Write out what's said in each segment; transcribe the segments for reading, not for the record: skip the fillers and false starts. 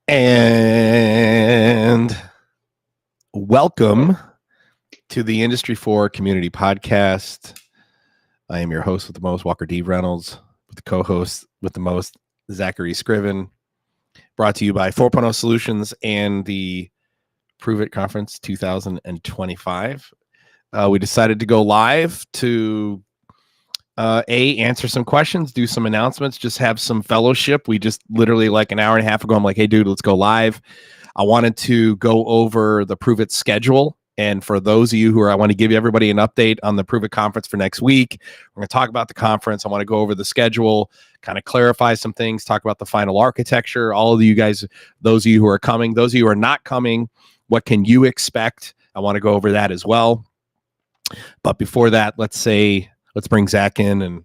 And welcome to the Industry 4 Community Podcast. I am your host with the most, Walker D. Reynolds, with the co-host with the most, Zachary Scriven, brought to you by 4.0 Solutions and the ProveIt Conference 2025. We decided to go live to answer some questions, do some announcements, just have some fellowship. We just literally like an hour and a half ago, I'm like, hey, dude, let's go live. I wanted to go over the ProveIt schedule. And for those of you I want to give everybody an update on the ProveIt conference for next week. We're going to talk about the conference. I want to go over the schedule, kind of clarify some things, talk about the final architecture. All of you guys, those of you who are coming, those of you who are not coming, what can you expect? I want to go over that as well. But before that, let's bring Zach in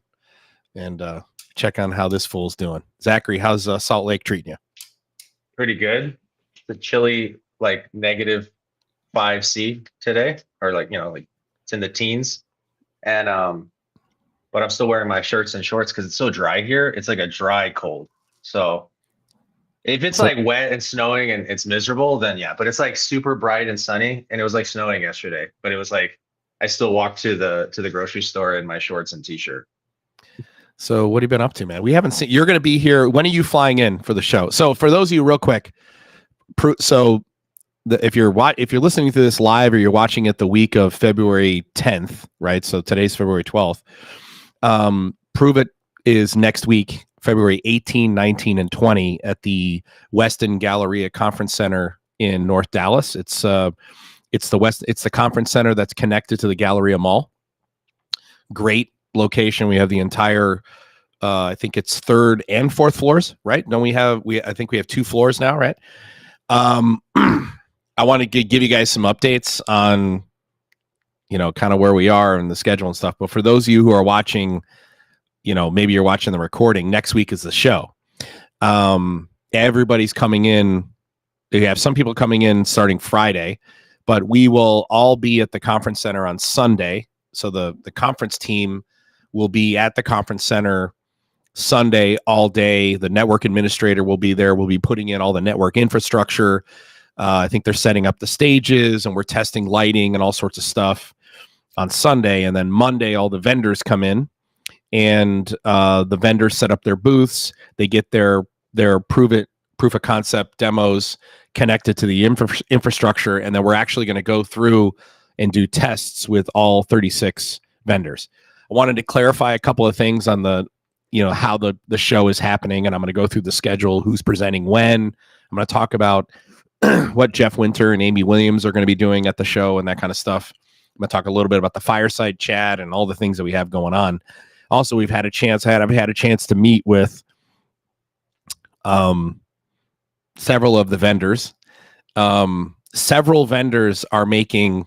and check on how this fool's doing. Zachary, how's Salt Lake treating you? Pretty good. The chilly, like -5°C today, or it's in the teens. And but I'm still wearing my shirts and shorts because it's so dry here. It's like a dry cold. So if it's like wet and snowing and it's miserable, then yeah. But it's like super bright and sunny, and it was like snowing yesterday. But it was like I still walked to the grocery store in my shorts and t-shirt. So what have you been up to, man? We haven't seen. You're going to be here. When are you flying in for the show? So for those of you, real quick. If you're listening to this live or you're watching it the week of February 10th, right? So today's February 12th. ProveIt is next week, February 18, 19, and 20 at the Westin Galleria Conference Center in North Dallas. It's the conference center that's connected to the Galleria Mall. Great location. We have the entire I think it's 3rd and 4th floors, right? I think we have 2 floors now, right? I want to give you guys some updates on, kind of where we are and the schedule and stuff. But for those of you who are watching, maybe you're watching the recording, next week is the show. Everybody's coming in. We have some people coming in starting Friday, but we will all be at the conference center on Sunday. So the conference team will be at the conference center Sunday all day. The network administrator will be there. We'll be putting in all the network infrastructure. I think they're setting up the stages and we're testing lighting and all sorts of stuff on Sunday. And then Monday, all the vendors come in and the vendors set up their booths. They get their proof of concept demos connected to the infrastructure. And then we're actually going to go through and do tests with all 36 vendors. I wanted to clarify a couple of things on how the show is happening. And I'm going to go through the schedule, who's presenting when. I'm going to talk about what Jeff Winter and Amy Williams are going to be doing at the show and that kind of stuff. I'm going to talk a little bit about the fireside chat and all the things that we have going on. Also, I've had a chance to meet with several of the vendors. Several vendors are making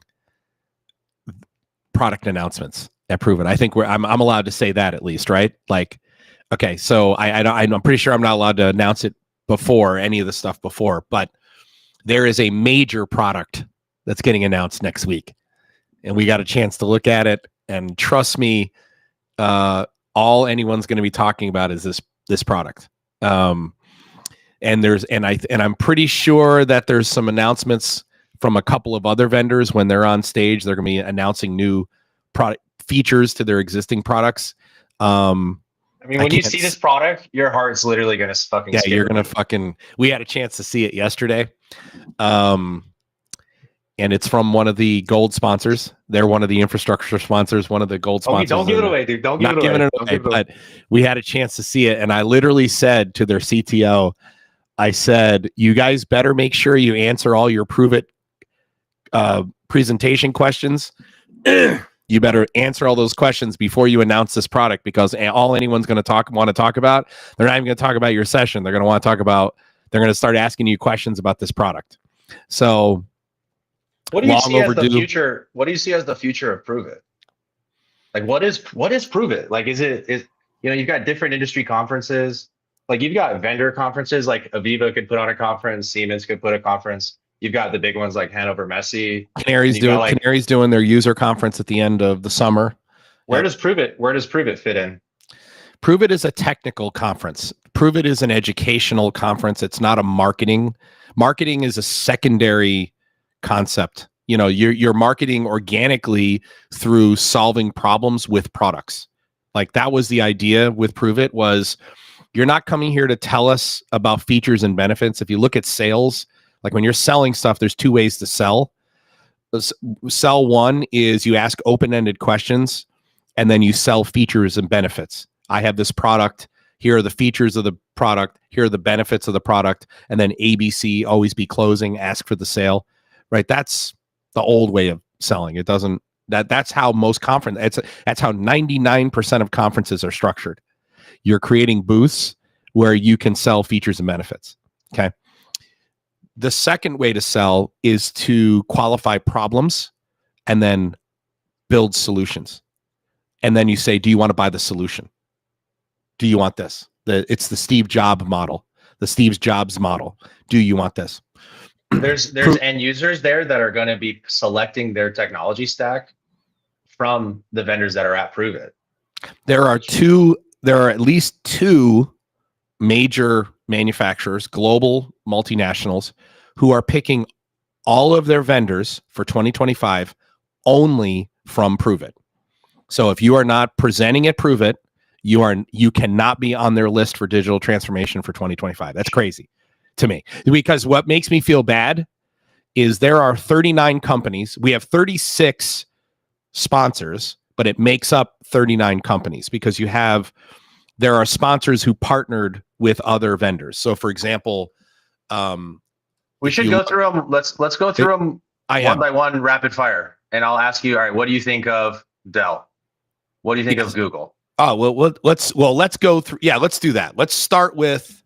product announcements at ProveIt. I think I'm allowed to say that at least, right? Like, okay, so I'm pretty sure I'm not allowed to announce it before any of the stuff before, but there is a major product that's getting announced next week, and we got a chance to look at it. And trust me, all anyone's going to be talking about is this product. And I'm pretty sure that there's some announcements from a couple of other vendors when they're on stage. They're going to be announcing new product features to their existing products. When you see this product, your heart's literally going to fucking skip. You're going to we had a chance to see it yesterday. And it's from one of the gold sponsors. They're one of the infrastructure sponsors, one of the gold sponsors. Don't give it away, dude. Don't give it away. But we had a chance to see it. And I literally said to their CTO, I said, you guys better make sure you answer all your ProveIt presentation questions. You better answer all those questions before you announce this product, because all anyone's going to want to talk about, they're not even going to talk about your session. They're going to start asking you questions about this product. So what do you see as the future? What do you see as the future of ProveIt? Like, what is ProveIt? Like, you've got different industry conferences. Like, you've got vendor conferences, like Aviva could put on a conference, Siemens could put a conference. You've got the big ones like Hannover Messe. Canary's doing their user conference at the end of the summer. Where does ProveIt fit in? ProveIt is a technical conference. ProveIt is an educational conference. It's not a marketing. Marketing is a secondary concept. You know, you're marketing organically through solving problems with products. Like that was the idea with ProveIt, was you're not coming here to tell us about features and benefits. If you look at sales, like when you're selling stuff, there's two ways to sell. Sell one is you ask open-ended questions and then you sell features and benefits. I have this product. Here are the features of the product. Here are the benefits of the product. And then ABC, always be closing, ask for the sale, right? That's the old way of selling. It doesn't, that's how most that's how 99% of conferences are structured. You're creating booths where you can sell features and benefits. Okay. The second way to sell is to qualify problems and then build solutions. And then you say, do you want to buy the solution? Do you want this? It's the Steve Jobs model, the Steve Jobs model. Do you want this? There's end users there that are going to be selecting their technology stack from the vendors that are at ProveIt. There are at least two major manufacturers, global multinationals, who are picking all of their vendors for 2025 only from ProveIt. So if you are not presenting at ProveIt, you cannot be on their list for digital transformation for 2025. That's crazy to me, because what makes me feel bad is there are 39 companies. We have 36 sponsors, but it makes up 39 companies because there are sponsors who partnered with other vendors. So for example, we should go through them. Let's go through them one by one, rapid fire. And I'll ask you, all right, what do you think of Dell? What do you think of Google? Oh, well, let's go through. Yeah, let's do that. Let's start with.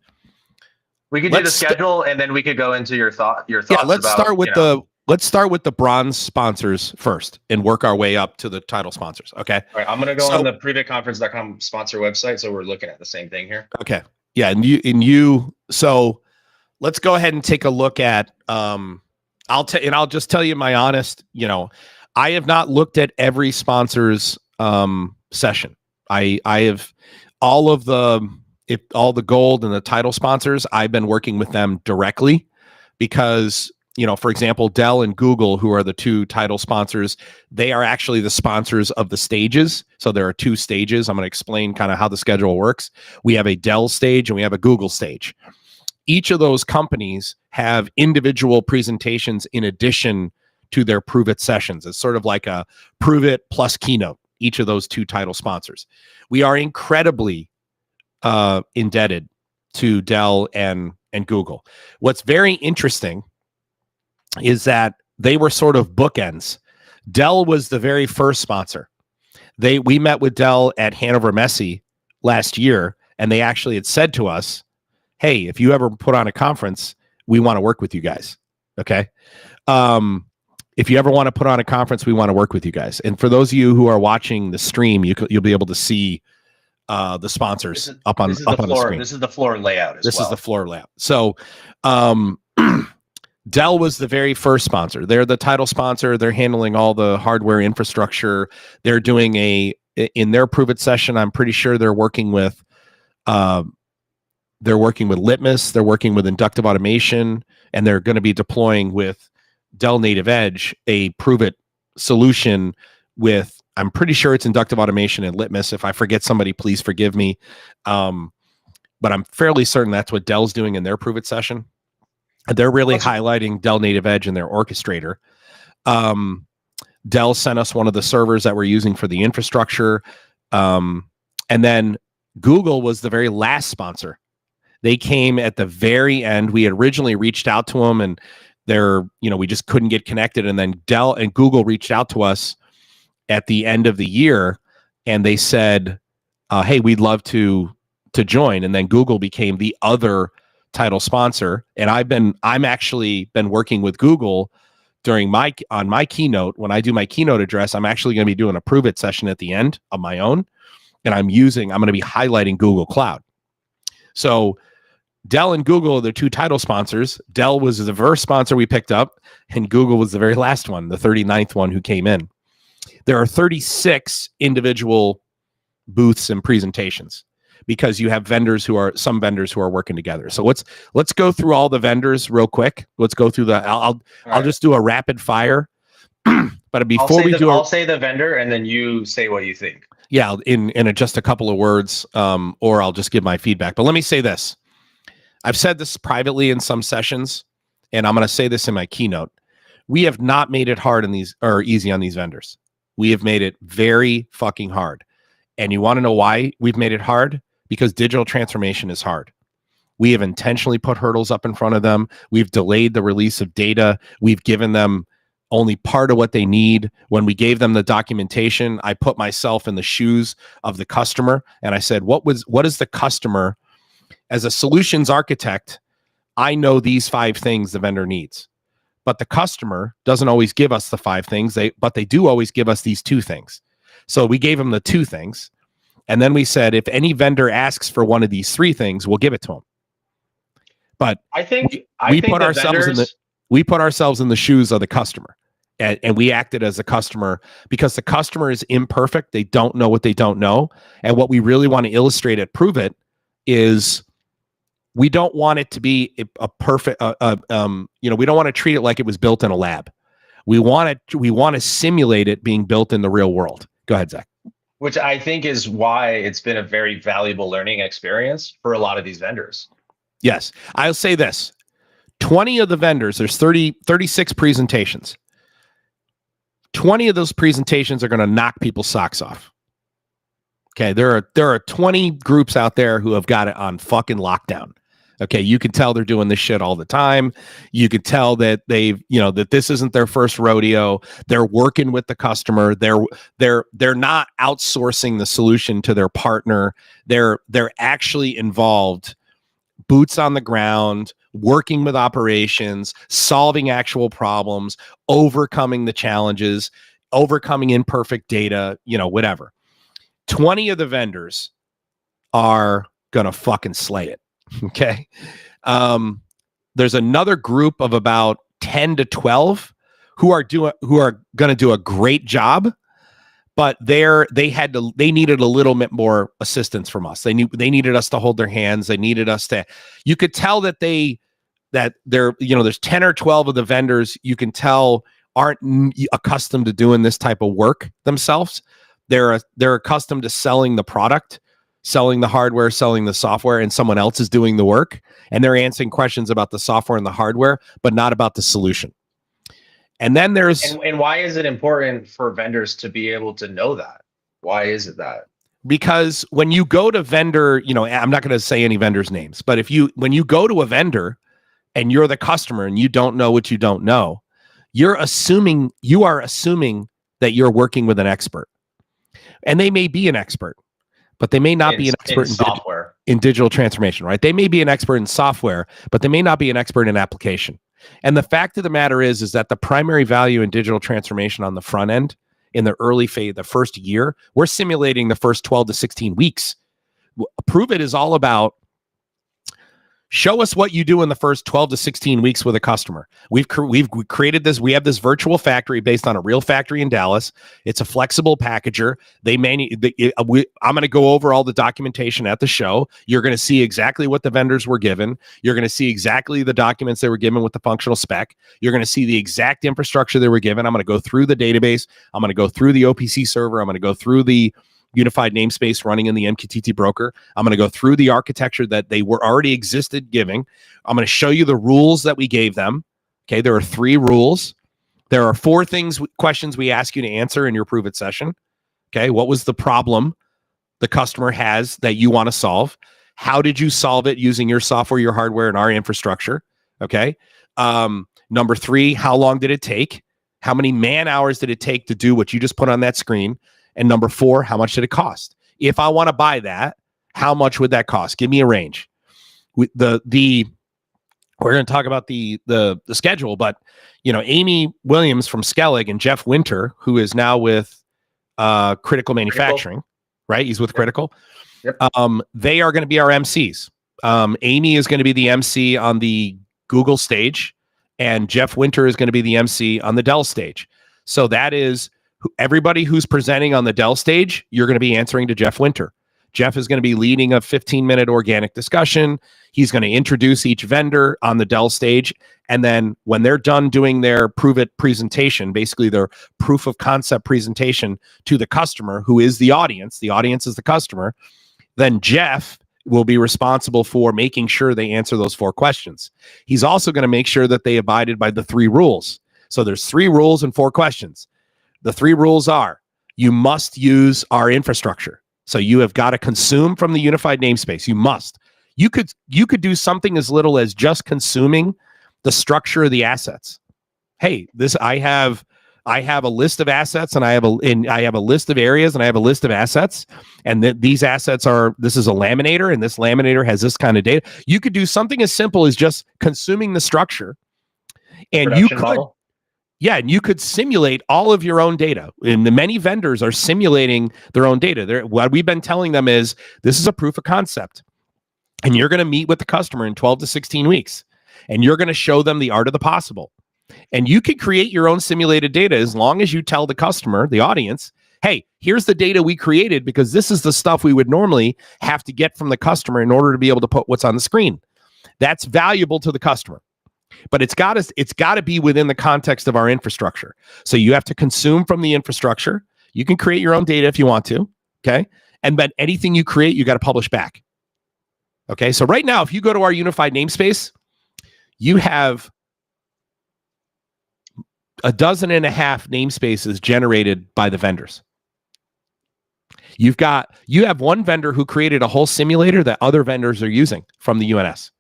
We could do the schedule, and then we could go into your thoughts. Yeah, let's start with the bronze sponsors first, and work our way up to the title sponsors. Okay. All right, I'm gonna go on the ProveItconference.com sponsor website, so we're looking at the same thing here. Okay. Yeah, and you. So let's go ahead and take a look at. I'll just tell you my honest. You know, I have not looked at every sponsor's session. I have all the gold and the title sponsors. I've been working with them directly because, you know, for example, Dell and Google, who are the two title sponsors, they are actually the sponsors of the stages. So there are two stages. I'm going to explain kind of how the schedule works. We have a Dell stage and we have a Google stage. Each of those companies have individual presentations in addition to their ProveIt sessions. It's sort of like a ProveIt plus keynote, each of those two title sponsors. We are incredibly indebted to Dell and Google. What's very interesting is that they were sort of bookends. Dell was the very first sponsor. We met with Dell at Hannover Messe last year, and they actually had said to us, hey, if you ever put on a conference, we want to work with you guys. Okay. If you ever want to put on a conference, we want to work with you guys. And for those of you who are watching the stream, you'll be able to see the sponsors up on the screen. This is the floor layout This is the floor layout. So Dell was the very first sponsor. They're the title sponsor. They're handling all the hardware infrastructure. They're doing in their ProveIt session, I'm pretty sure they're working with Litmus, they're working with inductive automation, and they're going to be deploying with Dell Native Edge a ProveIt solution with, I'm pretty sure it's inductive automation and Litmus. If I forget somebody, please forgive me. But I'm fairly certain that's what Dell's doing in their ProveIt session. They're really highlighting Dell Native Edge in their orchestrator. Dell sent us one of the servers that we're using for the infrastructure. And then Google was the very last sponsor. They came at the very end. We had originally reached out to them, and we just couldn't get connected. And then Dell and Google reached out to us at the end of the year, and they said, hey, we'd love to join. And then Google became the other title sponsor. And I'm actually been working with Google on my keynote. When I do my keynote address, I'm actually going to be doing a ProveIt session at the end of my own. And I'm going to be highlighting Google Cloud. So Dell and Google are the two title sponsors. Dell was the first sponsor we picked up, and Google was the very last one, the 39th one who came in. There are 36 individual booths and presentations, because you have some vendors who are working together. So let's go through all the vendors real quick. Let's go through I'll just do a rapid fire. But before I'll say the vendor and then you say what you think. Yeah, in just a couple of words, or I'll just give my feedback. But let me say this. I've said this privately in some sessions, and I'm going to say this in my keynote. We have not made it hard easy on these vendors. We have made it very fucking hard. And you want to know why we've made it hard? Because digital transformation is hard. We have intentionally put hurdles up in front of them. We've delayed the release of data. We've given them only part of what they need. When we gave them the documentation, I put myself in the shoes of the customer, and I said, what is the customer, as a solutions architect, I know these 5 things the vendor needs. But the customer doesn't always give us the 5 things, but they do always give us these 2 things. So we gave them the 2 things. And then we said, if any vendor asks for one of these 3 things, we'll give it to them. But we put ourselves in the shoes of the customer. And we acted as a customer because the customer is imperfect. They don't know what they don't know. And what we really want to illustrate at ProveIt is we don't want it to be a perfect, we don't want to treat it like it was built in a lab. We want to simulate it being built in the real world. Go ahead, Zach. Which I think is why it's been a very valuable learning experience for a lot of these vendors. Yes. I'll say this. 20 of the vendors, there's 36 presentations. 20 of those presentations are going to knock people's socks off. Okay, there are 20 groups out there who have got it on fucking lockdown. Okay, you can tell they're doing this shit all the time. You can tell that that this isn't their first rodeo. They're working with the customer. They're not outsourcing the solution to their partner. They're actually involved, boots on the ground, working with operations, solving actual problems, overcoming the challenges, overcoming imperfect data, whatever. 20 of the vendors are going to fucking slay it. Okay. There's another group of about 10 to 12 who are going to do a great job, but they needed a little bit more assistance from us. They needed us to hold their hands. They needed us to, you could tell that there's 10 or 12 of the vendors you can tell aren't accustomed to doing this type of work themselves. They're accustomed to selling the product, selling the hardware, selling the software, and someone else is doing the work. And they're answering questions about the software and the hardware, but not about the solution. And then and why is it important for vendors to be able to know that? Why is it that? Because when you go to vendor, I'm not going to say any vendors' names, but when you go to a vendor and you're the customer and you don't know what you don't know, you are assuming that you're working with an expert. And they may be an expert, but they may not be an expert in software, in digital transformation, right? They may be an expert in software, but they may not be an expert in application. And the fact of the matter is that the primary value in digital transformation on the front end, in the early phase, the first year, we're simulating the first 12 to 16 weeks. ProveIt is all about show us what you do in the first 12 to 16 weeks with a customer. We've created this. We have this virtual factory based on a real factory in Dallas. It's a flexible packager. I'm going to go over all the documentation at the show. You're going to see exactly what the vendors were given. You're going to see exactly the documents they were given with the functional spec. You're going to see the exact infrastructure they were given. I'm going to go through the database. I'm going to go through the OPC server. I'm going to go through the unified namespace running in the MQTT broker. I'm going to go through the architecture that they were already existed giving. I'm going to show you the rules that we gave them. Okay, there are 3 rules. There are 4 questions we ask you to answer in your ProveIt session. Okay, what was the problem the customer has that you want to solve? How did you solve it using your software, your hardware, and our infrastructure? Okay. Number 3, how long did it take? How many man hours did it take to do what you just put on that screen? And number 4, how much did it cost? If I want to buy that, how much would that cost? Give me a range. We're going to talk about the schedule, but Amy Williams from Skellig and Jeff Winter, who is now with Critical Manufacturing, right? He's with Critical. Yep. They are going to be our MCs. Amy is going to be the MC on the Google stage, and Jeff Winter is going to be the MC on the Dell stage. So that is everybody who's presenting on the Dell stage, you're going to be answering to Jeff Winter. Jeff is going to be leading a 15-minute organic discussion. He's going to introduce each vendor on the Dell stage. And then when they're done doing their ProveIt presentation, basically their proof of concept presentation to the customer, who is the audience is the customer, then Jeff will be responsible for making sure they answer those 4 questions. He's also going to make sure that they abided by the 3 rules. So there's 3 rules and 4 questions. The 3 rules are, you must use our infrastructure. So you have got to consume from the unified namespace. You must. You could do something as little as just consuming the structure of the assets. Hey, I have a list of assets, and I have a list of areas, and I have a list of assets, and these assets this is a laminator, and this laminator has this kind of data. You could do something as simple as just consuming the structure, and Production model. Yeah, and you could simulate all of your own data. And the many vendors are simulating their own data. What we've been telling them is, this is a proof of concept. And you're going to meet with the customer in 12 to 16 weeks. And you're going to show them the art of the possible. And you can create your own simulated data as long as you tell the customer, the audience, hey, here's the data we created because this is the stuff we would normally have to get from the customer in order to be able to put what's on the screen. That's valuable to the customer. But it's got to be within the context of our infrastructure. So you have to consume from the infrastructure. You can create your own data if you want to, okay? And but anything you create, you got to publish back. Okay, so right now, if you go to our unified namespace, you have 12.5 namespaces generated by the vendors. You have one vendor who created a whole simulator that other vendors are using from the UNS.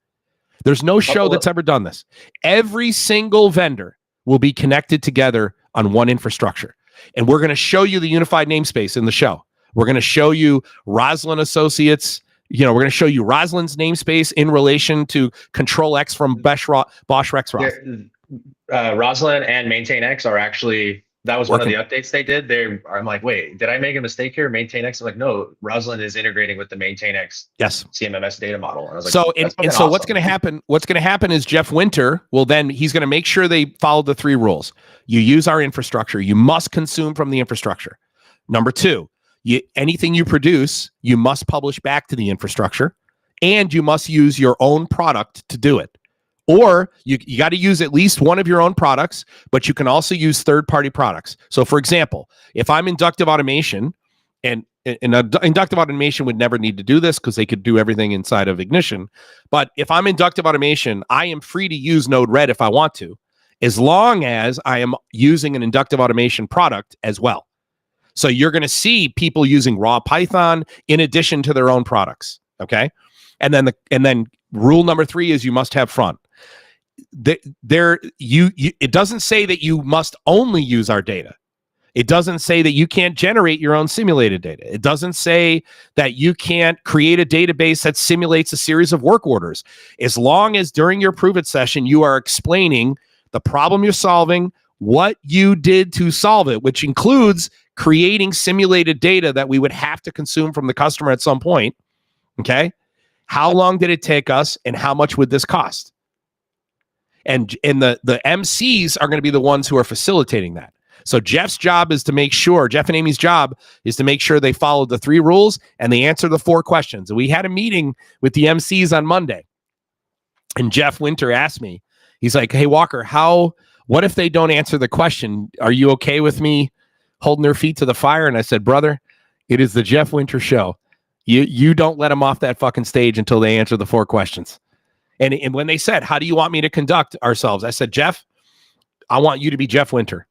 There's no show that's ever done this. Every single vendor will be connected together on one infrastructure. And we're going to show you the unified namespace in the show. We're going to show you Roslin Associates. We're going to show you Roslin's namespace in relation to Control X from Bosch Rexroth. Roslin and Maintain X are actually, that was one of the updates they did. I'm like, wait, did I make a mistake here? Maintain X? I'm like, no, Roslin is integrating with the Maintain X CMMS data model. And I was like, so awesome. What's going to happen? What's going to happen is Jeff Winter he's going to make sure they follow the 3 rules. You use our infrastructure. You must consume from the infrastructure. Number 2, anything you produce, you must publish back to the infrastructure, and you must use your own product to do it. Or you got to use at least one of your own products, but you can also use third-party products. So, for example, if I'm inductive automation, and inductive automation would never need to do this because they could do everything inside of Ignition. But if I'm inductive automation, I am free to use Node-RED if I want to, as long as I am using an inductive automation product as well. So you're going to see people using raw Python in addition to their own products. Okay, and then rule number 3 is you must have front. It doesn't say that you must only use our data. It doesn't say that you can't generate your own simulated data. It doesn't say that you can't create a database that simulates a series of work orders. As long as during your ProveIt session, you are explaining the problem you're solving, what you did to solve it, which includes creating simulated data that we would have to consume from the customer at some point. Okay. How long did it take us and how much would this cost? And the MCs are going to be the ones who are facilitating that. So Jeff's job is to make sure, Jeff and Amy's job is to make sure they follow the 3 rules and they answer the 4 questions. And we had a meeting with the MCs on Monday. And Jeff Winter asked me, he's like, hey, Walker, what if they don't answer the question? Are you okay with me holding their feet to the fire? And I said, brother, it is the Jeff Winter show. You don't let them off that fucking stage until they answer the 4 questions. And when they said, how do you want me to conduct ourselves? I said, Jeff, I want you to be Jeff Winter.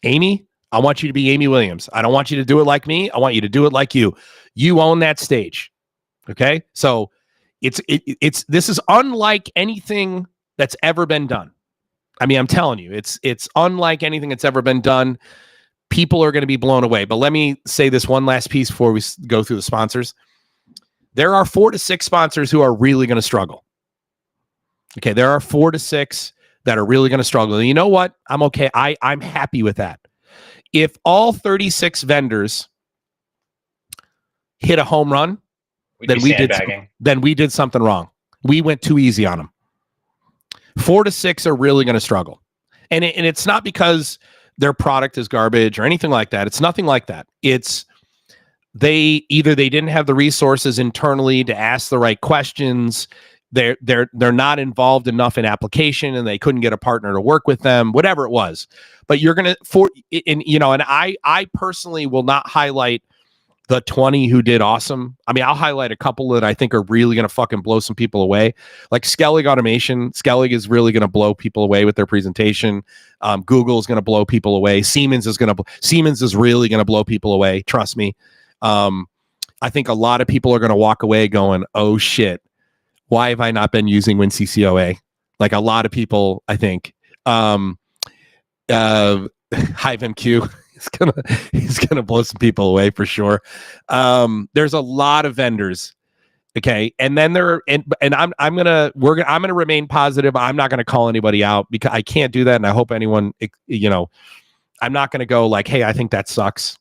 Amy, I want you to be Amy Williams. I don't want you to do it like me. I want you to do it like you. You own that stage. Okay? So this is unlike anything that's ever been done. I mean, I'm telling you, it's unlike anything that's ever been done. People are going to be blown away. But let me say this one last piece before we go through the sponsors. There are 4 to 6 sponsors who are really going to struggle. Okay, there are 4 to 6 that are really going to struggle. And you know what? I'm okay. I'm happy with that. If all 36 vendors hit a home run, then we did something wrong. We went too easy on them. 4 to 6 are really going to struggle. And it's not because their product is garbage or anything like that. It's nothing like that. It's they didn't have the resources internally to ask the right questions. They're not involved enough in application, and they couldn't get a partner to work with them, whatever it was. But you're going to, and I personally will not highlight the 20 who did awesome. I mean, I'll highlight a couple that I think are really going to fucking blow some people away. Like Skellig Automation. Skellig is really going to blow people away with their presentation. Google is going to blow people away. Siemens is really going to blow people away. Trust me. I think a lot of people are going to walk away going, oh shit, why have I not been using WinCCOA? Like a lot of people, I think. HiveMQ he's gonna blow some people away for sure. There's a lot of vendors, okay, and then I'm gonna remain positive. I'm not gonna call anybody out because I can't do that, and I hope anyone, I'm not gonna go like, hey, I think that sucks.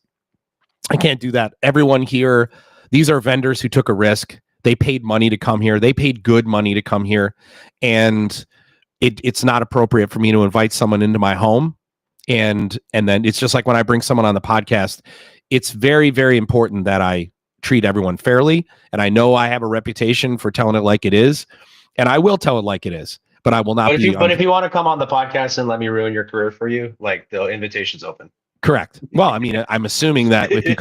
I can't do that. Everyone here, these are vendors who took a risk. They paid money to come here. They paid good money to come here, and it's not appropriate for me to invite someone into my home. And then it's just like when I bring someone on the podcast, it's very, very important that I treat everyone fairly. And I know I have a reputation for telling it like it is, and I will tell it like it is, but I will not But if you want to come on the podcast and let me ruin your career for you, like the invitation's open. Correct. Well, I mean, I'm assuming that if you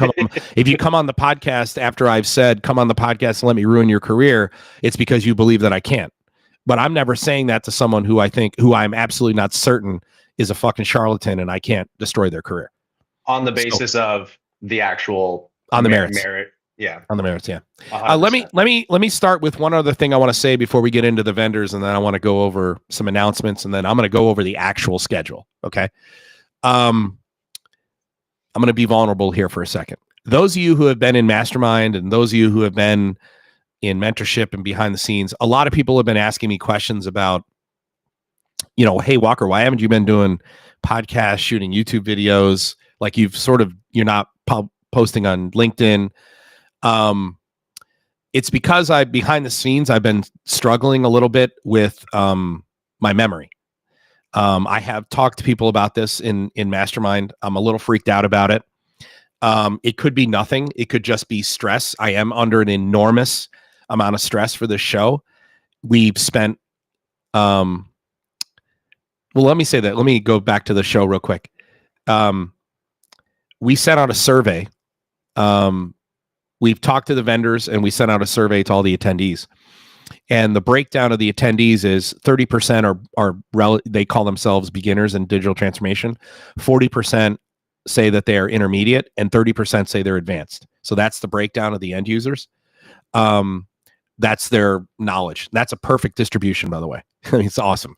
come on the podcast after I've said, come on the podcast and let me ruin your career, it's because you believe that I can't. But I'm never saying that to someone who I'm absolutely not certain is a fucking charlatan and I can't destroy their career. On the basis of the actual merits. Yeah. On the merits, yeah. Let me start with one other thing I want to say before we get into the vendors, and then I want to go over some announcements, and then I'm going to go over the actual schedule. Okay. I'm going to be vulnerable here for a second. Those of you who have been in Mastermind and those of you who have been in mentorship and behind the scenes, a lot of people have been asking me questions about, hey, Walker, why haven't you been doing podcasts, shooting YouTube videos? Like you're not posting on LinkedIn. It's because behind the scenes, I've been struggling a little bit with my memory. I have talked to people about this in Mastermind. I'm a little freaked out about it. It could be nothing. It could just be stress. I am under an enormous amount of stress for this show. We've spent, well, let me say that. Let me go back to the show real quick. We sent out a survey. We've talked to the vendors and we sent out a survey to all the attendees. And the breakdown of the attendees is 30% they call themselves beginners in digital transformation. 40% say that they are intermediate and 30% say they're advanced. So that's the breakdown of the end users. That's their knowledge. That's a perfect distribution, by the way. I mean, it's awesome.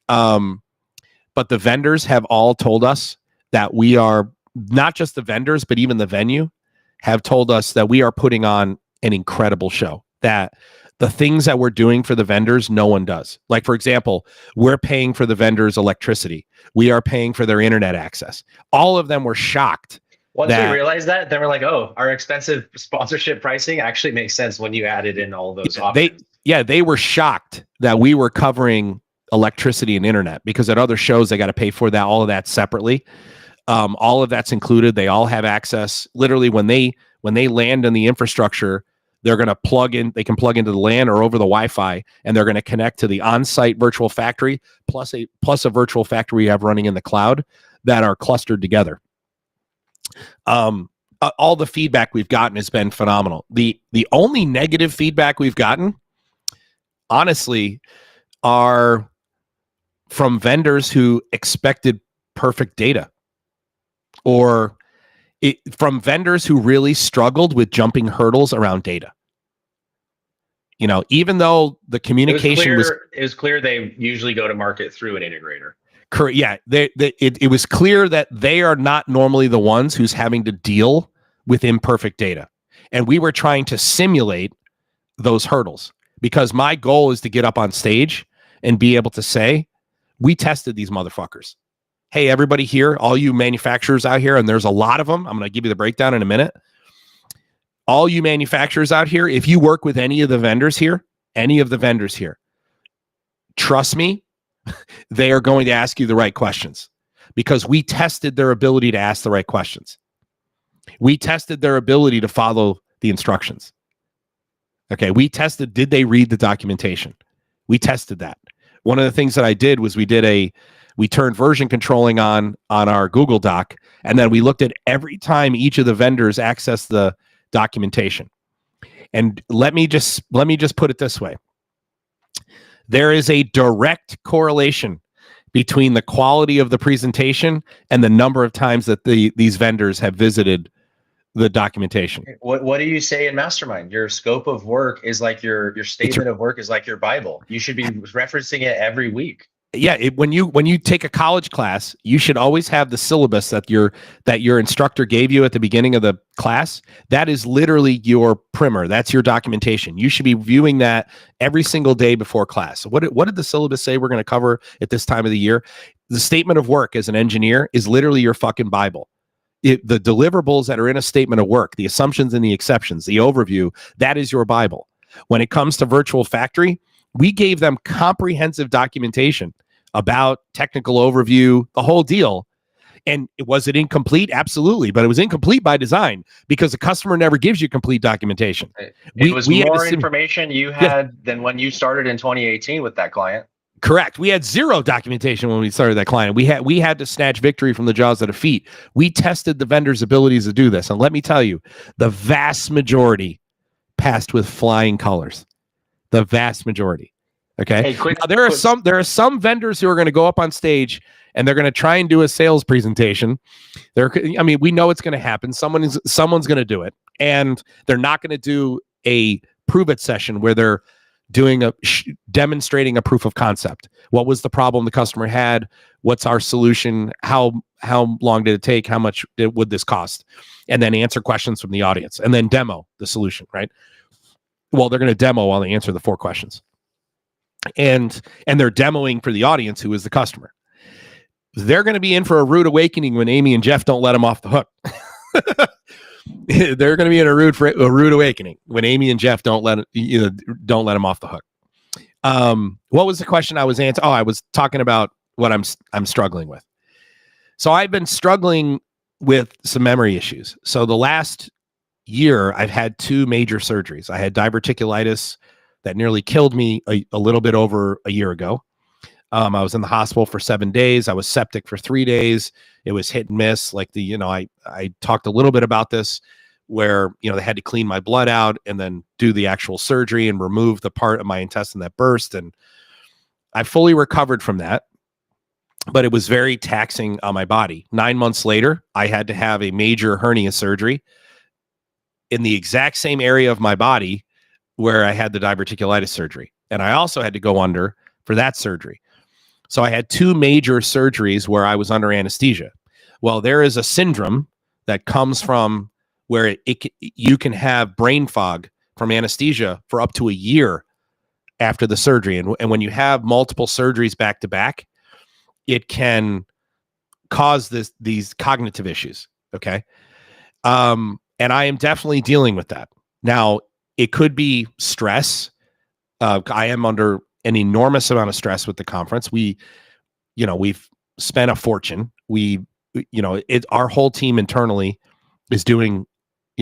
But the vendors have all told us that we are, not just the vendors, but even the venue have told us that we are putting on an incredible show, that the things that we're doing for the vendors, no one does. Like, for example, we're paying for the vendors' electricity. We are paying for their internet access. All of them were shocked. Once we realized that, then we're like, oh, our expensive sponsorship pricing actually makes sense when you added in all those options. They were shocked that we were covering electricity and internet, because at other shows, they got to pay for that, all of that separately. All of that's included. They all have access. Literally, when they land in the infrastructure, they're going to plug in. They can plug into the LAN or over the Wi-Fi, and they're going to connect to the on-site virtual factory plus a virtual factory you have running in the cloud that are clustered together. All the feedback we've gotten has been phenomenal. The only negative feedback we've gotten, honestly, are from vendors who expected perfect data, or from vendors who really struggled with jumping hurdles around data. Even though the communication it was clear they usually go to market through an integrator. Correct. Yeah, it was clear that they are not normally the ones who's having to deal with imperfect data, and we were trying to simulate those hurdles, because my goal is to get up on stage and be able to say, we tested these motherfuckers. Hey, everybody here, all you manufacturers out here, and there's a lot of them. I'm going to give you the breakdown in a minute. All you manufacturers out here, if you work with any of the vendors here, trust me, they are going to ask you the right questions, because we tested their ability to ask the right questions. We tested their ability to follow the instructions. Okay, we tested, did they read the documentation? We tested that. One of the things that I did was we turned version controlling on our Google Doc, and then we looked at every time each of the vendors accessed the documentation. And let me just put it this way. There is a direct correlation between the quality of the presentation and the number of times that these vendors have visited the documentation. What do you say in Mastermind? Your scope of work is like your statement of work is like your Bible. You should be referencing it every week. Yeah, when you take a college class, you should always have the syllabus that your instructor gave you at the beginning of the class. That is literally your primer. That's your documentation. You should be viewing that every single day before class. What did the syllabus say we're going to cover at this time of the year? The statement of work as an engineer is literally your fucking Bible. The deliverables that are in a statement of work, the assumptions and the exceptions, the overview, that is your Bible. When it comes to virtual factory, we gave them comprehensive documentation about technical overview, the whole deal. And was it incomplete? Absolutely. But it was incomplete by design because the customer never gives you complete documentation. It was more information you had than when you started in 2018 with that client. Correct. We had zero documentation when we started that client. We had to snatch victory from the jaws of defeat. We tested the vendor's abilities to do this. And let me tell you, the vast majority passed with flying colors. The vast majority. Okay. Hey, now, there are some vendors who are going to go up on stage and they're going to try and do a sales presentation. We know it's going to happen. Someone's going to do it, and they're not going to do a ProveIt session where they're doing demonstrating a proof of concept. What was the problem the customer had? What's our solution? How long did it take? How much would this cost? And then answer questions from the audience, and then demo the solution. Right. Well, they're going to demo while they answer the 4 questions. And they're demoing for the audience who is the customer. They're going to be in for a rude awakening when Amy and Jeff don't let them off the hook. They're going to be in a rude awakening when Amy and Jeff don't let them off the hook. What was the question I was answering? Oh, I was talking about what I'm struggling with. So I've been struggling with some memory issues. So the last year, I've had 2 major surgeries. I had diverticulitis that nearly killed me a little bit over a year ago. I was in the hospital for 7 days. I was septic for 3 days. It was hit and miss. Like I talked a little bit about this where, they had to clean my blood out and then do the actual surgery and remove the part of my intestine that burst. And I fully recovered from that, but it was very taxing on my body. 9 months later, I had to have a major hernia surgery in the exact same area of my body where I had the diverticulitis surgery. And I also had to go under for that surgery. So I had 2 major surgeries where I was under anesthesia. Well, there is a syndrome that comes from where you can have brain fog from anesthesia for up to a year after the surgery. And when you have multiple surgeries back to back, it can cause these cognitive issues. Okay. And I am definitely dealing with that. Now, it could be stress. I am under an enormous amount of stress with the conference. We've spent a fortune. Our whole team internally is doing,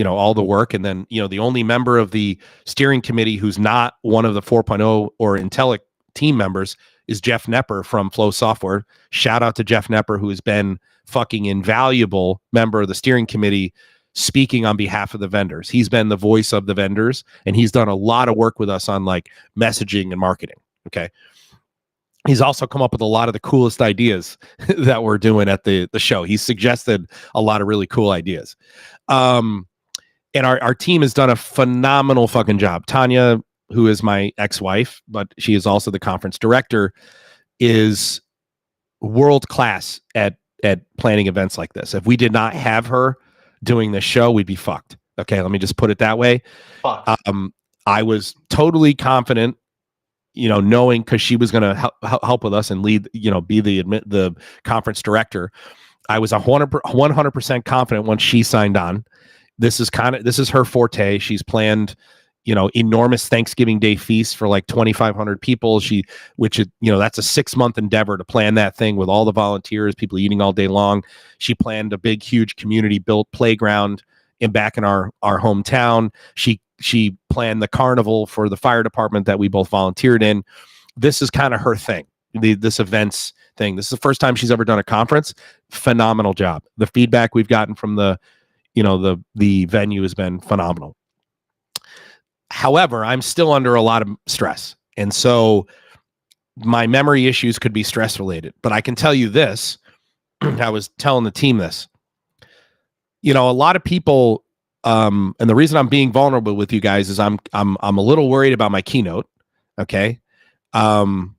all the work. And then, the only member of the steering committee who's not one of the 4.0 or Intellic team members is Jeff Nepper from Flow Software. Shout out to Jeff Nepper, who has been fucking invaluable member of the steering committee, speaking on behalf of the vendors. He's been the voice of the vendors, and he's done a lot of work with us on like messaging and marketing. Okay. He's also come up with a lot of the coolest ideas that we're doing at the show. He's suggested a lot of really cool ideas. And our team has done a phenomenal fucking job. Tanya, who is my ex-wife, but she is also the conference director, is world-class at planning events like this. If we did not have her doing this show, we'd be fucked. Okay, let me just put it that way. I was totally confident, knowing because she was going to help with us and lead, be the conference director. I was 100% confident once she signed on. This is her forte. She's planned, enormous Thanksgiving Day feasts for like 2,500 people. That's a 6-month endeavor to plan that thing with all the volunteers, people eating all day long. She planned a big, huge community built playground back in our hometown. She planned the carnival for the fire department that we both volunteered in. This is kind of her thing, this events thing. This is the first time she's ever done a conference. Phenomenal job. The feedback we've gotten from the venue has been phenomenal. However, I'm still under a lot of stress. And so my memory issues could be stress related. But I can tell you this, I was telling the team this. A lot of people, and the reason I'm being vulnerable with you guys is I'm a little worried about my keynote. Okay. And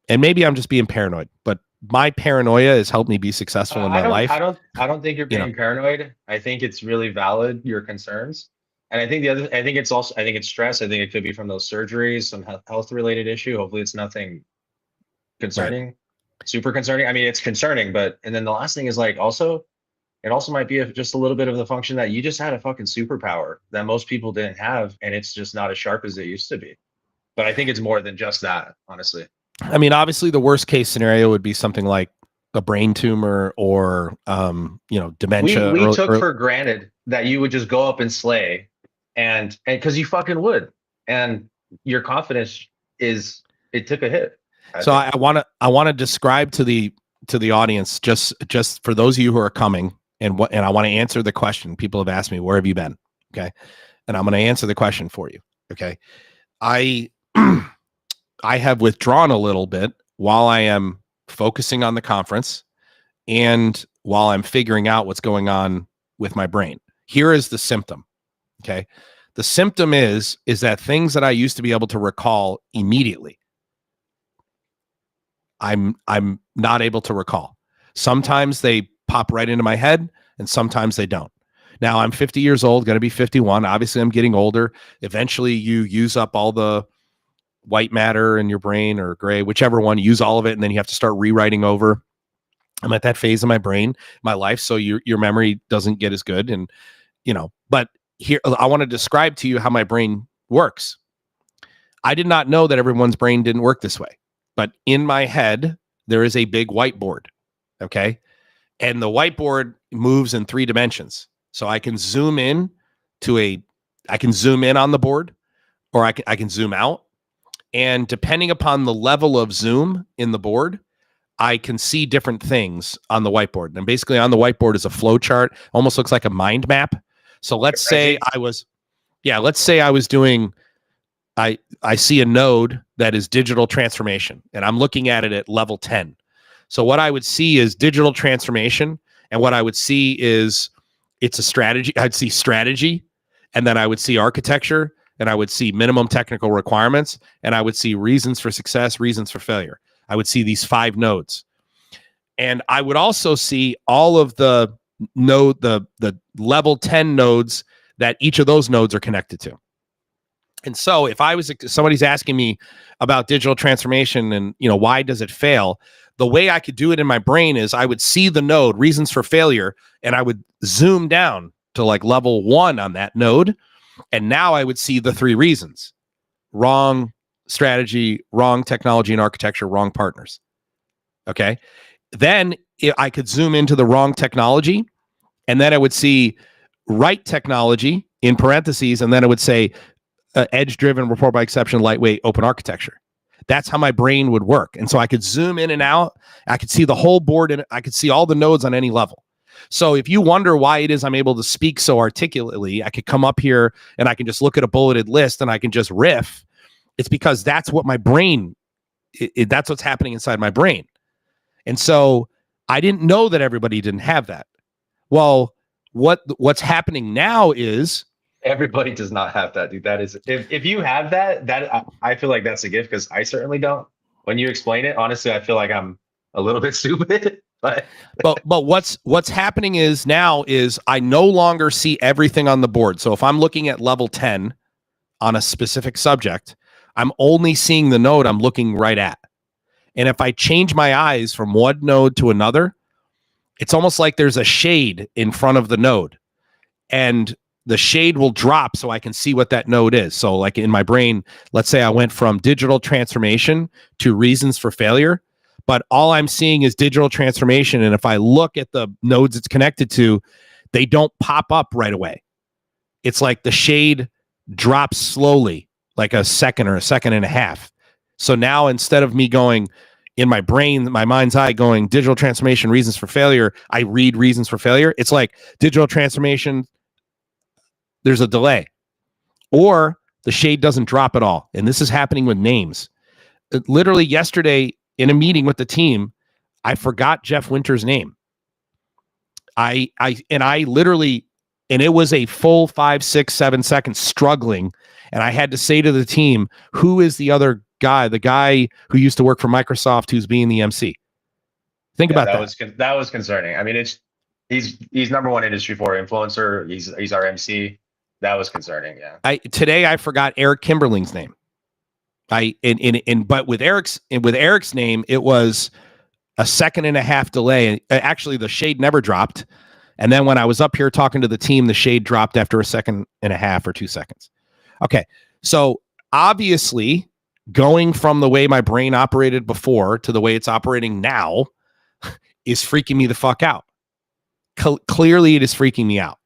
maybe I'm just being paranoid, but my paranoia has helped me be successful in my life. I don't think you're being paranoid. I think it's really valid, your concerns. And I think I think it's stress. I think it could be from those surgeries, some health related issue. Hopefully it's nothing concerning, super concerning. I mean, it's concerning, and then the last thing is it also might be just a little bit of the function that you just had a fucking superpower that most people didn't have. And it's just not as sharp as it used to be. But I think it's more than just that, honestly. I mean, obviously the worst case scenario would be something like a brain tumor or, dementia. We took for granted that you would just go up and slay and because you fucking would. And your confidence it took a hit. So I want to describe to the audience, just for those of you who are coming and I want to answer the question. People have asked me, where have you been? Okay. And I'm going to answer the question for you. Okay. I have withdrawn a little bit while I am focusing on the conference and while I'm figuring out what's going on with my brain. Here is the symptom. Okay. The symptom is that things that I used to be able to recall immediately, I'm not able to recall. Sometimes they pop right into my head and sometimes they don't. Now I'm 50 years old, going to be 51. Obviously I'm getting older. Eventually you use up all the white matter in your brain or gray, whichever one, use all of it. And then you have to start rewriting over. I'm at that phase of my brain, my life. So your memory doesn't get as good. And, but here, I want to describe to you how my brain works. I did not know that everyone's brain didn't work this way, but in my head, there is a big whiteboard. Okay. And the whiteboard moves in 3 dimensions. So I can zoom in on the board, or I can zoom out. And depending upon the level of zoom in the board, I can see different things on the whiteboard. And basically on the whiteboard is a flow chart, almost looks like a mind map. So let's say I was doing, I see a node that is digital transformation and I'm looking at it at level 10. So what I would see is digital transformation. And what I would see is it's a strategy. I'd see strategy, and then I would see architecture, and I would see minimum technical requirements, and I would see reasons for success, reasons for failure. I would see these 5 nodes. And I would also see all of the level 10 nodes that each of those nodes are connected to. And so if somebody's asking me about digital transformation and, why does it fail? The way I could do it in my brain is I would see the node, reasons for failure, and I would zoom down to level 1 on that node. And now I would see the 3 reasons: wrong strategy, wrong technology and architecture, wrong partners. Okay. Then I could zoom into the wrong technology, and then I would see right technology in parentheses, and then it would say edge-driven, report by exception, lightweight, open architecture. That's how my brain would work. And so I could zoom in and out. I could see the whole board, and I could see all the nodes on any level. So if you wonder why it is I'm able to speak so articulately, I could come up here and I can just look at a bulleted list and I can just riff. It's because that's what my brain, that's what's happening inside my brain. And so I didn't know that everybody didn't have that. Well, what's happening now is everybody does not have that, dude. That is, if you have that I feel like that's a gift, because I certainly don't. When you explain it, honestly, I feel like I'm a little bit stupid. But what's happening is I no longer see everything on the board. So if I'm looking at level 10 on a specific subject, I'm only seeing the node I'm looking right at. And if I change my eyes from one node to another, it's almost like there's a shade in front of the node, and the shade will drop so I can see what that node is. So like in my brain, let's say I went from digital transformation to reasons for failure, but all I'm seeing is digital transformation. And if I look at the nodes it's connected to, they don't pop up right away. it's like the shade drops slowly, like a second or a second and a half. So now instead of me going in my brain, my mind's eye going digital transformation, reasons for failure, I read reasons for failure. It's like digital transformation, there's a delay. Or the shade doesn't drop at all. And this is happening with names. Literally yesterday in a meeting with the team, I forgot Jeff Winter's name. I literally, and it was a full 5, 6, 7 seconds struggling. And I had to say to the team, who is the other guy, the guy who used to work for Microsoft, who's being the MC? Think about that. That was concerning. I mean, he's number one Industry 4 influencer. He's our MC. That was concerning. Yeah. Today I forgot Eric Kimberling's name. But with Eric's name, it was a second and a half delay. Actually, the shade never dropped. And then when I was up here talking to the team, the shade dropped after a second and a half or 2 seconds. Okay. So obviously, going from the way my brain operated before to the way it's operating now is freaking me the fuck out. Clearly, it is freaking me out.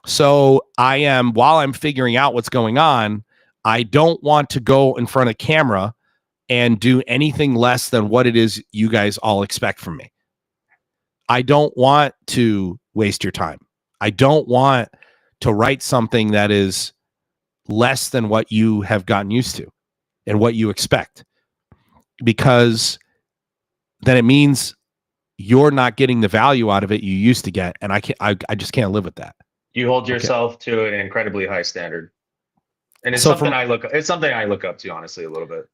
So while I'm figuring out what's going on, I don't want to go in front of camera and do anything less than what it is you guys all expect from me. I don't want to waste your time. I don't want to write something that is less than what you have gotten used to and what you expect, because then it means you're not getting the value out of it you used to get. And I just can't live with that. You hold yourself to an incredibly high standard. And it's something I look up to, honestly, a little bit.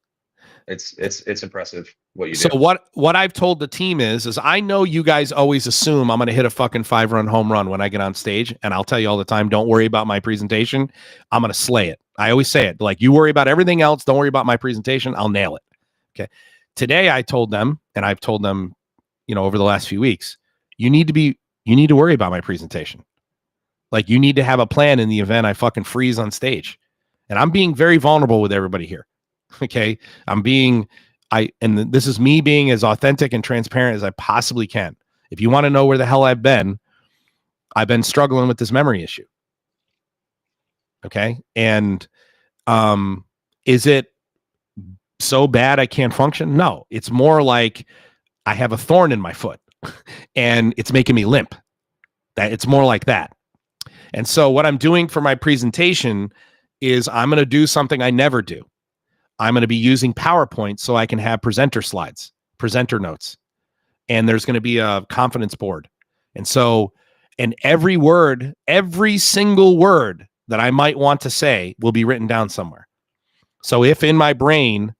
It's impressive what you do. So what I've told the team is I know you guys always assume I'm going to hit a fucking 5-run home run when I get on stage, and I'll tell you all the time, don't worry about my presentation. I'm going to slay it. I always say it, like, you worry about everything else, don't worry about my presentation, I'll nail it. Okay. Today I told them, and I've told them, over the last few weeks, you need to worry about my presentation. Like, you need to have a plan in the event I fucking freeze on stage. And I'm being very vulnerable with everybody here. Okay. And this is me being as authentic and transparent as I possibly can. If you want to know where the hell I've been struggling with this memory issue. Okay. And, is it so bad I can't function? No, it's more like I have a thorn in my foot and it's making me limp. That it's more like that. And so what I'm doing for my presentation is I'm going to do something I never do. I'm going to be using PowerPoint so I can have presenter slides, presenter notes. And there's going to be a confidence board. And so, and every single word that I might want to say will be written down somewhere. So if in my brain,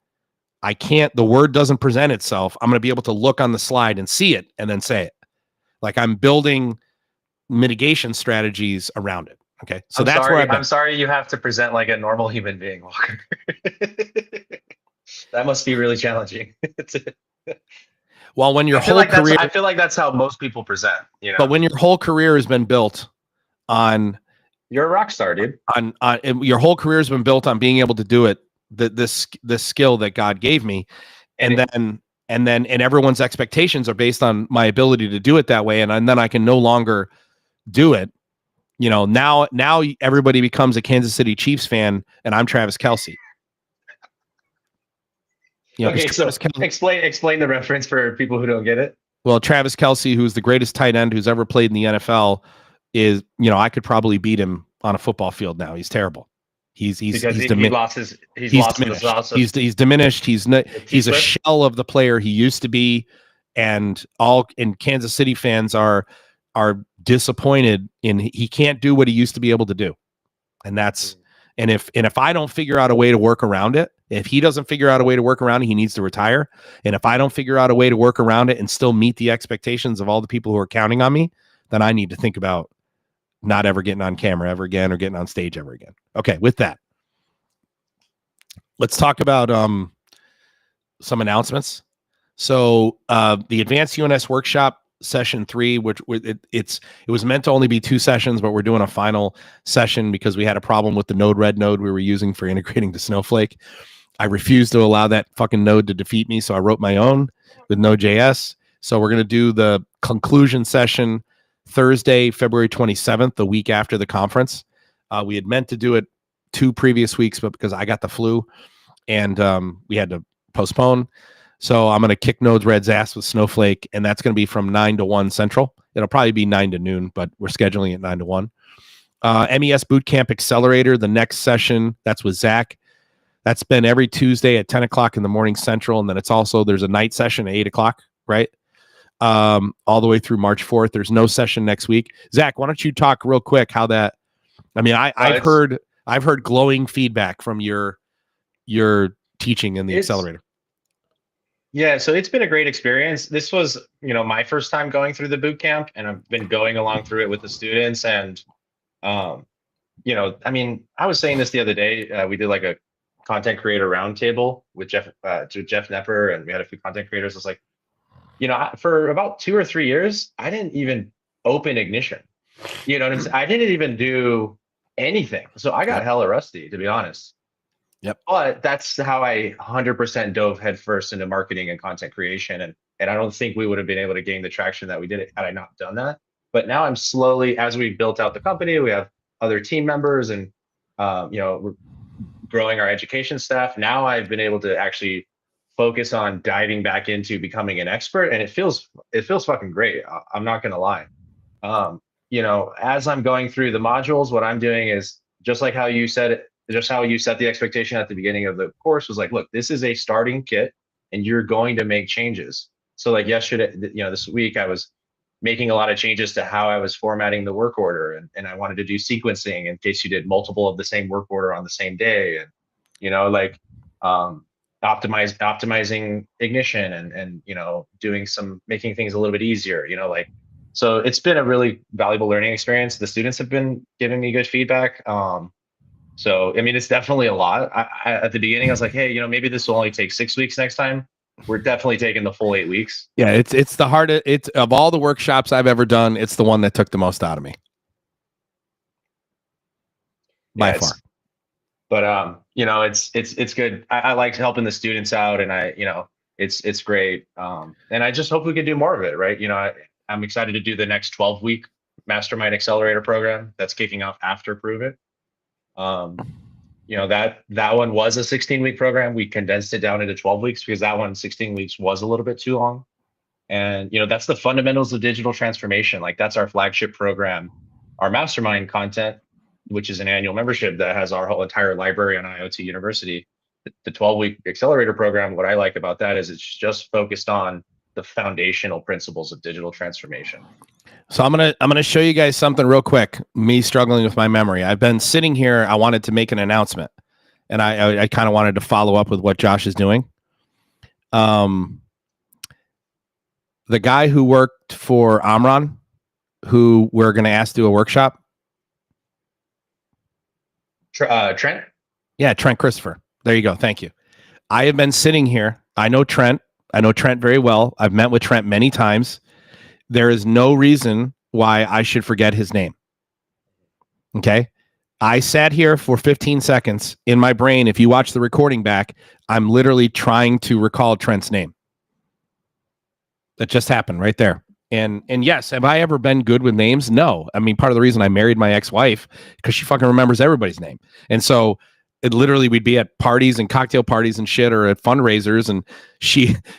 the word doesn't present itself, I'm going to be able to look on the slide and see it and then say it. Like, I'm building mitigation strategies around it. Okay. So I'm sorry you have to present like a normal human being, Walker. That must be really challenging. Well, when your whole career, I feel like that's how most people present, But when your whole career has been built on, you're a rock star, dude. On your whole career has been built on being able to do it, this skill that God gave me, and then everyone's expectations are based on my ability to do it that way, and then I can no longer do it. Now everybody becomes a Kansas City Chiefs fan, and I'm Travis Kelce. Okay, so explain the reference for people who don't get it. Well, Travis Kelce, who's the greatest tight end who's ever played in the NFL, is, I could probably beat him on a football field now. He's terrible. He's diminished. He's diminished. He's a shell of the player he used to be, and Kansas City fans are disappointed in he can't do what he used to be able to do. And if I don't figure out a way to work around it, if he doesn't figure out a way to work around it, he needs to retire. And if I don't figure out a way to work around it and still meet the expectations of all the people who are counting on me, then I need to think about not ever getting on camera ever again or getting on stage ever again. Okay, with that, let's talk about some announcements. So the Advanced UNS Workshop Session 3, which it was meant to only be 2 sessions, but we're doing a final session because we had a problem with the Node-RED node we were using for integrating to Snowflake. I refused to allow that fucking node to defeat me, so I wrote my own with Node.js. So we're going to do the conclusion session Thursday, February 27th, the week after the conference. We had meant to do it 2 previous weeks, but because I got the flu and we had to postpone. So I'm going to kick Node Red's ass with Snowflake, and that's going to be from 9 to 1 Central. It'll probably be 9 to noon, but we're scheduling it 9 to 1. MES Bootcamp Accelerator, the next session, that's with Zach. That's been every Tuesday at 10 o'clock in the morning Central, and then there's a night session at 8 o'clock, right? All the way through March 4th. There's no session next week. Zach, why don't you talk real quick how that, I mean, I've heard glowing feedback from your teaching in the accelerator. Yeah, so it's been a great experience. This was, my first time going through the boot camp, and I've been going along through it with the students. And, I was saying this the other day. We did like a content creator roundtable with Jeff Nepper, and we had a few content creators. It's like, for about 2 or 3 years, I didn't even open Ignition. You know what I'm saying? I didn't even do anything. So I got hella rusty, to be honest. Yep. But that's how I 100% dove headfirst into marketing and content creation. And I don't think we would have been able to gain the traction that we did had I not done that. But now I'm slowly, as we built out the company, we have other team members, and we're growing our education staff. Now I've been able to actually focus on diving back into becoming an expert, and it feels fucking great. I'm not gonna lie. As I'm going through the modules, what I'm doing is just like how you said it. Just how you set the expectation at the beginning of the course was like, look, this is a starting kit and you're going to make changes. So like yesterday, this week I was making a lot of changes to how I was formatting the work order. And I wanted to do sequencing in case you did multiple of the same work order on the same day. And, optimizing Ignition and making things a little bit easier, so it's been a really valuable learning experience. The students have been giving me good feedback. So, it's definitely a lot. At the beginning, I was like, hey, maybe this will only take 6 weeks next time. We're definitely taking the full 8 weeks. Yeah, it's the hardest. It's of all the workshops I've ever done, it's the one that took the most out of me. By far. But it's good. I like helping the students out, and it's great. And I just hope we can do more of it, right? I'm excited to do the next 12-week Mastermind Accelerator program that's kicking off after ProveIt. That one was a 16-week program. We condensed it down into 12 weeks because that one 16 weeks was a little bit too long. And that's the fundamentals of digital transformation. Like that's our flagship program. Our mastermind content, which is an annual membership that has our whole entire library on IIoT University. The 12-week accelerator program, what I like about that is it's just focused on the foundational principles of digital transformation. So I'm gonna show you guys something real quick. Me struggling with my memory. I've been sitting here. I wanted to make an announcement, and I kind of wanted to follow up with what Josh is doing. The guy who worked for Omron, who we're going to ask to do a workshop. Trent? Yeah, Trent Christopher. There you go. Thank you. I have been sitting here. I know Trent. I know Trent very well. I've met with Trent many times. There is no reason why I should forget his name. Okay. I sat here for 15 seconds in my brain. If you watch the recording back, I'm literally trying to recall Trent's name. That just happened right there. And yes, have I ever been good with names? No. I mean, part of the reason I married my ex-wife, because she fucking remembers everybody's name. And so it literally, we'd be at parties and cocktail parties and shit, or at fundraisers, and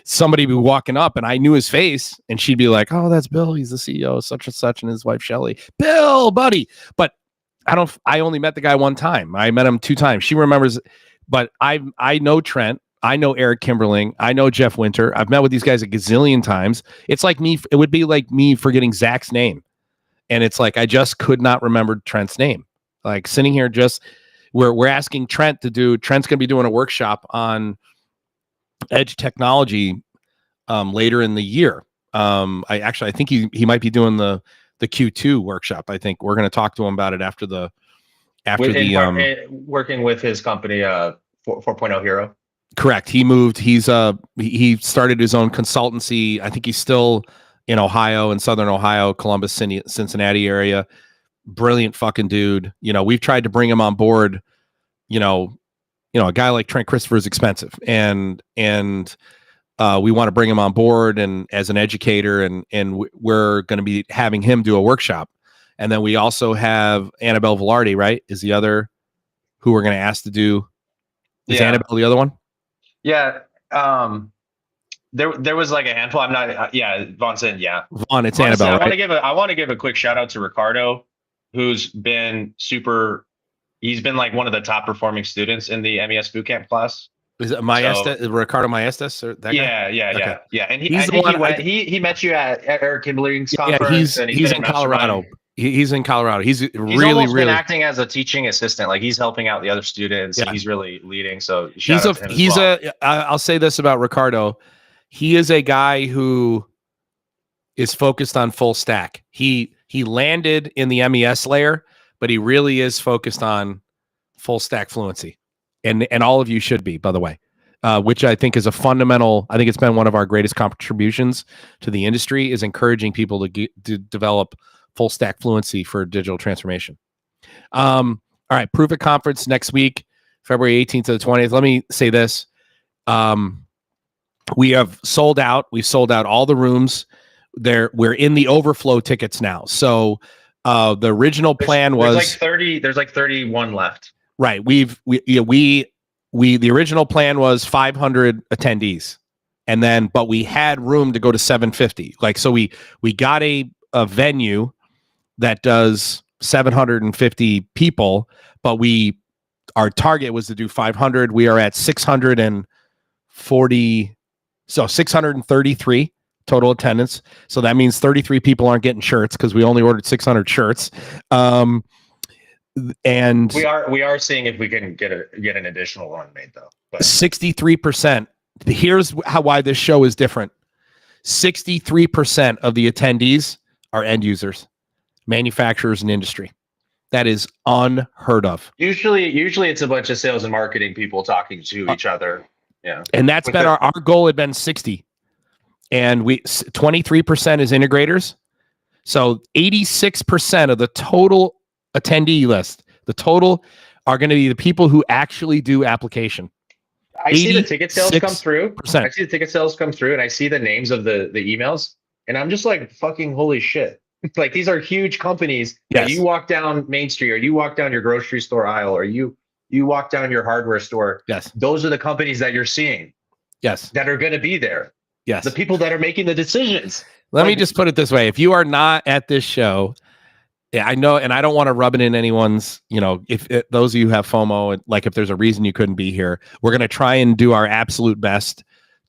somebody would be walking up and I knew his face, and she'd be like, oh, that's Bill. He's the CEO of such and such, and his wife, Shelly. Bill, buddy. But I only met the guy one time. I met him 2 times. She remembers, but I know Trent. I know Eric Kimberling. I know Jeff Winter. I've met with these guys a gazillion times. It's like me. It would be like me forgetting Zach's name. And it's like, I just could not remember Trent's name. Like sitting here, we're asking Trent's going to be doing a workshop on edge technology later in the year. I think he might be doing the Q2 workshop. I think we're going to talk to him about it after working with his company 4.0 Hero. Correct. He moved. He started his own consultancy. I think he's still in Ohio, in Southern Ohio, Columbus, Cincinnati area. Brilliant fucking dude. We've tried to bring him on board. A guy like Trent Christopher is expensive, and we want to bring him on board and as an educator, and we're going to be having him do a workshop. And then we also have Annabelle Velarde, right? Is the other who we're going to ask to do. Is Annabelle the other one? Yeah. There was like a handful. I'm not. Yeah, Vaughn said yeah. Vaughn, it's Honestly, Annabelle. I want to give a quick shout out to Ricardo, who's been super. He's been like one of the top performing students in the MES bootcamp class. Is it Ricardo Maestas or that guy? Yeah. And he's the one. He met you at Eric Kimbling's conference. Yeah, he's in Colorado. He's in Colorado. He's really been acting as a teaching assistant. Like he's helping out the other students. Yeah. He's really leading. So I'll say this about Ricardo. He is a guy who is focused on full stack. He landed in the MES layer, but he really is focused on full stack fluency. And all of you should be, by the way, which I think is a fundamental. I think it's been one of our greatest contributions to the industry is encouraging people to develop full stack fluency for digital transformation. All right, ProveIt conference next week, February 18th to the 20th. Let me say this. We have sold out. We've sold out all the rooms. We're in the overflow tickets now. So the original plan was there's like 31 left. Right. The original plan was 500 attendees, but we had room to go to 750. Like, so we got a venue that does 750 people, but our target was to do 500. We are at 640. So 633 total attendance. So that means 33 people aren't getting shirts because we only ordered 600 shirts. And we are seeing if we can get an additional one made though. But 63%. Here's why this show is different. 63% of the attendees are end users, manufacturers, and industry. That is unheard of. Usually it's a bunch of sales and marketing people talking to each other. Yeah. And that's been our goal had been 60. And 23% is integrators. So 86% of the total attendee list, the total are going to be the people who actually do application. I see the ticket sales come through. I see the ticket sales come through and I see the names of the emails and I'm just like, fucking holy shit. Like these are huge companies. Yes. You walk down Main Street or you walk down your grocery store aisle or you walk down your hardware store. Yes. Those are the companies that you're seeing. Yes. That are going to be there. Yes. The people that are making the decisions. Let me just put it this way. If you are not at this show, I know, and I don't want to rub it in anyone's, if those of you who have FOMO, like if there's a reason you couldn't be here, we're going to try and do our absolute best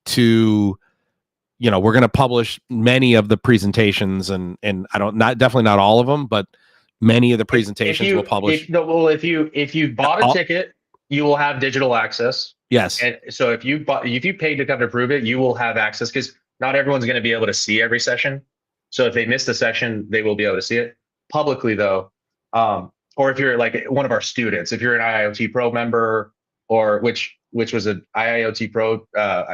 to, we're going to publish many of the presentations and definitely not all of them, but many of the presentations we'll publish. If you bought a ticket, you will have digital access. Yes. And so if you paid to come to ProveIt, you will have access because not everyone's going to be able to see every session. So if they missed a session, they will be able to see it publicly though. Or if you're like one of our students, if you're an IIoT Pro member or which was an IIoT Pro,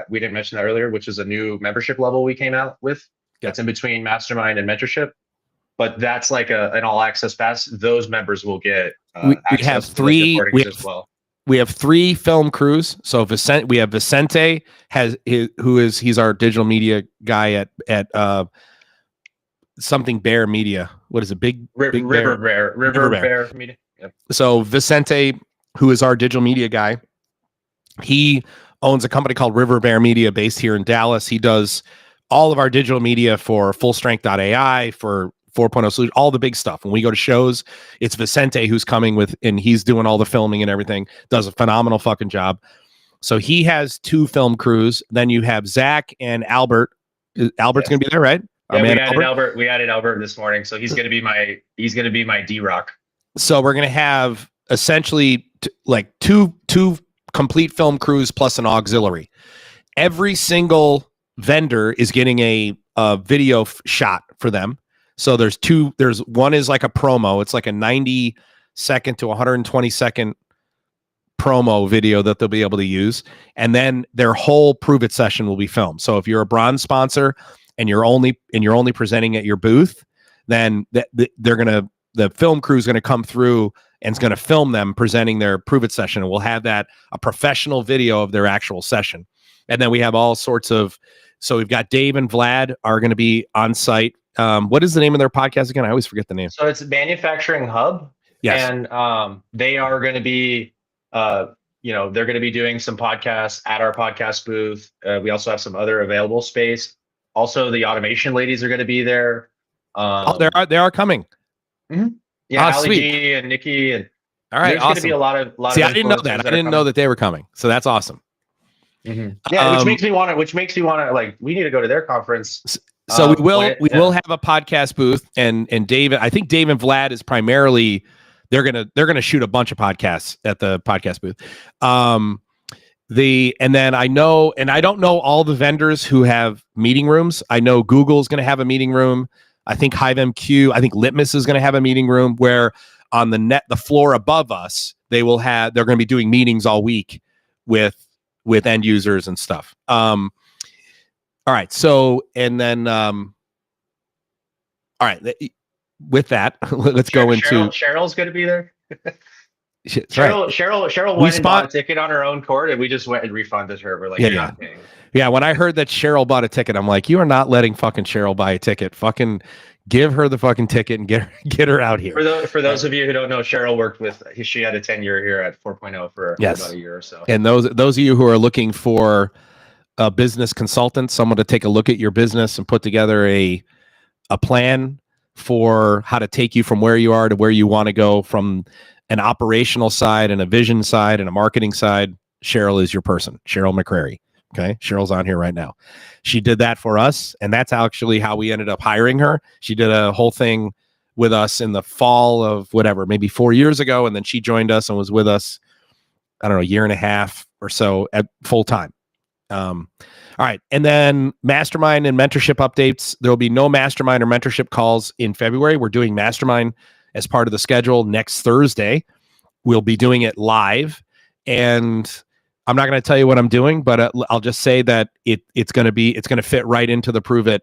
we didn't mention that earlier, which is a new membership level we came out with. That's in between mastermind and mentorship. But that's like an all access pass. Those members will get we have three as well. We have 3 film crews. So we have Vicente he's our digital media guy at something Bear Media. What is it? River Bear Media. Yep. So Vicente, who is our digital media guy, he owns a company called River Bear Media based here in Dallas. He does all of our digital media for FullStrength.ai, for 4.0 solution, all the big stuff. When we go to shows, it's Vicente who's coming with, and he's doing all the filming and everything, does a phenomenal fucking job. So he has 2 film crews. Then you have Zach and Albert. Albert's going to be there, right? Yeah, we added Albert this morning. So he's going to be my D-Rock. So we're going to have essentially like two complete film crews plus an auxiliary. Every single vendor is getting a video shot for them. So there's one is like a promo. It's like a 90 second to 120 second promo video that they'll be able to use. And then their whole ProveIt session will be filmed. So if you're a bronze sponsor and you're only presenting at your booth, then the film crew is going to come through and is going to film them presenting their ProveIt session. And we'll have a professional video of their actual session. And then we have all sorts of, so we've got Dave and Vlad are going to be on site What is the name of their podcast again? I always forget the name. So it's Manufacturing Hub. Yes. And they are going to be, they're going to be doing some podcasts at our podcast booth. We also have some other available space. Also, the automation ladies are going to be there. They are coming. Mm-hmm. Yeah, Ali sweet. G and Nikki, and all right, there's going to be a lot of. See, I didn't know that. I didn't know that they were coming. So that's awesome. Mm-hmm. Yeah, which makes me want to. Like, we need to go to their conference. So we will have a podcast booth, and David. I think Dave and Vlad is primarily. They're gonna shoot a bunch of podcasts at the podcast booth. And then I know, and I don't know all the vendors who have meeting rooms. I know Google's gonna have a meeting room. I think HiveMQ, I think Litmus is gonna have a meeting room where on the floor above us, they're gonna be doing meetings all week with end users and stuff. All right. So, and then all right. With that, let's go into Cheryl's going to be there. Cheryl we went and bought a ticket on her own court, and we just went and refunded her. We're like, yeah. When I heard that Cheryl bought a ticket, I'm like, you are not letting fucking Cheryl buy a ticket. Fucking give her the fucking ticket and get her out here. For those of you who don't know, Cheryl worked with. She had a tenure here at 4.0 for about a year or so. And those of you who are looking for a business consultant, someone to take a look at your business and put together a plan for how to take you from where you are to where you want to go, from an operational side and a vision side and a marketing side, Cheryl is your person. Cheryl McCrary. Okay. Cheryl's on here right now. She did that for us. And that's actually how we ended up hiring her. She did a whole thing with us in the fall of maybe 4 years ago. And then she joined us and was with us, I don't know, a year and a half or so at full time. All right. And then mastermind and mentorship updates. There will be no mastermind or mentorship calls in February. We're doing mastermind as part of the schedule next Thursday. We'll be doing it live. And I'm not going to tell you what I'm doing, but I'll just say that it's going to fit right into the ProveIt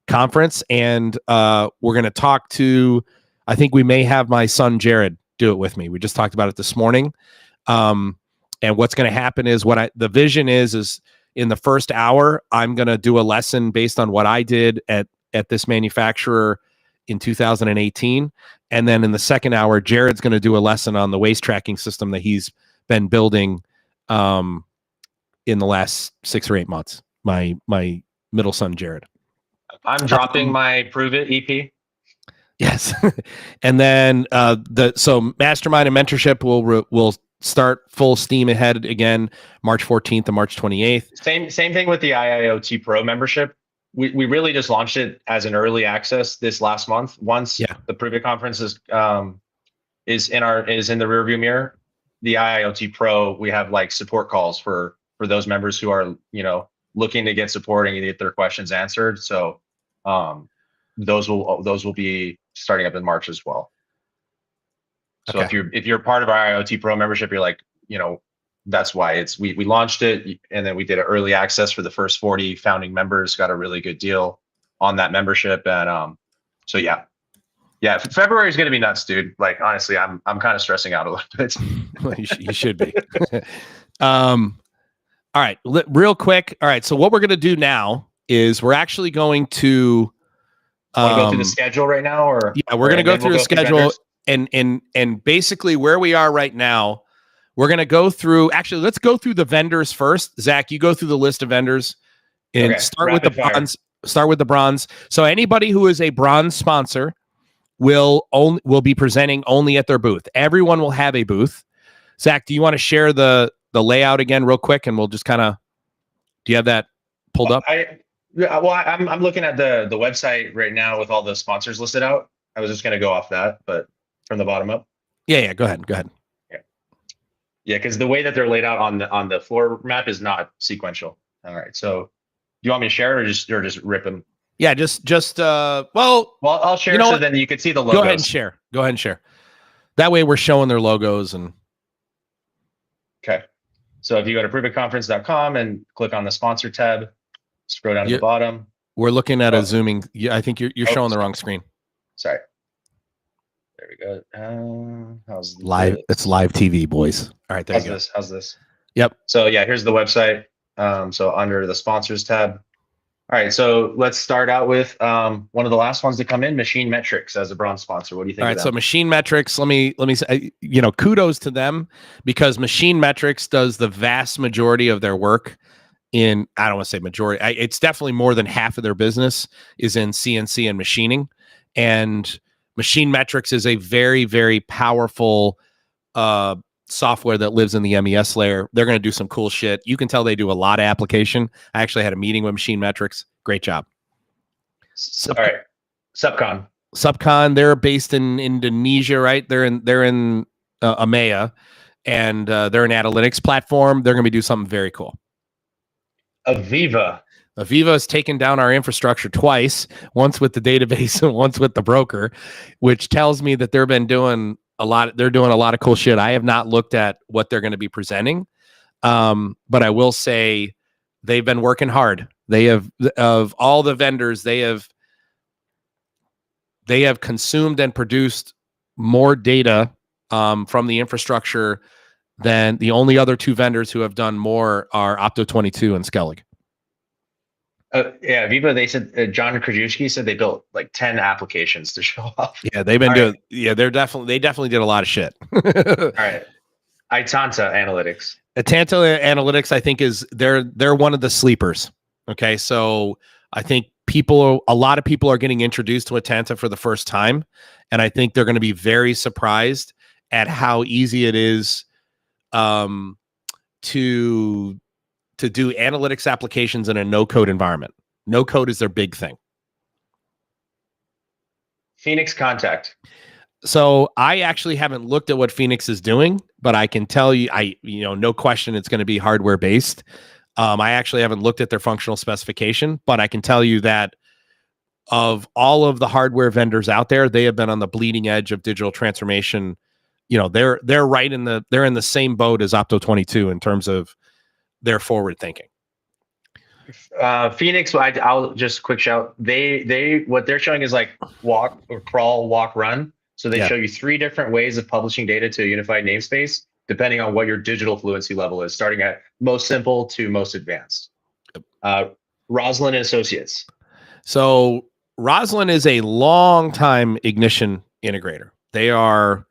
conference. And we're going to talk to, I think we may have my son, Jared, do it with me. We just talked about it this morning. And what's going to happen is the vision is in the first hour, I'm going to do a lesson based on what I did at this manufacturer in 2018. And then in the second hour, Jared's going to do a lesson on the waste tracking system that he's been building in the last 6 or 8 months. My middle son, Jared. I'm dropping my ProveIt EP. Yes. And then so mastermind and mentorship will start full steam ahead again, March 14th and March 28th. Same thing with the IIoT Pro membership. We really just launched it as an early access this last month. Once the ProveIt conference is in the rearview mirror, the IIoT Pro, we have like support calls for those members who are looking to get support and get their questions answered. So those will be starting up in March as well. So if you're part of our IIoT Pro membership, you're like, that's why we launched it, and then we did an early access for the first 40 founding members, got a really good deal on that membership. And so February is going to be nuts, dude. Like, honestly, I'm kind of stressing out a little bit. You should be. All right, real quick. All right. So what we're going to do now is we're actually going to go through the schedule right now, or we're going to go through the schedule. And basically where we are right now, we're going to go through, actually, let's go through the vendors first. Zach, you go through the list of vendors and start with the bronze. So anybody who is a bronze sponsor will be presenting only at their booth. Everyone will have a booth. Zach, do you want to share the layout again real quick? And we'll just kind of, do you have that pulled up? I'm looking at the website right now with all the sponsors listed out. I was just going to go off that, but from the bottom up. Yeah. Go ahead. Yeah. Because the way that they're laid out on the floor map is not sequential. All right. So do you want me to share it or just rip them? Yeah. Just well, I'll share so then you can see the logos. Go ahead and share. That way we're showing their logos and. Okay. So if you go to proveitconference.com and click on the sponsor tab, scroll down to the bottom. We're looking at a zooming. Yeah, I think you're showing the wrong screen. Sorry. There we go. How's live? It's live TV, boys. All right, there you go. How's this? Yep. So here's the website. So under the sponsors tab, All right, so let's start out with one of the last ones to come in, Machine Metrics as a bronze sponsor. What do you think? All right, so Machine Metrics, let me say, kudos to them, because Machine Metrics does the vast majority of their work in, I don't want to say majority, it's definitely more than half of their business is in CNC and machining. And Machine Metrics is a very, very powerful software that lives in the MES layer. They're going to do some cool shit. You can tell they do a lot of application. I actually had a meeting with Machine Metrics. Great job. All right, Subcon, they're based in Indonesia, right? They're in EMEA, and they're an analytics platform. They're going to do something very cool. Aviva has taken down our infrastructure twice, once with the database and once with the broker, which tells me that they're doing a lot of cool shit. I have not looked at what they're going to be presenting, but I will say they've been working hard. They have, of all the vendors, they have consumed and produced more data from the infrastructure than the only other two vendors who have done more are Opto22 and Skellig. Yeah, Aviva, they said, John Krajewski said they built like 10 applications to show off. Yeah, they've been doing, they definitely did a lot of shit. All right. Itanta Analytics. Attendee Analytics, I think, they're one of the sleepers. Okay, so I think a lot of people are getting introduced to Attendee for the first time, and I think they're going to be very surprised at how easy it is to do analytics applications in a no-code environment. No-code is their big thing. Phoenix Contact. So I actually haven't looked at what Phoenix is doing, but I can tell you, no question, it's going to be hardware based. I actually haven't looked at their functional specification, but I can tell you that of all of the hardware vendors out there, they have been on the bleeding edge of digital transformation. They're right they're in the same boat as Opto22 in terms of their forward thinking. Phoenix, I'll just quick shout. They what they're showing is like walk or crawl, walk, run. So they show you 3 different ways of publishing data to a unified namespace, depending on what your digital fluency level is, starting at most simple to most advanced. Roslin and Associates. So Roslin is a long-time Ignition integrator. They are,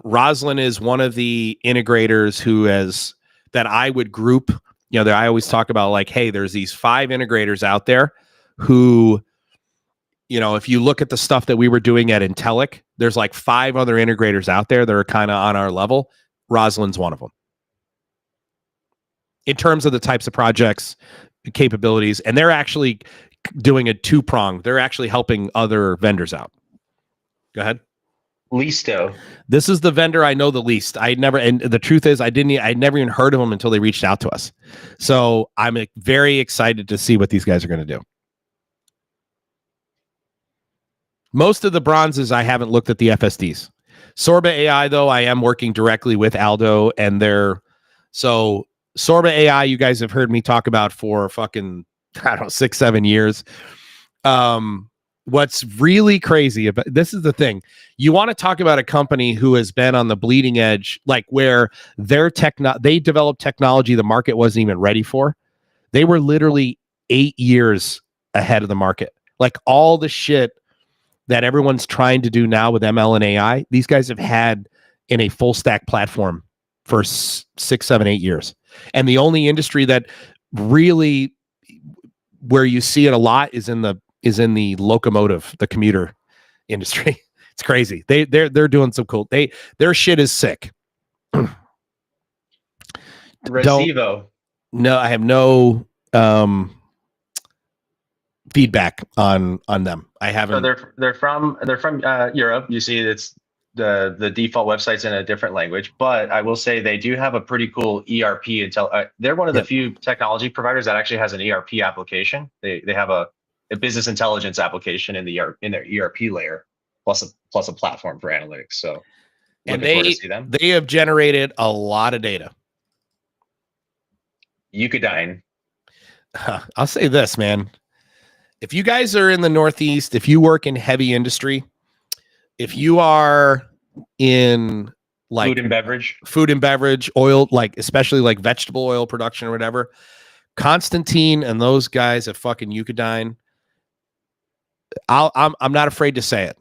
Roslin is one of the integrators that I would group. I always talk about like, hey, there's these 5 integrators out there who, if you look at the stuff that we were doing at Intellic, there's like 5 other integrators out there that are kind of on our level. Roslin's one of them in terms of the types of projects, capabilities, and they're actually doing a 2-pronged. They're actually helping other vendors out. Go ahead. Listo. This is the vendor I know the least. And the truth is I'd never even heard of them until they reached out to us. So I'm very excited to see what these guys are going to do. Most of the bronzes, I haven't looked at the FSDs. Sorba AI, though, I am working directly with Aldo and so Sorba AI, you guys have heard me talk about for fucking, 6-7 years. What's really crazy about this is the thing. You want to talk about a company who has been on the bleeding edge, like where they developed technology the market wasn't even ready for. They were literally 8 years ahead of the market. Like all the shit that everyone's trying to do now with ML and AI, these guys have had in a full stack platform for 6, 7, 8 years. And the only industry that really where you see it a lot is in the locomotive, the commuter industry. It's crazy. They're doing some cool. Their shit is sick. Recivo. No, I have no feedback on them. I haven't. So they're from Europe. You see, it's the default website's in a different language, but I will say they do have a pretty cool ERP. They're one of the few technology providers that actually has an ERP application. They have a business intelligence application in their ERP layer, plus a platform for analytics. So, and they have generated a lot of data. Eucadine. I'll say this, man. If you guys are in the Northeast, if you work in heavy industry, if you are in like food and beverage, oil, like especially like vegetable oil production or whatever, Constantine and those guys at fucking Eucadine, I'm not afraid to say it.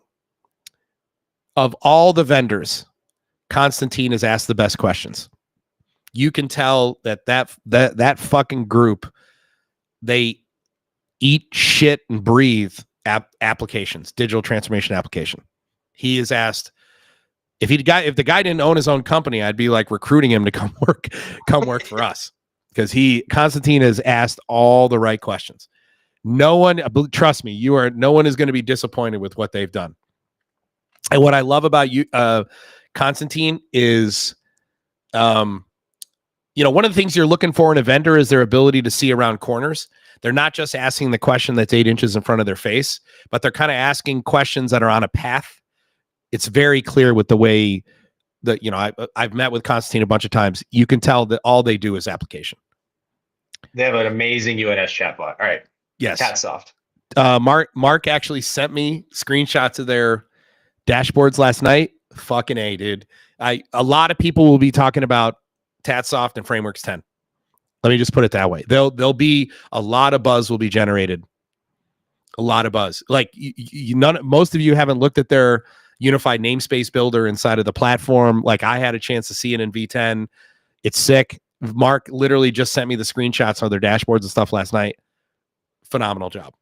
Of all the vendors, Constantine has asked the best questions. You can tell that fucking group, they eat, shit, and breathe applications, digital transformation application. He is asked, if the guy didn't own his own company, I'd be like recruiting him to come work for us, because Constantine has asked all the right questions. No one, trust me, no one is going to be disappointed with what they've done. And what I love about you, Constantine, is, one of the things you're looking for in a vendor is their ability to see around corners. They're not just asking the question that's 8 inches in front of their face, but they're kind of asking questions that are on a path. It's very clear with the way that, I've met with Constantine a bunch of times. You can tell that all they do is application. They have an amazing UNS chatbot. All right. Yes. TatSoft. Mark actually sent me screenshots of their dashboards last night. Fucking A, dude. A lot of people will be talking about TatSoft and Frameworks 10. Let me just put it that way. There'll be a lot of buzz will be generated. A lot of buzz. Like most of you haven't looked at their unified namespace builder inside of the platform. Like I had a chance to see it in V10. It's sick. Mark literally just sent me the screenshots of their dashboards and stuff last night. Phenomenal job.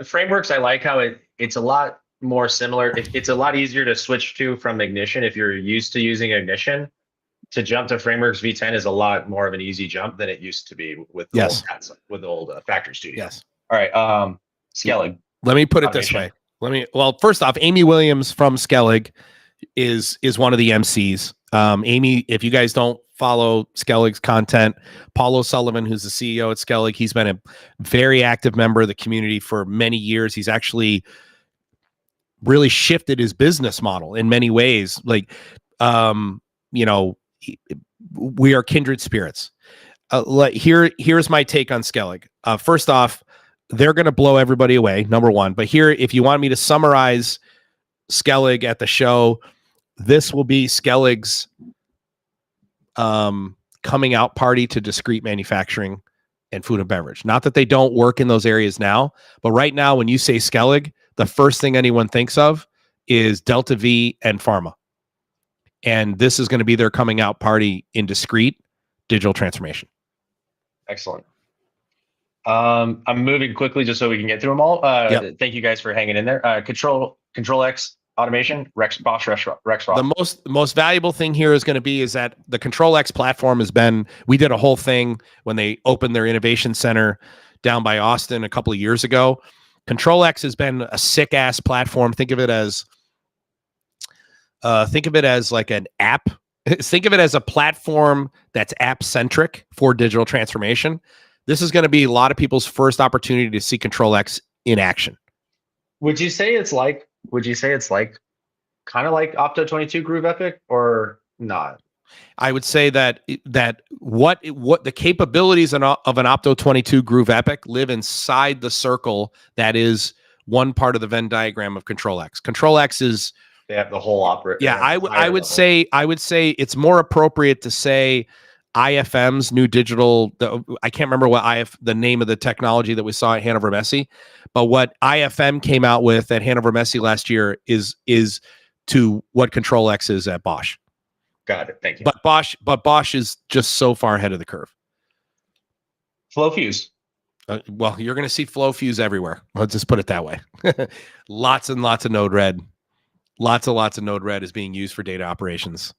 Frameworks, I like how it's a lot more similar. It's a lot easier to switch to from Ignition if you're used to using Ignition. To jump to Frameworks V10 is a lot more of an easy jump than it used to be with the old Factory Studio. Yes. All right. Skellig. Let me put it this way. First off, Amy Williams from Skellig is one of the MCs. Amy, if you guys don't follow Skellig's content, Paul O'Sullivan, who's the CEO at Skellig, he's been a very active member of the community for many years. He's actually really shifted his business model in many ways. Like, we are kindred spirits. Here's my take on Skellig. First off, they're going to blow everybody away, number one. But here, if you want me to summarize Skellig at the show, this will be Skellig's coming out party to discrete manufacturing and food and beverage. Not that they don't work in those areas now, but right now, when you say Skellig, the first thing anyone thinks of is Delta V and pharma. And this is going to be their coming out party in discrete digital transformation. Excellent. I'm moving quickly just so we can get through them all. Yep. Thank you guys for hanging in there. Control X automation, Bosch Rexroth. The most valuable thing here is going to be is that the Control X platform we did a whole thing when they opened their innovation center down by Austin a couple of years ago. Control X has been a sick ass platform. Think of it as like an app. Think of it as a platform that's app centric for digital transformation. This is going to be a lot of people's first opportunity to see Control X in action. Would you say it's like kind of like Opto 22 Groove Epic or not? I would say that what the capabilities of an Opto 22 Groove Epic live inside the circle that is one part of the Venn diagram of Control X. Control X is they have the whole opera. Yeah, I would say it's more appropriate to say IFM's new digital. I can't remember the name of the technology that we saw at Hannover Messe, but what IFM came out with at Hannover Messe last year is to what Control X is at Bosch. Got it. Thank you. But Bosch is just so far ahead of the curve. Flow Fuse. Well, you're going to see Flow Fuse everywhere. Let's just put it that way. Lots and lots of Node-RED. Lots of Node-RED is being used for data operations.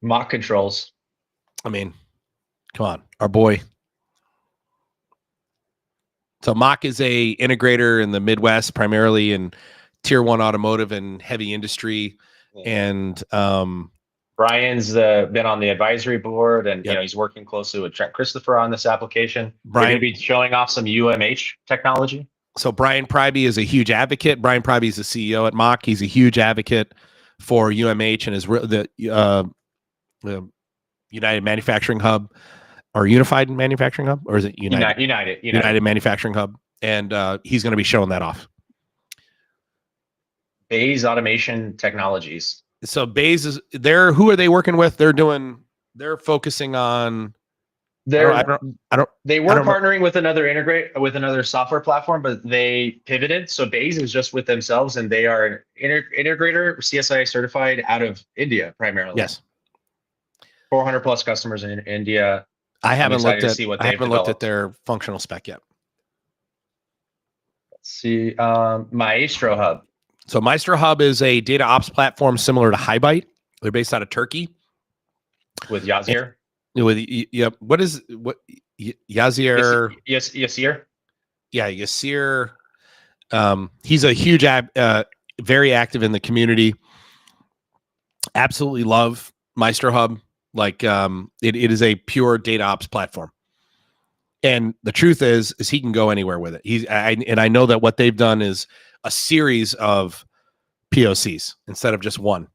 Mock controls. I mean, come on, our boy. So Mock is a integrator in the Midwest, primarily in tier 1 automotive and heavy industry. And Brian's been on the advisory board, and Yep. He's working closely with Trent Christopher on this application. Brian- They're going to be showing off some UMH technology. So Brian Pryby is a huge advocate. Brian Pryby is the CEO at Mock. He's a huge advocate for UMH and is the United Manufacturing Hub, or Unified Manufacturing Hub, or is it United Manufacturing Hub? And he's going to be showing that off. Bayes Automation Technologies. So Bayes is there. Who are they working with? They're doing They're focusing on. They I were partnering with another software platform, but they pivoted. So Baze is just with themselves, and they are an integrator, CSIA certified out of India primarily. Yes. 400 plus customers in India. I haven't looked developed. at their functional spec yet. Let's see. Maestro Hub. So Maestro Hub is a data ops platform similar to HiByte. They're based out of Turkey. With Yazir. What Yazir? Yasir. Yeah, Yasir. He's a huge, very active in the community. Absolutely love Maestro Hub. Like it is a pure data ops platform. And the truth is he can go anywhere with it. I know that what they've done is a series of POCs instead of just one.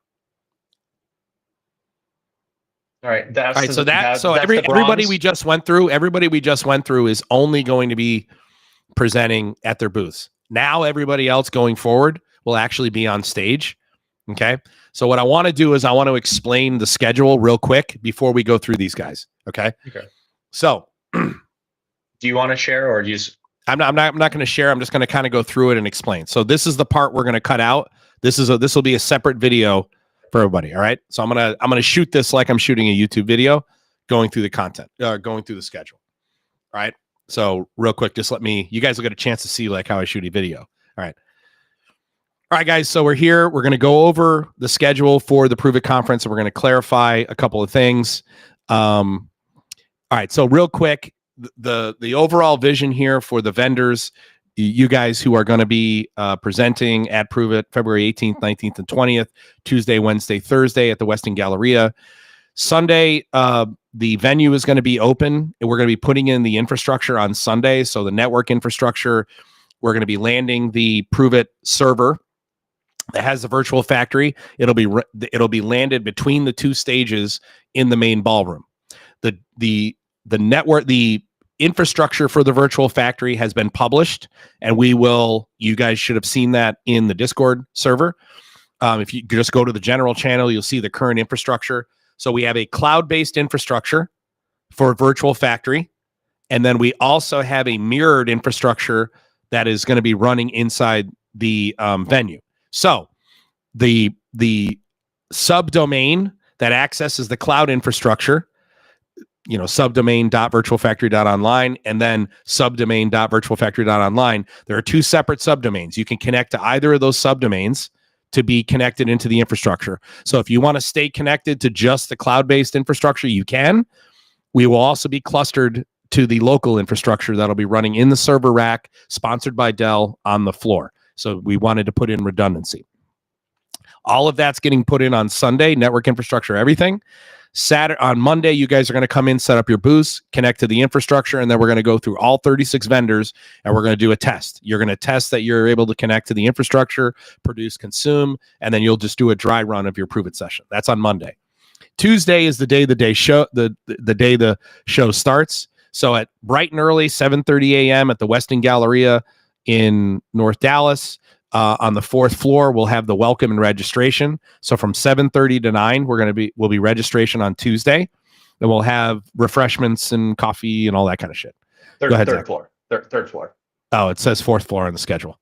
All right. Everybody we just went through is only going to be presenting at their booths. Now everybody else going forward will actually be on stage. Okay. So what I want to do is I want to explain the schedule real quick before we go through these guys. Okay. So do you want to share or just? I'm not going to share. I'm just going to kind of go through it and explain. So this is the part we're going to cut out. This will be a separate video for everybody. All right. So I'm going to shoot this like I'm shooting a YouTube video, going through the content, going through the schedule. All right. So real quick, just you guys will get a chance to see like how I shoot a video. All right. All right, guys. So we're here. We're going to go over the schedule for the ProveIt conference, and we're going to clarify a couple of things. All right. So real quick, the overall vision here for the vendors, you guys who are going to be presenting at ProveIt February 18th, 19th, and 20th, Tuesday, Wednesday, Thursday at the Westin Galleria. Sunday, the venue is going to be open, and we're going to be putting in the infrastructure on Sunday. So the network infrastructure, we're going to be landing the ProveIt server that has the virtual factory. It'll be landed between the two stages in the main ballroom. The infrastructure for the virtual factory has been published, and you guys should have seen that in the Discord server. If you just go to the general channel, you'll see the current infrastructure. So we have a cloud-based infrastructure for virtual factory, and then we also have a mirrored infrastructure that is going to be running inside the venue. So the subdomain that accesses the cloud infrastructure, subdomain.virtualfactory.online and then subdomain.virtualfactory.online. There are two separate subdomains. You can connect to either of those subdomains to be connected into the infrastructure. So if you want to stay connected to just the cloud-based infrastructure, you can. We will also be clustered to the local infrastructure that'll be running in the server rack, sponsored by Dell, on the floor. So we wanted to put in redundancy. All of that's getting put in on Sunday, network infrastructure, everything. On Monday, you guys are going to come in, set up your booths, connect to the infrastructure, and then we're going to go through all 36 vendors, and we're going to do a test. You're going to test that you're able to connect to the infrastructure, produce, consume, and then you'll just do a dry run of your ProveIt session. That's on Monday. Tuesday is the day the show starts. So at bright and early, 7:30 a.m. at the Westin Galleria in North Dallas, on the 4th floor, we'll have the welcome and registration. So from 7:30 to 9, we'll be registration on Tuesday, and we'll have refreshments and coffee and all that kind of shit. Third floor. Oh, it says 4th floor on the schedule.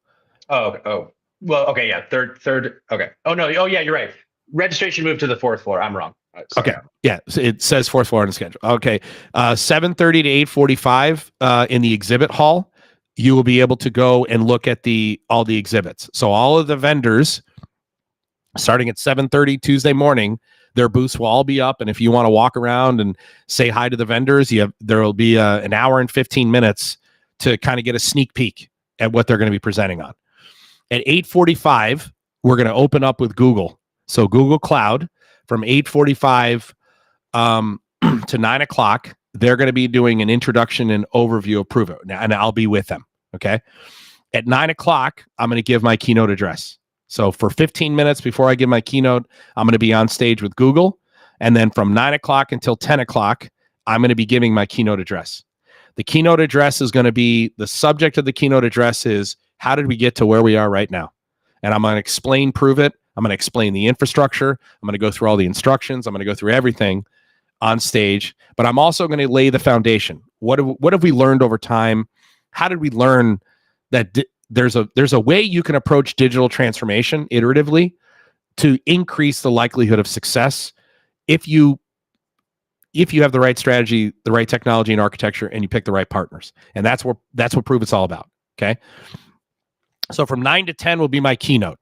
Oh. Well, okay, yeah. Third. Okay. Oh no. Oh yeah, you're right. Registration moved to the 4th floor. I'm wrong. Okay. Yeah. So it says 4th floor on the schedule. Okay. 7:30 to 8:45 in the exhibit hall. You will be able to go and look at all the exhibits. So all of the vendors, starting at 7:30 Tuesday morning, their booths will all be up. And if you want to walk around and say hi to the vendors, there will be an hour and 15 minutes to kind of get a sneak peek at what they're going to be presenting on. At 8:45, we're going to open up with Google. So Google Cloud from 8:45 to 9 o'clock. They're going to be doing an introduction and overview of ProveIt, and I'll be with them. Okay. At 9 o'clock, I'm going to give my keynote address. So for 15 minutes before I give my keynote, I'm going to be on stage with Google. And then from 9 o'clock until 10 o'clock, I'm going to be giving my keynote address. The keynote address is going to be, the subject of the keynote address is, how did we get to where we are right now? And I'm going to explain ProveIt. I'm going to explain the infrastructure. I'm going to go through all the instructions. I'm going to go through everything. on stage, but I'm also going to lay the foundation. What have we learned over time? How did we learn that there's a way you can approach digital transformation iteratively to increase the likelihood of success if you have the right strategy, the right technology and architecture, and you pick the right partners. And that's what ProveIt's all about. Okay. So from 9 to 10 will be my keynote.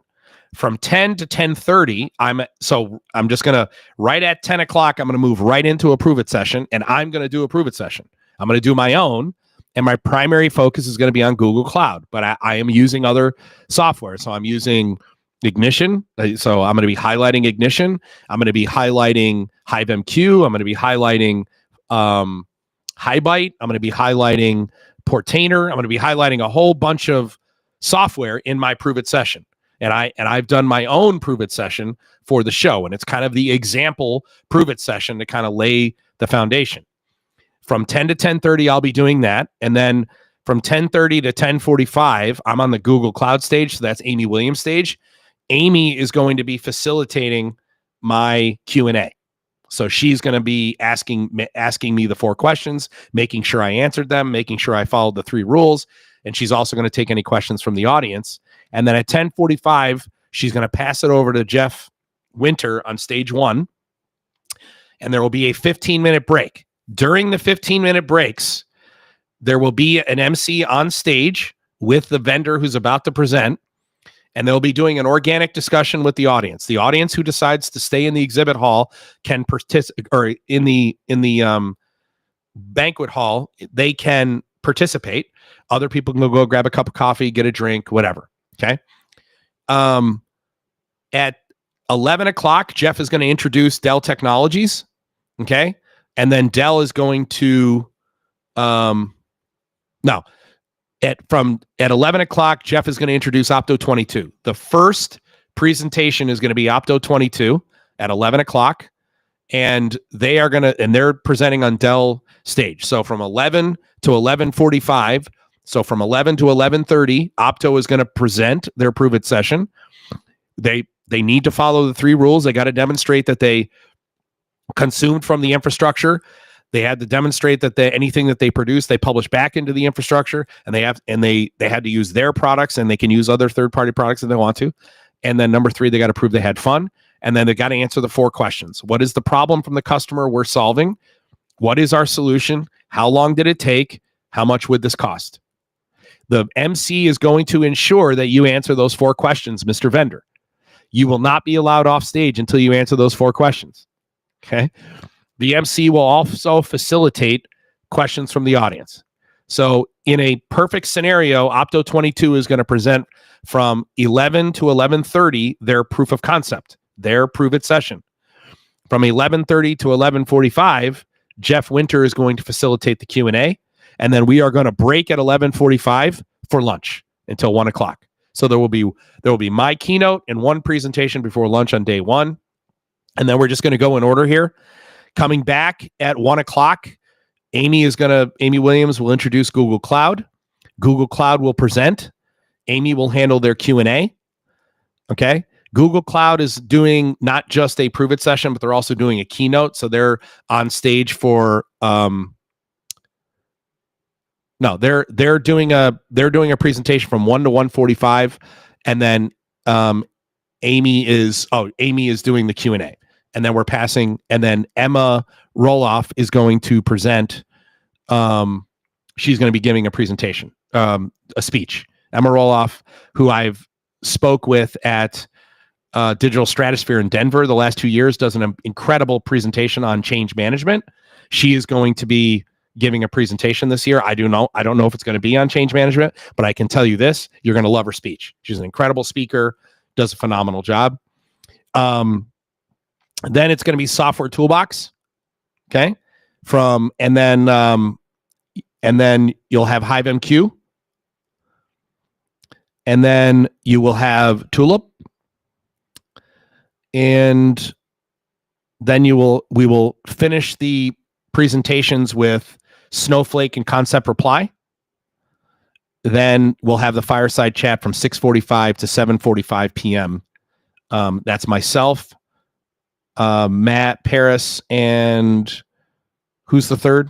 From 10 to 10:30, I'm just gonna right at 10 o'clock, I'm gonna move right into a ProveIt session, and I'm gonna do a ProveIt session. I'm gonna do my own, and my primary focus is gonna be on Google Cloud, but I am using other software. So I'm using Ignition. So I'm going to be highlighting Ignition. I'm going to be highlighting HiveMQ. I'm going to be highlighting HiBite. I'm going to be highlighting Portainer. I'm going to be highlighting a whole bunch of software in my ProveIt session. And I've done my own ProveIt session for the show, and it's kind of the example ProveIt session to kind of lay the foundation. From 10 to 10:30, I'll be doing that, and then from 10:30 to 10:45, I'm on the Google Cloud stage. So that's Amy Williams' stage. Amy is going to be facilitating my Q&A. So she's going to be asking me the 4 questions, making sure I answered them, making sure I followed the 3 rules. And she's also going to take any questions from the audience. And then at 10:45, she's going to pass it over to Jeff Winter on stage 1. And there will be a 15-minute break. During the 15-minute breaks, there will be an MC on stage with the vendor who's about to present. And they'll be doing an organic discussion with the audience. The audience who decides to stay in the exhibit hall can participate, or in the banquet hall, they can participate. Other people can go grab a cup of coffee, get a drink, whatever. Okay. At 11 o'clock, Jeff is going to introduce Dell Technologies. Okay. And then Dell is going to, At 11 o'clock, Jeff is going to introduce Opto 22. The first presentation is going to be Opto 22 at 11 o'clock, and they're presenting on Dell stage. So from 11 to 11:45, so from 11 to 11:30, Opto is going to present their ProveIt session. They need to follow the 3 rules. They got to demonstrate that they consumed from the infrastructure. They had to demonstrate that anything that they produce, they publish back into the infrastructure, and they had to use their products, and they can use other third-party products if they want to. And then number 3, they got to prove they had fun, and then they got to answer the 4 questions. What is the problem from the customer we're solving? What is our solution? How long did it take? How much would this cost? The MC is going to ensure that you answer those 4 questions, Mr. Vendor. You will not be allowed off stage until you answer those 4 questions. Okay? The MC will also facilitate questions from the audience. So in a perfect scenario, Opto 22 is going to present from 11 to 11:30 their proof of concept, their ProveIt session. From 11:30 to 11:45, Jeff Winter is going to facilitate the Q&A, and then we are going to break at 11:45 for lunch until 1 o'clock. So there will be my keynote and 1 presentation before lunch on day 1, and then we're just going to go in order here. Coming back at 1 o'clock, Amy Williams will introduce Google Cloud. Google Cloud will present. Amy will handle their Q&A. Okay. Google Cloud is doing not just a ProveIt session, but they're also doing a keynote. So they're on stage for they're doing a presentation from 1 to 1:45, and then Amy is doing the Q&A. And then we're passing, and then Emma Roloff is going to present. She's going to be giving a presentation, a speech. Emma Roloff, who I've spoke with at Digital Stratosphere in Denver the last 2 years, does an incredible presentation on change management. She is going to be giving a presentation this year. I don't know if it's going to be on change management, but I can tell you this: you're going to love her speech. She's an incredible speaker, does a phenomenal job. Then it's going to be Software Toolbox. Okay. And then you'll have HiveMQ. And then you will have Tulip. And then we will finish the presentations with Snowflake and Concept Reply. Then we'll have the fireside chat from 6:45 to 7:45 p.m. That's myself, Matt Paris, and Who's the third?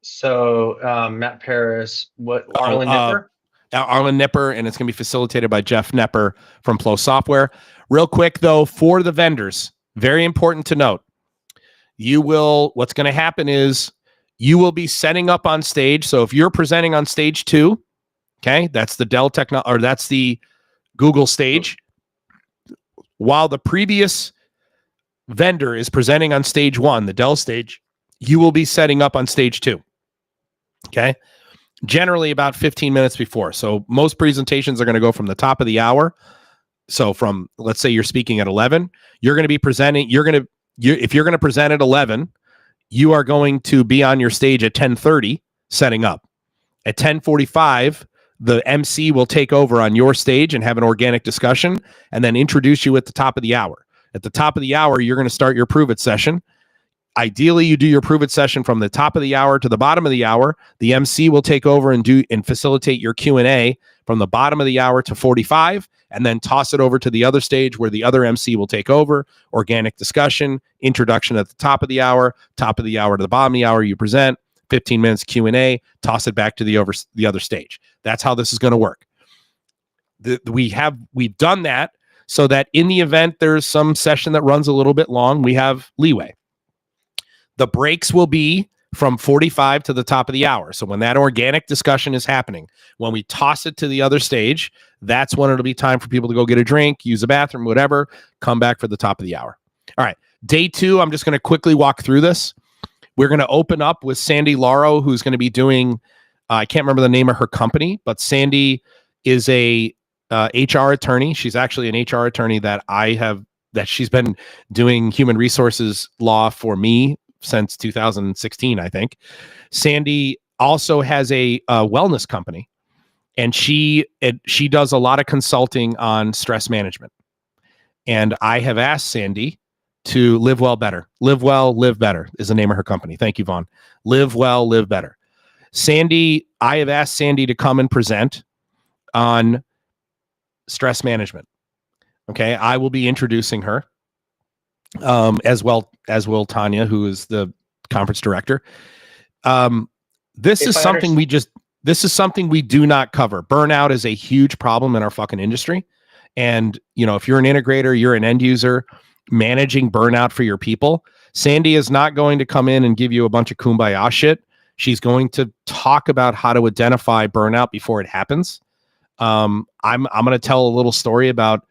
So Matt Paris, Arlen Nipper? Arlen Nipper, and it's going to be facilitated by Jeff Nepper from Flow Software. Real quick, though, for the vendors, very important to note, what's going to happen is you will be setting up on stage. So if you're presenting on stage 2, okay, that's the that's the Google stage, while the previous vendor is presenting on stage 1, the Dell stage, you will be setting up on stage 2. Okay. Generally about 15 minutes before. So most presentations are going to go from the top of the hour. So from, let's say you're speaking at 11, you're going to be presenting, if you're going to present at 11, you are going to be on your stage at 10:30 setting up. At 10:45, the MC will take over on your stage and have an organic discussion and then introduce you at the top of the hour. At the top of the hour, you're going to start your ProveIt session. Ideally, you do your ProveIt session from the top of the hour to the bottom of the hour. The MC will take over and facilitate your Q&A from the bottom of the hour to 45, and then toss it over to the other stage where the other MC will take over. Organic discussion, introduction at the top of the hour to the bottom of the hour, you present, 15 minutes Q&A, toss it back to the other stage. That's how this is going to work. We've done that so that in the event there's some session that runs a little bit long, we have leeway. The breaks will be from 45 to the top of the hour. So when that organic discussion is happening, when we toss it to the other stage, that's when it'll be time for people to go get a drink, use a bathroom, whatever, come back for the top of the hour. All right. Day 2, I'm just going to quickly walk through this. We're going to open up with Sandy Lauro, who's going to be doing, I can't remember the name of her company, but Sandy is a HR attorney. She's actually an HR attorney that she's been doing human resources law for me since 2016, I think. Sandy also has a wellness company, and she does a lot of consulting on stress management. And I have asked Sandy to live well, better. Live well, live better is the name of her company. Thank you, Vaughn. Live well, live better. I have asked Sandy to come and present on stress management. Okay, I will be introducing her, as will Tanya, who is the conference director. This is something we do not cover. Burnout is a huge problem in our fucking industry. And, if you're an integrator, you're an end user, managing burnout for your people, Sandy is not going to come in and give you a bunch of kumbaya shit. She's going to talk about how to identify burnout before it happens. I'm going to tell a little story about,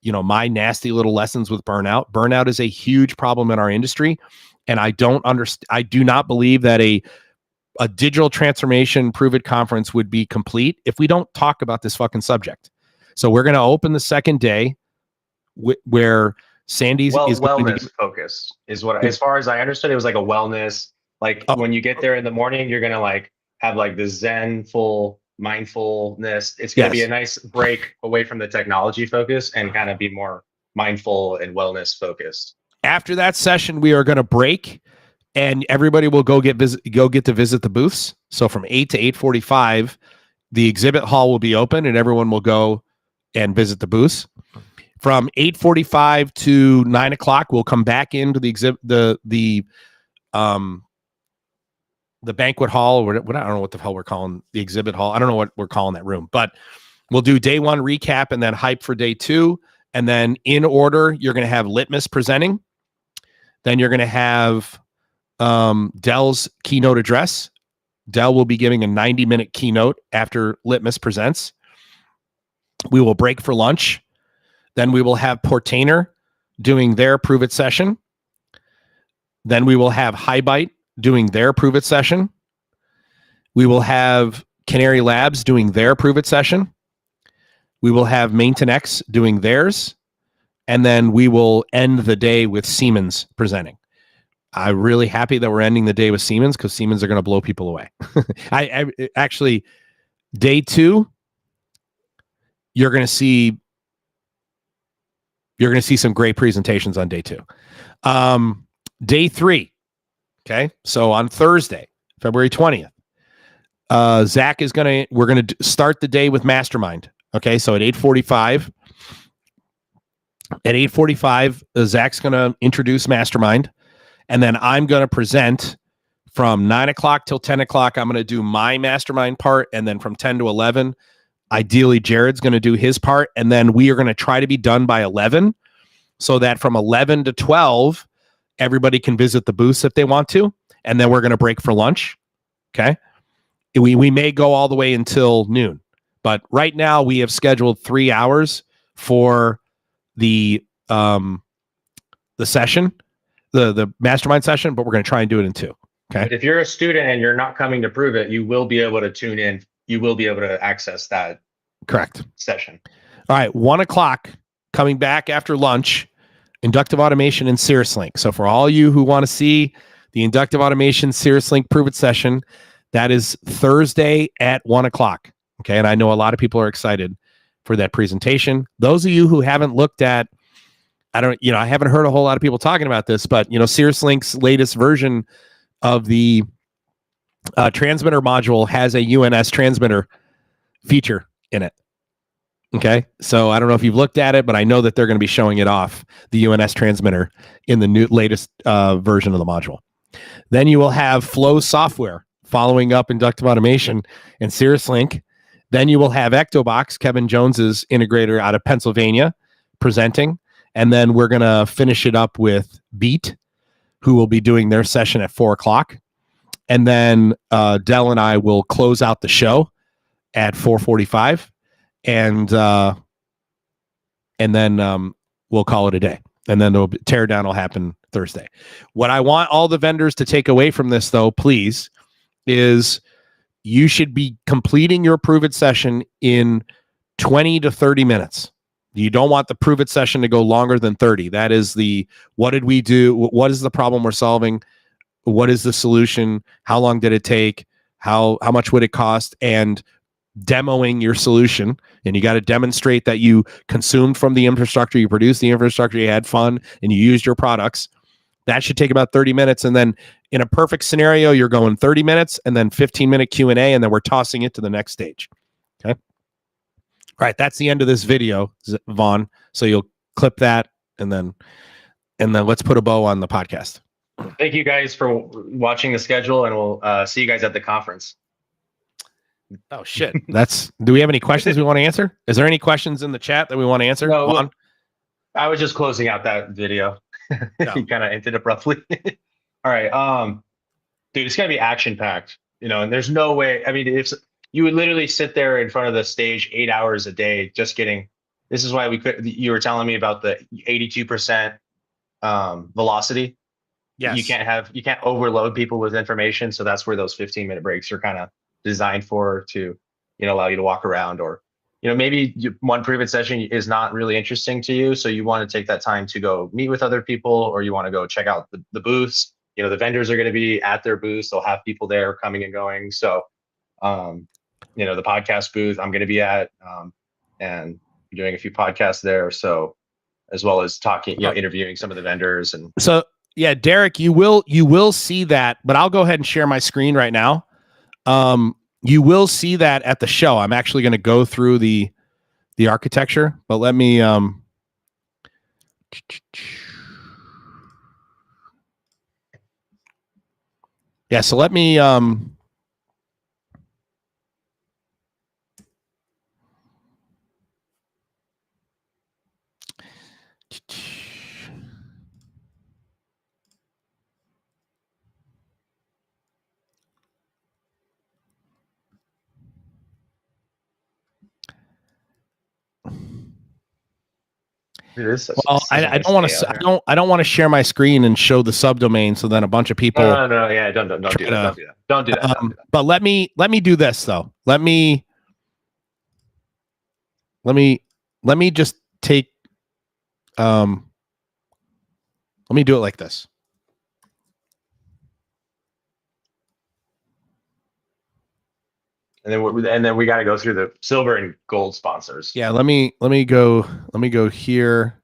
my nasty little lessons with burnout. Burnout is a huge problem in our industry. And I do not believe that a digital transformation ProveIt conference would be complete if we don't talk about this fucking subject. So we're going to open the second day where Sandy's is wellness focused is what, as far as I understood, it was like a wellness, when you get there in the morning, you're going to have the Zen-ful mindfulness. It's going to be a nice break away from the technology focus and kind of be more mindful and wellness focused. After that session, we are going to break, and everybody will go get to visit the booths. So from 8 to 8:45, the exhibit hall will be open, and everyone will go and visit the booths. From 8:45 to 9 o'clock, we'll come back into the banquet hall, or I don't know what the hell we're calling the exhibit hall. I don't know what we're calling that room, but we'll do day 1 recap and then hype for day 2. And then in order, you're going to have Litmus presenting. Then you're going to have Dell's keynote address. Dell will be giving a 90-minute keynote after Litmus presents. We will break for lunch. Then we will have Portainer doing their ProveIt session. Then we will have HighBite doing their ProveIt session. We will have Canary Labs doing their ProveIt session. We will have Maintenex doing theirs. And then we will end the day with Siemens presenting. I'm really happy that we're ending the day with Siemens, because Siemens are going to blow people away. I actually, day 2, you're going to see some great presentations on day 2. Day 3. Okay. So on Thursday, February 20th, Zach we're going to start the day with Mastermind. Okay. So at 8:45, Zach's going to introduce Mastermind, and then I'm going to present from 9 o'clock till 10 o'clock, I'm going to do my mastermind part. And then from 10 to 11, ideally, Jared's going to do his part. And then we are going to try to be done by 11 so that from 11 to 12, everybody can visit the booths if they want to. And then we're going to break for lunch. Okay. We may go all the way until noon. But right now, we have scheduled 3 hours for the session, the mastermind session, but we're going to try and do it in 2. Okay. But if you're a student and you're not coming to ProveIt, you will be able to tune in. You will be able to access that Correct session. All right. 1 o'clock, coming back after lunch, inductive automation and Cirrus Link. So for all you who want to see the inductive automation Cirrus Link ProveIt session, that is Thursday at 1 o'clock. Okay. And I know a lot of people are excited for that presentation. Those of you who haven't looked at, I haven't heard a whole lot of people talking about this, but Cirrus Link's latest version of the transmitter module has a UNS transmitter feature in it. Okay. So I don't know if you've looked at it, but I know that they're going to be showing it off, the UNS transmitter, in the latest version of the module. Then you will have Flow software following up inductive automation and Cirrus Link. Then you will have Ectobox, Kevin Jones's integrator out of Pennsylvania, presenting. And then we're going to finish it up with Beat, who will be doing their session at 4 o'clock. And then Dell and I will close out the show at 4:45. And then we'll call it a day. And then the teardown will happen Thursday. What I want all the vendors to take away from this, though, please, is you should be completing your ProveIt session in 20 to 30 minutes. You don't want the ProveIt session to go longer than 30. That is the, what did we do? What is the problem we're solving? What is the solution? How long did it take? How much would it cost? And demoing your solution. And you got to demonstrate that you consumed from the infrastructure, you produced the infrastructure, you had fun, and you used your products. That should take about 30 minutes. And then in a perfect scenario, you're going 30 minutes and then 15-minute Q&A, and then we're tossing it to the next stage. Okay. All right. That's the end of this video, Vaughn. So you'll clip that and then let's put a bow on the podcast. Thank you guys for watching the schedule, and we'll see you guys at the conference. Oh shit. Do we have any questions we want to answer? Is there any questions in the chat that we want to answer? No, Vaughn? I was just closing out that video. No. You kind of ended abruptly. All right. Dude, it's gonna be action packed, and there's no way. I mean, if you would literally sit there in front of the stage 8 hours a day, just getting, this is why you were telling me about the 82% velocity. Yes. You can't overload people with information. So that's where those 15-minute breaks are kind of designed for, to, allow you to walk around, or, maybe one ProveIt session is not really interesting to you. So you want to take that time to go meet with other people, or you want to go check out the booths. The vendors are going to be at their booths. They'll have people there coming and going. So, the podcast booth I'm going to be at, and doing a few podcasts there. So, as well as talking, interviewing some of the vendors. And so, yeah, Derek, you will see that, but I'll go ahead and share my screen right now. You will see that at the show. I'm actually going to go through the architecture, but let me, yeah, so let me, well, I don't want to. I don't want to share my screen and show the subdomain, so then a bunch of people. No, yeah, don't do that. Don't do that. But let me do this though. Let me just take. Let me do it like this. And then we got to go through the silver and gold sponsors. Yeah, let me go here,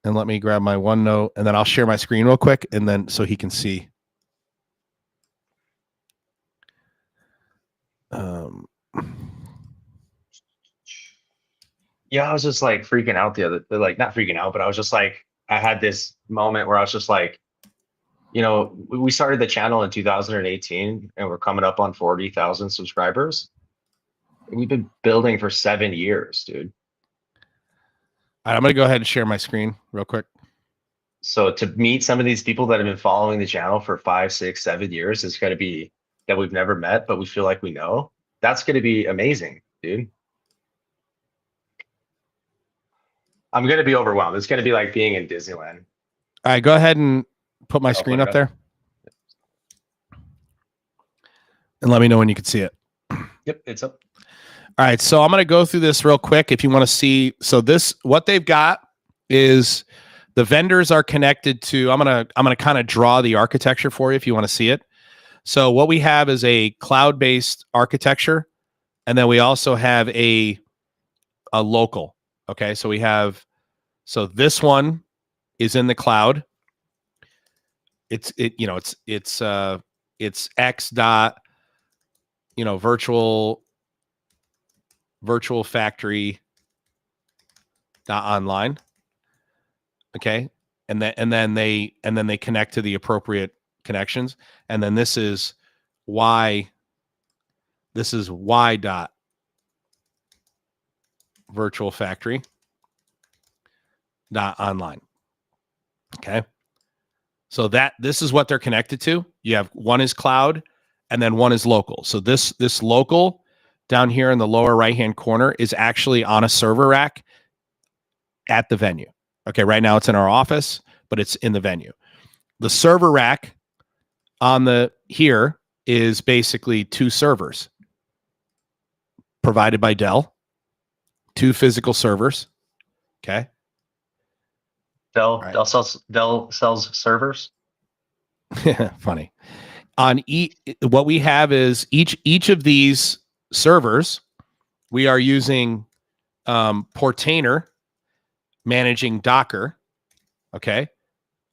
and let me grab my OneNote, and then I'll share my screen real quick, and then so he can see. Yeah, I was just like freaking out not freaking out, but I was just like, I had this moment where I was just like, we started the channel in 2018 and we're coming up on 40,000 subscribers. We've been building for 7 years, dude. All right, I'm going to go ahead and share my screen real quick. So to meet some of these people that have been following the channel for 5, 6, 7 years is going to be that we've never met, but we feel like we know. That's going to be amazing, dude. I'm going to be overwhelmed. It's going to be like being in Disneyland. All right, go ahead and put my screen put up there. And let me know when you can see it. Yep, it's up. All right, so I'm going to go through this real quick if you want to see. So this, what they've got is the vendors are connected to, I'm going to kind of draw the architecture for you if you want to see it. So what we have is a cloud-based architecture, and then we also have a local. Okay, so we have, so this one is in the cloud. It's X dot, virtual factory dot online. Okay, and then they connect to the appropriate connections, and then this is Y dot virtual factory dot online. Okay, so this is what they're connected to. You have one is cloud, and then one is local. So this local down here in the lower right hand corner is actually on a server rack at the venue. Okay, right now it's in our office, but it's in the venue. The server rack on the here is basically 2 servers provided by Dell, 2 physical servers. Okay. Dell sells servers. Funny. On what we have is each of these servers, we are using Portainer managing Docker, okay,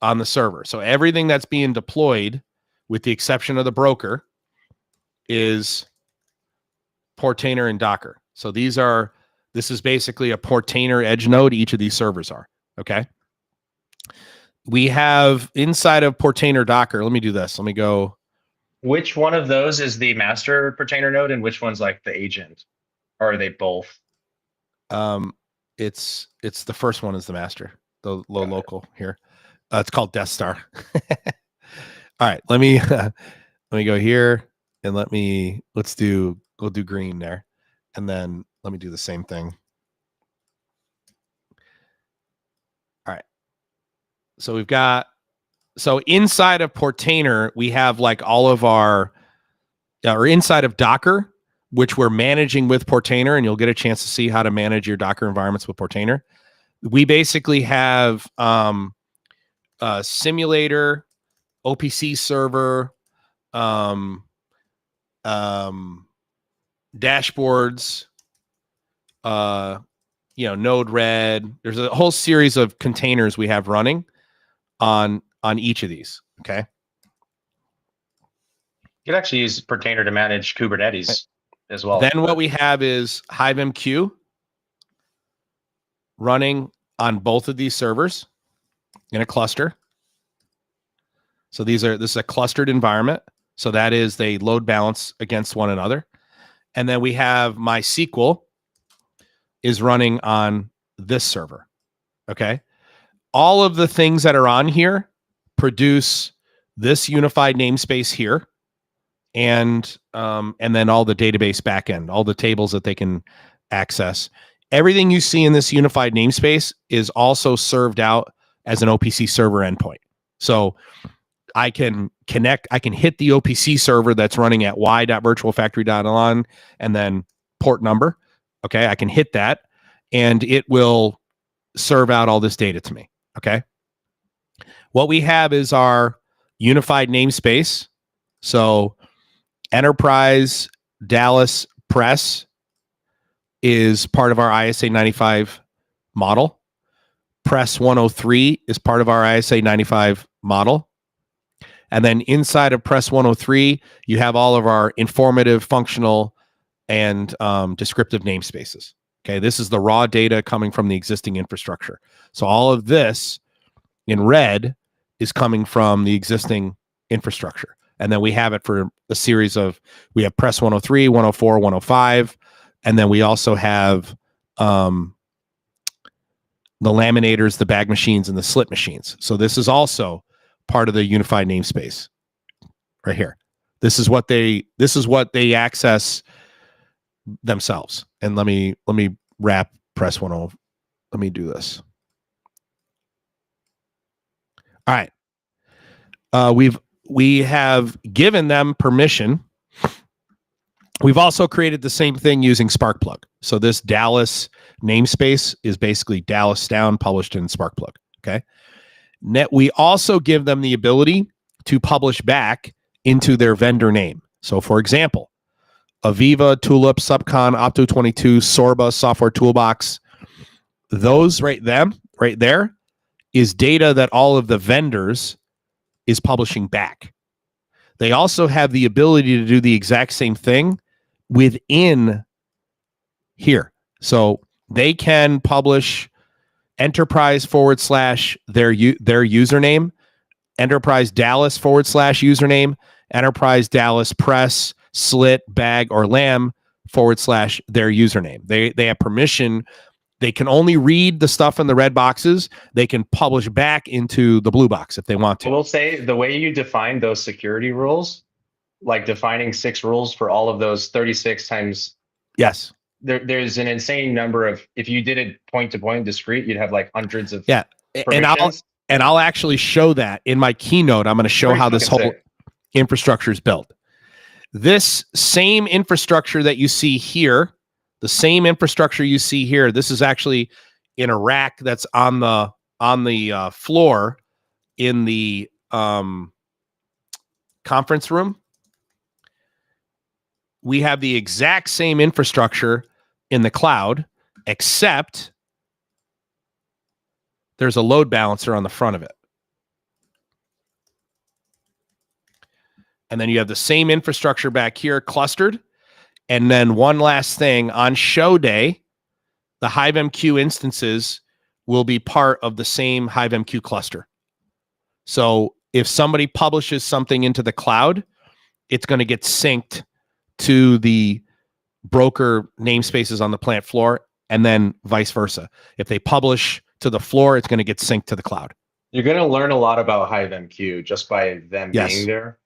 on the server. So everything that's being deployed, with the exception of the broker, is Portainer and Docker. So this is basically a Portainer edge node. Each of these servers are, okay. We have inside of Portainer Docker. Let me do this. Let me go. Which one of those is the master Portainer node, and which one's like the agent? Or are they both? It's the first one is the master, the local here. It's called Death Star. All right, let me go here and we'll do green there, and then let me do the same thing. All right, so we've got, so inside of Portainer we have like all of our, or inside of Docker, which we're managing with Portainer, and you'll get a chance to see how to manage your Docker environments with Portainer. We basically have a simulator, OPC server, dashboards, Node-RED. There's a whole series of containers we have running on each of these. Okay. You could actually use Portainer to manage Kubernetes as well. Then what we have is HiveMQ running on both of these servers in a cluster. So this is a clustered environment. So that is, they load balance against one another. And then we have MySQL is running on this server. Okay. All of the things that are on here produce this unified namespace here. And then all the database backend, all the tables that they can access. Everything you see in this unified namespace is also served out as an OPC server endpoint. So I can hit the OPC server that's running at y.virtualfactory.online and then port number. Okay, I can hit that and it will serve out all this data to me. Okay. What we have is our unified namespace. So Enterprise Dallas Press is part of our ISA 95 model. Press 103 is part of our ISA 95 model. And then inside of Press 103, you have all of our informative, functional, and descriptive namespaces. Okay, this is the raw data coming from the existing infrastructure. So all of this in red is coming from the existing infrastructure. And then we have it for a series of, we have Press 103, 104, 105. And then we also have the laminators, the bag machines, and the slit machines. So this is also part of the unified namespace right here. This is what they access themselves. And let me wrap Press 10. Let me do this. All right. We have given them permission. We've also created the same thing using Sparkplug. So this Dallas namespace is basically Dallas down published in Sparkplug. Okay. We also give them the ability to publish back into their vendor name. So for example, Aviva, Tulip, Subcon, Opto22, Sorba, Software Toolbox, those right there is data that all of the vendors is publishing back. They also have the ability to do the exact same thing within here. So they can publish enterprise / their username, enterprise Dallas / username, enterprise Dallas press, slit, bag, or lamb / their username. They have permission. They can only read the stuff in the red boxes. They can publish back into the blue box if they want to. I will say the way you define those security rules, like defining 6 rules for all of those 36 times. Yes. There's an insane number of, if you did it point to point discrete, you'd have like hundreds of permissions. And I'll actually show that in my keynote. I'm going to show how this whole infrastructure is built. This same infrastructure that you see here, the same infrastructure you see here, this is actually in a rack that's on the floor in the conference room. We have the exact same infrastructure in the cloud, except there's a load balancer on the front of it. And then you have the same infrastructure back here clustered. And then one last thing, on show day, the HiveMQ instances will be part of the same HiveMQ cluster. So if somebody publishes something into the cloud, it's going to get synced to the broker namespaces on the plant floor, and then vice versa. If they publish to the floor, it's going to get synced to the cloud. You're going to learn a lot about HiveMQ just by them being there.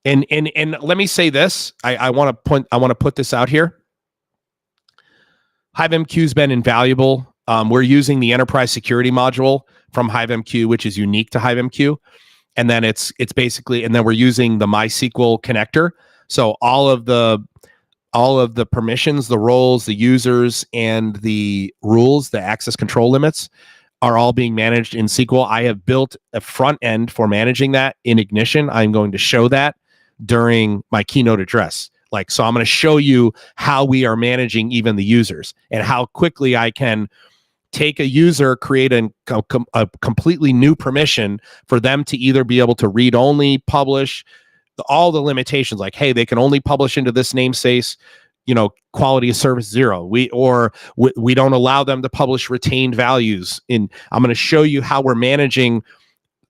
And let me say this. I want to put this out here. HiveMQ's been invaluable. We're using the enterprise security module from HiveMQ, which is unique to HiveMQ. And then it's basically, and then we're using the MySQL connector. So all of the permissions, the roles, the users, and the rules, the access control limits are all being managed in SQL. I have built a front end for managing that in Ignition. I'm going to show that during my keynote address. So I'm going to show you how we are managing even the users and how quickly I can take a user, create a completely new permission for them to either be able to read only, publish, all the limitations, like, hey, they can only publish into this namespace, quality of service 0. We don't allow them to publish retained values. I'm going to show you how we're managing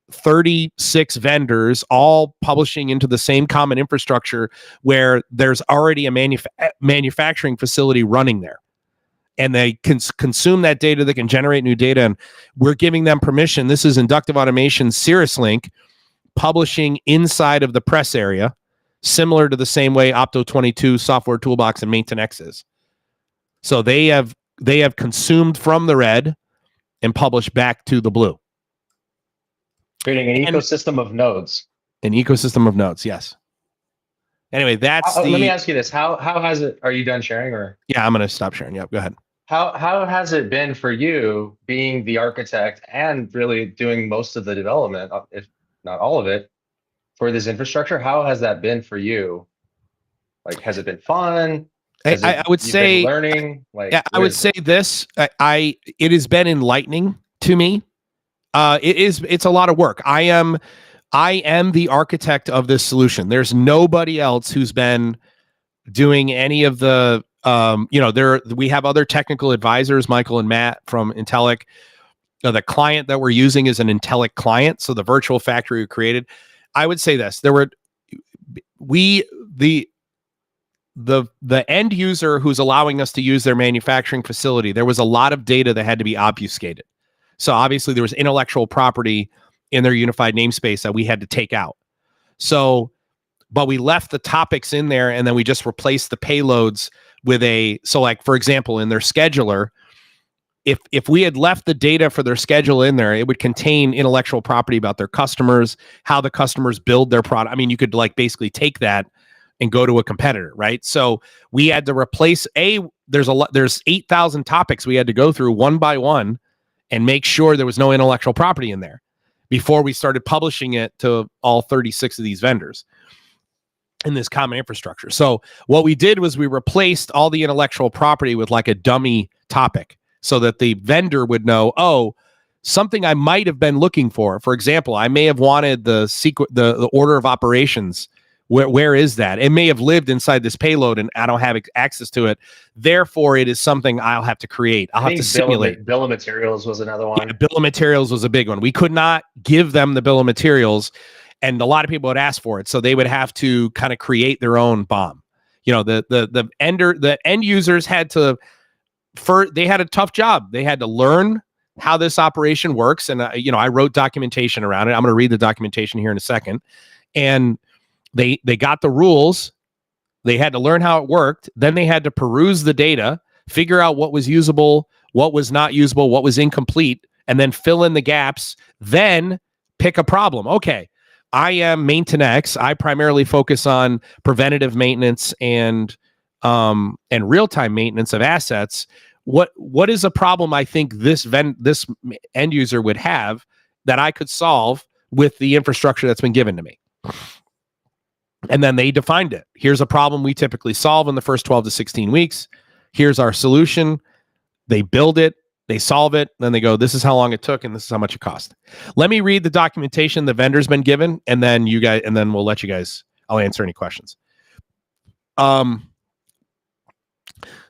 36 vendors all publishing into the same common infrastructure where there's already a manufacturing facility running there. And they can consume that data, they can generate new data, and we're giving them permission. This is Inductive Automation Cirrus Link publishing inside of the press area, similar to the same way Opto22, Software Toolbox, and Maintenance is. So they have consumed from the red and published back to the blue. Creating an ecosystem of nodes. An ecosystem of nodes, yes. Anyway, that's let me ask you this. How has it, are you done sharing or? Yeah, I'm going to stop sharing. Yep, go ahead. How has it been for you being the architect and really doing most of the development, if not all of it, for this infrastructure? How has that been for you? Has it been fun? I would say learning. I would say this. It has been enlightening to me. It's a lot of work. I am the architect of this solution. There's nobody else who's been doing any of the we have other technical advisors, Michael and Matt from Intellic, The client that we're using is an Intellic client. So the virtual factory we created, I would say this, the end user who's allowing us to use their manufacturing facility, there was a lot of data that had to be obfuscated. So obviously there was intellectual property in their unified namespace that we had to take out. So, but we left the topics in there, and then we just replaced the payloads with so like, for example, in their scheduler, if we had left the data for their schedule in there, it would contain intellectual property about their customers, how the customers build their product. I mean, you could like basically take that and go to a competitor, right? So we had to replace there's 8,000 topics we had to go through one by one and make sure there was no intellectual property in there before we started publishing it to all 36 of these vendors in this common infrastructure. So what we did was we replaced all the intellectual property with like a dummy topic so that the vendor would know, oh, something I might have been looking for. For example, I may have wanted the order of operations. Where is that? It may have lived inside this payload and I don't have access to it. Therefore, it is something I'll have to create. I'll have to simulate. Bill of materials was another one. Yeah, bill of materials was a big one. We could not give them the bill of materials, and a lot of people would ask for it. So they would have to kind of create their own BOM. You know, the end users had they had a tough job. They had to learn how this operation works. And, I wrote documentation around it. I'm going to read the documentation here in a second. And they got the rules. They had to learn how it worked. Then they had to peruse the data, figure out what was usable, what was not usable, what was incomplete, and then fill in the gaps. Then pick a problem. Okay, I am Maintenance. I primarily focus on preventative maintenance and real-time maintenance of assets. What is a problem I think this end user would have that I could solve with the infrastructure that's been given to me? And then they defined it. Here's a problem we typically solve in the first 12 to 16 weeks. Here's our solution. They build it, they solve it, then they go, this is how long it took and this is how much it cost. Let me read the documentation the vendor's been given, and then we'll let you guys, I'll answer any questions.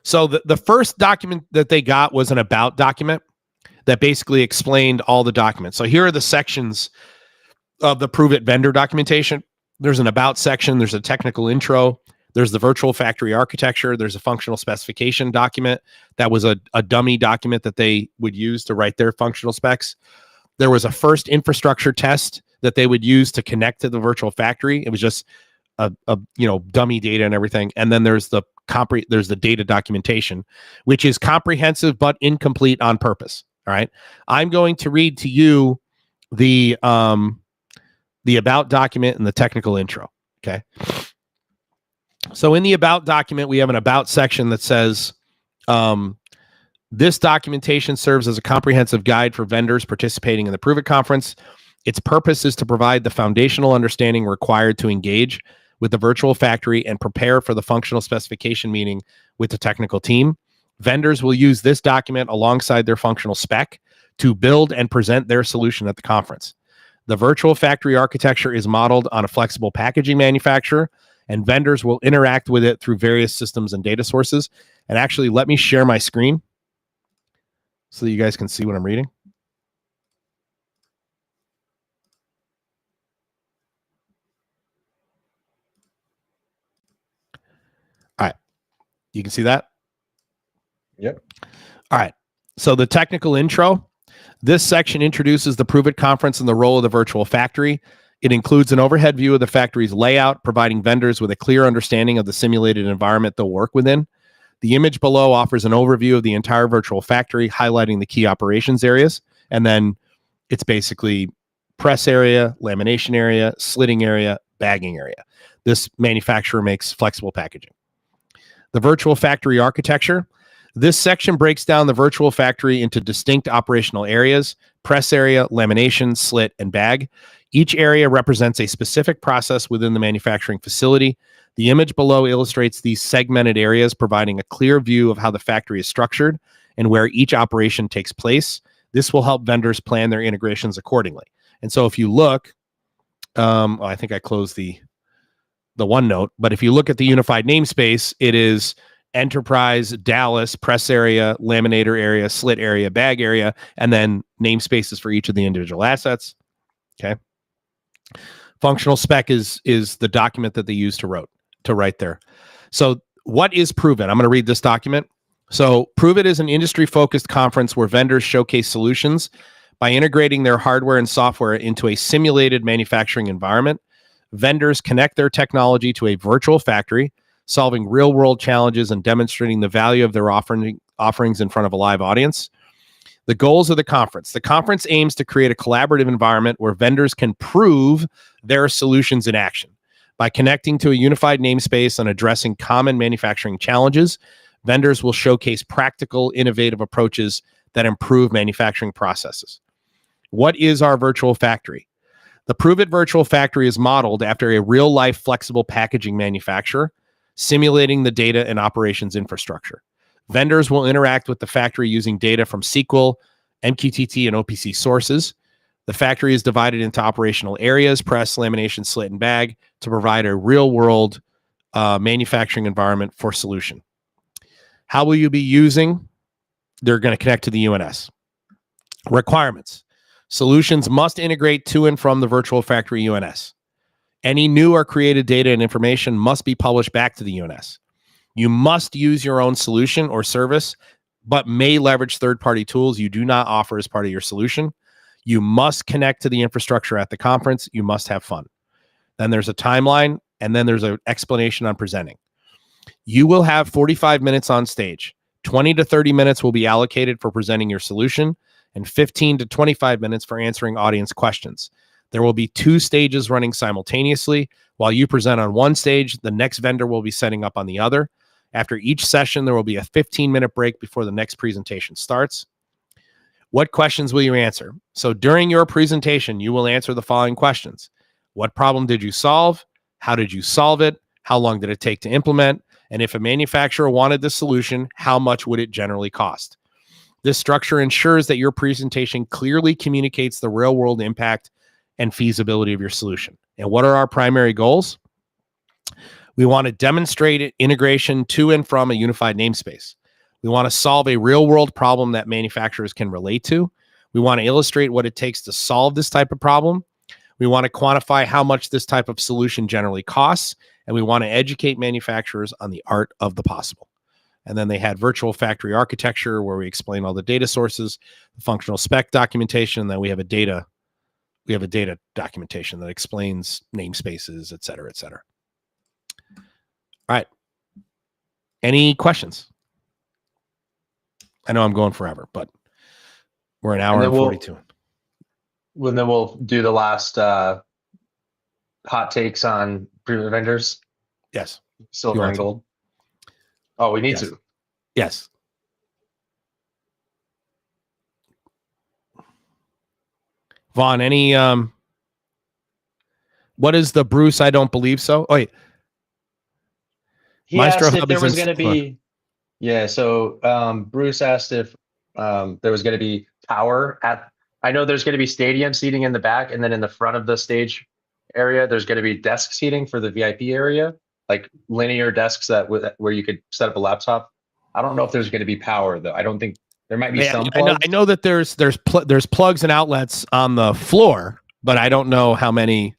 So the first document that they got was an about document that basically explained all the documents. So here are the sections of the ProveIt vendor documentation. There's an about section, there's a technical intro, there's the virtual factory architecture, there's a functional specification document that was a dummy document that they would use to write their functional specs. There was a first infrastructure test that they would use to connect to the virtual factory. It was just a dummy data and everything. And then there's the data documentation, which is comprehensive but incomplete on purpose. All right. I'm going to read to you the about document and the technical intro. Okay. So in the about document, we have an about section that says, this documentation serves as a comprehensive guide for vendors participating in the ProveIt conference. Its purpose is to provide the foundational understanding required to engage with the virtual factory and prepare for the functional specification meeting with the technical team. Vendors will use this document alongside their functional spec to build and present their solution at the conference. The virtual factory architecture is modeled on a flexible packaging manufacturer, and vendors will interact with it through various systems and data sources. And actually, let me share my screen so that you guys can see what I'm reading. All right. You can see that? Yep. All right. So the technical intro. This section introduces the ProveIt conference and the role of the virtual factory. It includes an overhead view of the factory's layout, providing vendors with a clear understanding of the simulated environment they'll work within. The image below offers an overview of the entire virtual factory, highlighting the key operations areas. And then it's basically press area, lamination area, slitting area, bagging area. This manufacturer makes flexible packaging. The virtual factory architecture. This section breaks down the virtual factory into distinct operational areas: press area, lamination, slit, and bag. Each area represents a specific process within the manufacturing facility. The image below illustrates these segmented areas, providing a clear view of how the factory is structured and where each operation takes place. This will help vendors plan their integrations accordingly. And so if you look, I think I closed the OneNote, but if you look at the unified namespace, it is enterprise, Dallas, press area, laminator area, slit area, bag area, and then namespaces for each of the individual assets. Okay. Functional spec is the document that they use to write there. So what is ProveIt? I'm going to read this document. So ProveIt is an industry-focused conference where vendors showcase solutions by integrating their hardware and software into a simulated manufacturing environment. Vendors connect their technology to a virtual factory, solving real-world challenges and demonstrating the value of their offerings in front of a live audience. The goals of the conference. The conference aims to create a collaborative environment where vendors can prove their solutions in action. By connecting to a unified namespace and addressing common manufacturing challenges, vendors will showcase practical, innovative approaches that improve manufacturing processes. What is our virtual factory? The ProveIt virtual factory is modeled after a real-life flexible packaging manufacturer, simulating the data and operations infrastructure. Vendors will interact with the factory using data from SQL, MQTT, and OPC sources. The factory is divided into operational areas, press, lamination, slit, and bag, to provide a real-world manufacturing environment for solution. How will you be using? They're going to connect to the UNS. Requirements. Solutions must integrate to and from the virtual factory UNS. Any new or created data and information must be published back to the UNS. You must use your own solution or service, but may leverage third-party tools you do not offer as part of your solution. You must connect to the infrastructure at the conference. You must have fun. Then there's a timeline, and then there's an explanation on presenting. You will have 45 minutes on stage. 20 to 30 minutes will be allocated for presenting your solution, and 15 to 25 minutes for answering audience questions. There will be 2 stages running simultaneously. While you present on one stage, the next vendor will be setting up on the other. After each session, there will be a 15-minute break before the next presentation starts. What questions will you answer? So during your presentation, you will answer the following questions. What problem did you solve? How did you solve it? How long did it take to implement? And if a manufacturer wanted the solution, how much would it generally cost? This structure ensures that your presentation clearly communicates the real-world impact and feasibility of your solution. And what are our primary goals? We want to demonstrate integration to and from a unified namespace. We want to solve a real-world problem that manufacturers can relate to. We want to illustrate what it takes to solve this type of problem. We want to quantify how much this type of solution generally costs, and we want to educate manufacturers on the art of the possible. And then they had virtual factory architecture where we explain all the data sources, the functional spec documentation, and then we have a data documentation that explains namespaces, et cetera, et cetera. All right. Any questions? I know I'm going forever, but we're an hour and 42. Then we'll do the last hot takes on ProveIt vendors. Yes. Silver and gold. Oh, we need to. Yes. Vaughn, any what is the Bruce I don't believe so? Oh, wait. He asked if there was going to be, so Bruce asked if there was going to be power at, I know there's going to be stadium seating in the back, and then in the front of the stage area, there's going to be desk seating for the VIP area, like linear desks where you could set up a laptop. I don't know if there's going to be power though. I don't think there might be some plugs. I know that there's plugs and outlets on the floor, but I don't know how many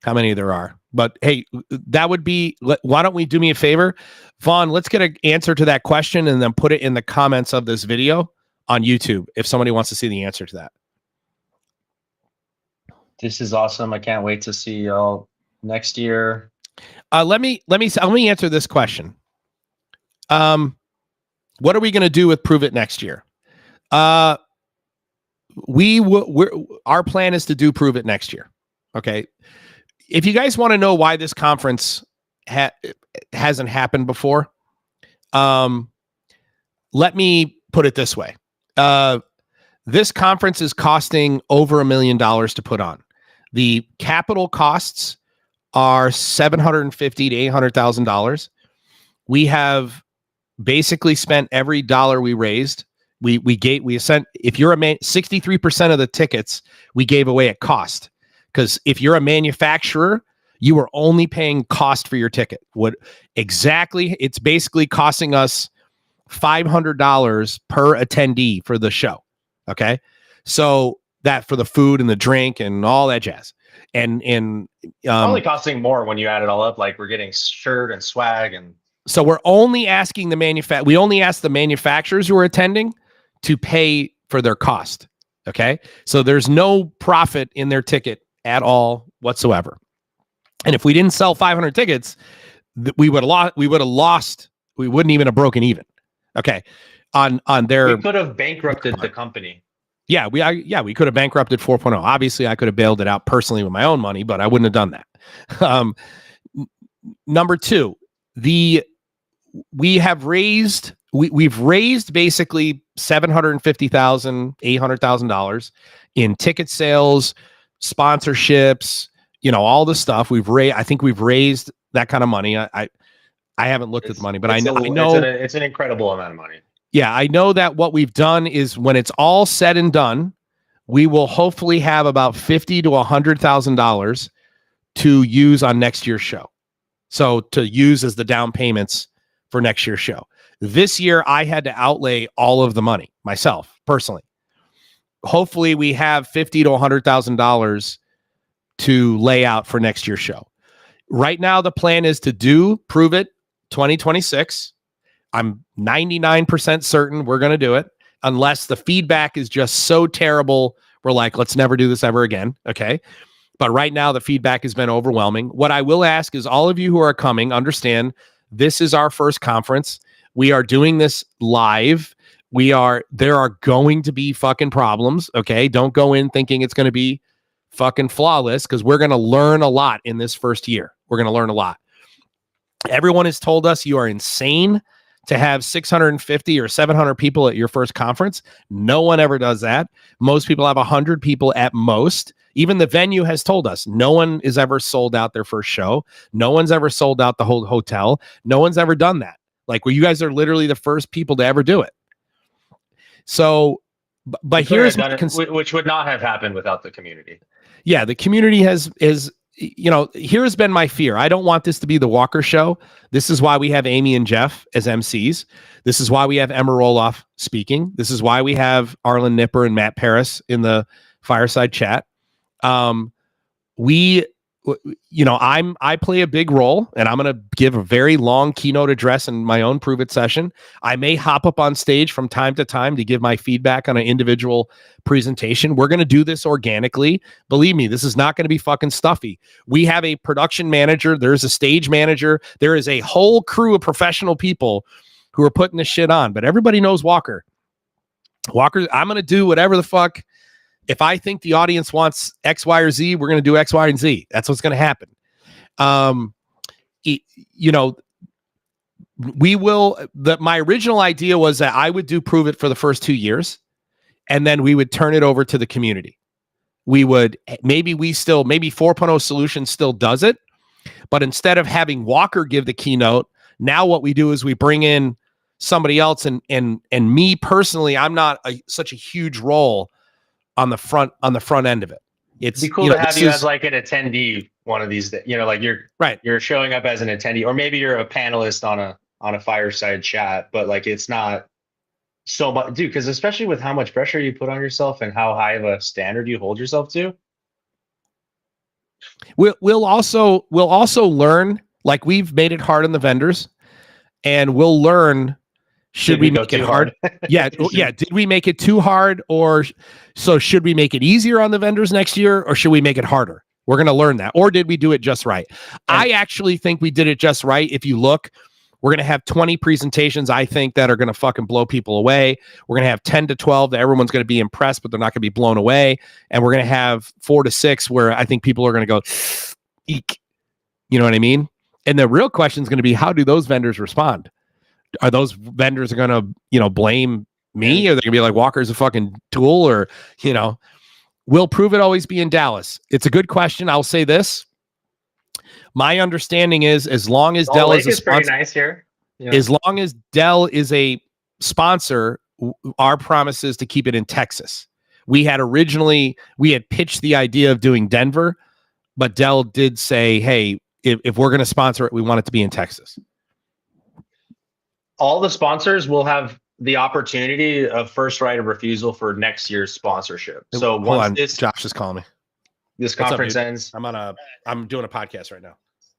there are. But hey, that would be, why don't we do me a favor? Vaughn, let's get an answer to that question and then put it in the comments of this video on YouTube if somebody wants to see the answer to that. This is awesome. I can't wait to see y'all next year. Let me answer this question. What are we going to do with ProveIt next year? Our plan is to do ProveIt next year. Okay. If you guys want to know why this conference hasn't happened before, let me put it this way. This conference is costing over $1 million to put on. The capital costs are $750,000 to $800,000. We have basically spent every dollar we raised. We sent, if you're 63% of the tickets we gave away at cost. Because if you're a manufacturer, You are only paying cost for your ticket. It's basically costing us $500 per attendee for the show. Okay. So that for the food and the drink and all that jazz. And Probably costing more when you add it all up. Like we're getting shirt and swag, and so we're only asking we only ask the manufacturers who are attending to pay for their cost. Okay. So there's no profit in their ticket at all whatsoever. And if we didn't sell 500 tickets, we would have lost. We wouldn't even have broken even. Okay. On their, we could have bankrupted the company. Yeah, we could have bankrupted 4.0. Obviously, I could have bailed it out personally with my own money, but I wouldn't have done that. Number two, we've raised basically $750,000, $800,000 in ticket sales, sponsorships, all the stuff I think we've raised that kind of money. I haven't looked at the money, but I know it's an incredible amount of money. Yeah, I know that what we've done is when it's all said and done, we will hopefully have about $50,000 to $100,000 to use on next year's show. So to use as the down payments for next year's show. This year, I had to outlay all of the money myself, personally. Hopefully, we have $50,000 to $100,000 to lay out for next year's show. Right now, the plan is to do ProveIt 2026. I'm 99% certain we're going to do it unless the feedback is just so terrible. We're like, let's never do this ever again. Okay. But right now the feedback has been overwhelming. What I will ask is all of you who are coming, understand this is our first conference. We are doing this live. There are going to be fucking problems. Okay. Don't go in thinking it's going to be fucking flawless because we're going to learn a lot in this first year. We're going to learn a lot. Everyone has told us you are insane to have 650 or 700 people at your first conference. No one ever does that. Most people have 100 people at most. Even the venue has told us no one is ever sold out their first show. No one's ever sold out the whole hotel. No one's ever done that. Like, well, you guys are literally the first people to ever do it. So, but here's which would not have happened without the community. Yeah, the community has here's been my fear. I don't want this to be the Walker show. This is why we have Amy and Jeff as MCs. This is why we have Emma Roloff speaking. This is why we have Arlen Nipper and Matt Paris in the fireside chat. I play a big role, and I'm going to give a very long keynote address in my own ProveIt session. I may hop up on stage from time to time to give my feedback on an individual presentation. We're going to do this organically. Believe me, this is not going to be fucking stuffy. We have a production manager. There's a stage manager. There is a whole crew of professional people who are putting this shit on, but everybody knows Walker. I'm going to do whatever the fuck. If I think the audience wants X, Y, or Z, we're going to do X, Y, and Z. That's what's going to happen. My original idea was that I would do ProveIt for the first 2 years, and then we would turn it over to the community. Maybe 4.0 Solutions still does it, but instead of having Walker give the keynote, now what we do is we bring in somebody else, and me personally, I'm not such a huge role on the front end of it. It'd be cool to have you as like an attendee one of these days. Like you're showing up as an attendee, or maybe you're a panelist on a fireside chat, but like it's not so much, dude, because especially with how much pressure you put on yourself and how high of a standard you hold yourself to. We'll also learn, like we've made it hard on the vendors, and we'll learn. Should we make it hard? Yeah. Did we make it too hard? So should we make it easier on the vendors next year, or should we make it harder? We're going to learn that. Or did we do it just right? I actually think we did it just right. If you look, we're going to have 20 presentations, I think, that are going to fucking blow people away. We're going to have 10 to 12 that everyone's going to be impressed, but they're not going to be blown away. And we're going to have 4 to 6 where I think people are going to go, eek. You know what I mean? And the real question is going to be, how do those vendors respond? Are those vendors going to, blame me? Or are they going to be like, Walker's a fucking tool? Or, will ProveIt always be in Dallas? It's a good question. I'll say this. My understanding is, as long as Dell is a sponsor, pretty nice here. As long as Dell is a sponsor, our promise is to keep it in Texas. We had pitched the idea of doing Denver. but Dell did say, hey, if we're going to sponsor it, we want it to be in Texas. All the sponsors will have the opportunity of first right of refusal for next year's sponsorship. So Hold once on, Josh is calling me. this What's up, conference dude? ends, I'm doing a podcast right now.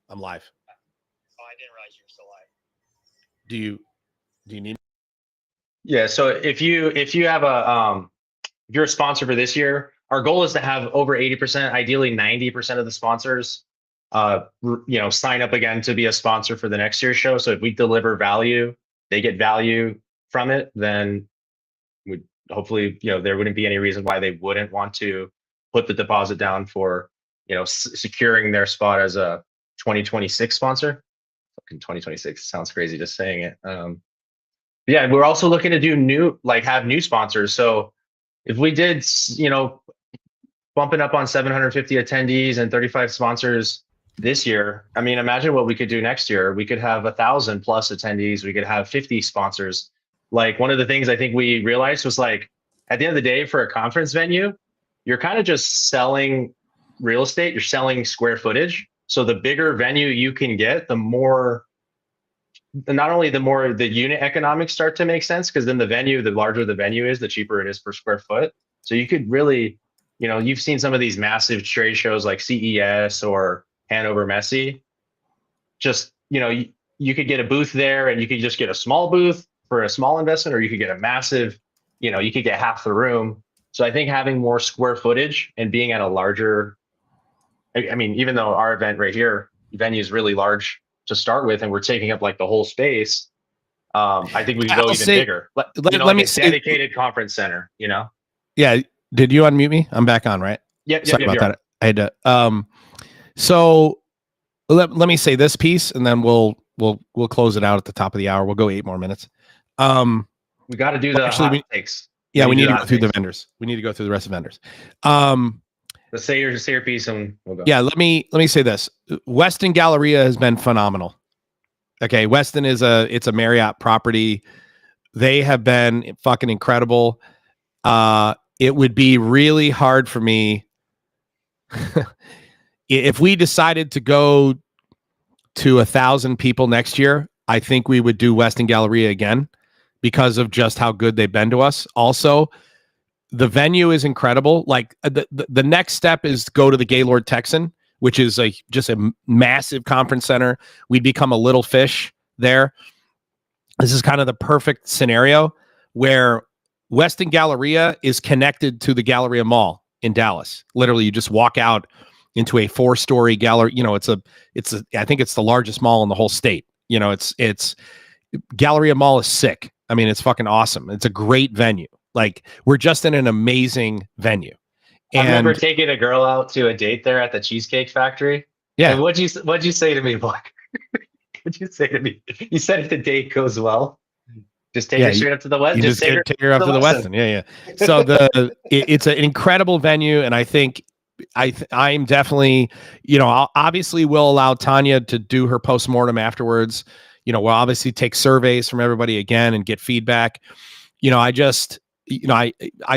I'm live. Oh, I didn't realize you were still live. Do you need? yeah. So if you have if you're a sponsor for this year, our goal is to have over 80%, ideally 90% of the sponsors, sign up again to be a sponsor for the next year's show. So if we deliver value, they get value from it, then hopefully, there wouldn't be any reason why they wouldn't want to put the deposit down for, securing their spot as a 2026 sponsor. Fucking 2026 sounds crazy just saying it. Yeah, we're also looking to do have new sponsors. So if we did, bumping up on 750 attendees and 35 sponsors this year, I mean, imagine what we could do next year. We could have 1,000 plus attendees. We could have 50 sponsors. Like, one of the things I think we realized was, like, at the end of the day, for a conference venue, you're kind of just selling real estate. You're selling square footage. So the bigger venue you can get, the more the unit economics start to make sense, because then the larger the venue is, the cheaper it is per square foot. So you could really, you've seen some of these massive trade shows like CES or Hannover Messe. Just, you could get a booth there, and you could just get a small booth for a small investment, or you could get a massive, you could get half the room. So I think having more square footage and being at a larger, I mean, even though our event right here, venue is really large to start with, and we're taking up like the whole space, I think we can go even bigger. Let me say, dedicated conference center, Yeah. Did you unmute me? I'm back on, right? Yeah. Sorry about that. I had to. So let me say this piece, and then we'll close it out at the top of the hour. We'll go 8 more minutes. We got to do the hot takes. Yeah, we need to go through the vendors. We need to go through the rest of the vendors. Let's say your piece, and we'll go. Yeah, let me say this. Westin Galleria has been phenomenal. Okay, Westin it's a Marriott property. They have been fucking incredible. It would be really hard for me if we decided to go to 1,000 people next year. I think we would do Westin Galleria again because of just how good they've been to us. Also, the venue is incredible. Like, the next step is to go to the Gaylord Texan, which is just a massive conference center. We'd become a little fish there. This is kind of the perfect scenario where Westin Galleria is connected to the Galleria Mall in Dallas. Literally, you just walk out into a 4-story gallery. I think it's the largest mall in the whole state. It's Galleria Mall is sick. I mean, it's fucking awesome. It's a great venue. Like, we're just in an amazing venue. I remember taking a girl out to a date there at the Cheesecake Factory. Yeah. And what'd you say to me, Black? What'd you say to me? You said if the date goes well, just take her straight up to the West. Just take her up to the Westin. Yeah. So it's an incredible venue, and I think I'm definitely, obviously we'll allow Tanya to do her postmortem afterwards. We'll obviously take surveys from everybody again and get feedback. I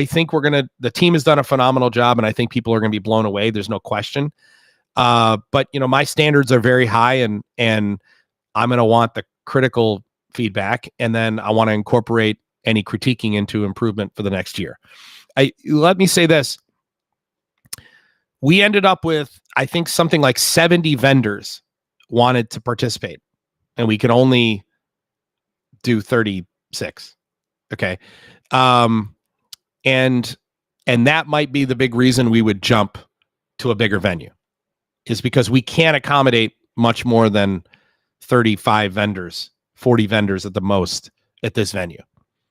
think the team has done a phenomenal job, and I think people are going to be blown away. There's no question. But my standards are very high, and I'm going to want the critical feedback, and then I want to incorporate any critiquing into improvement for the next year. Let me say this. We ended up with, I think, something like 70 vendors wanted to participate, and we could only do 36. Okay. And that might be the big reason we would jump to a bigger venue, is because we can't accommodate much more than 35 vendors, 40 vendors at the most at this venue.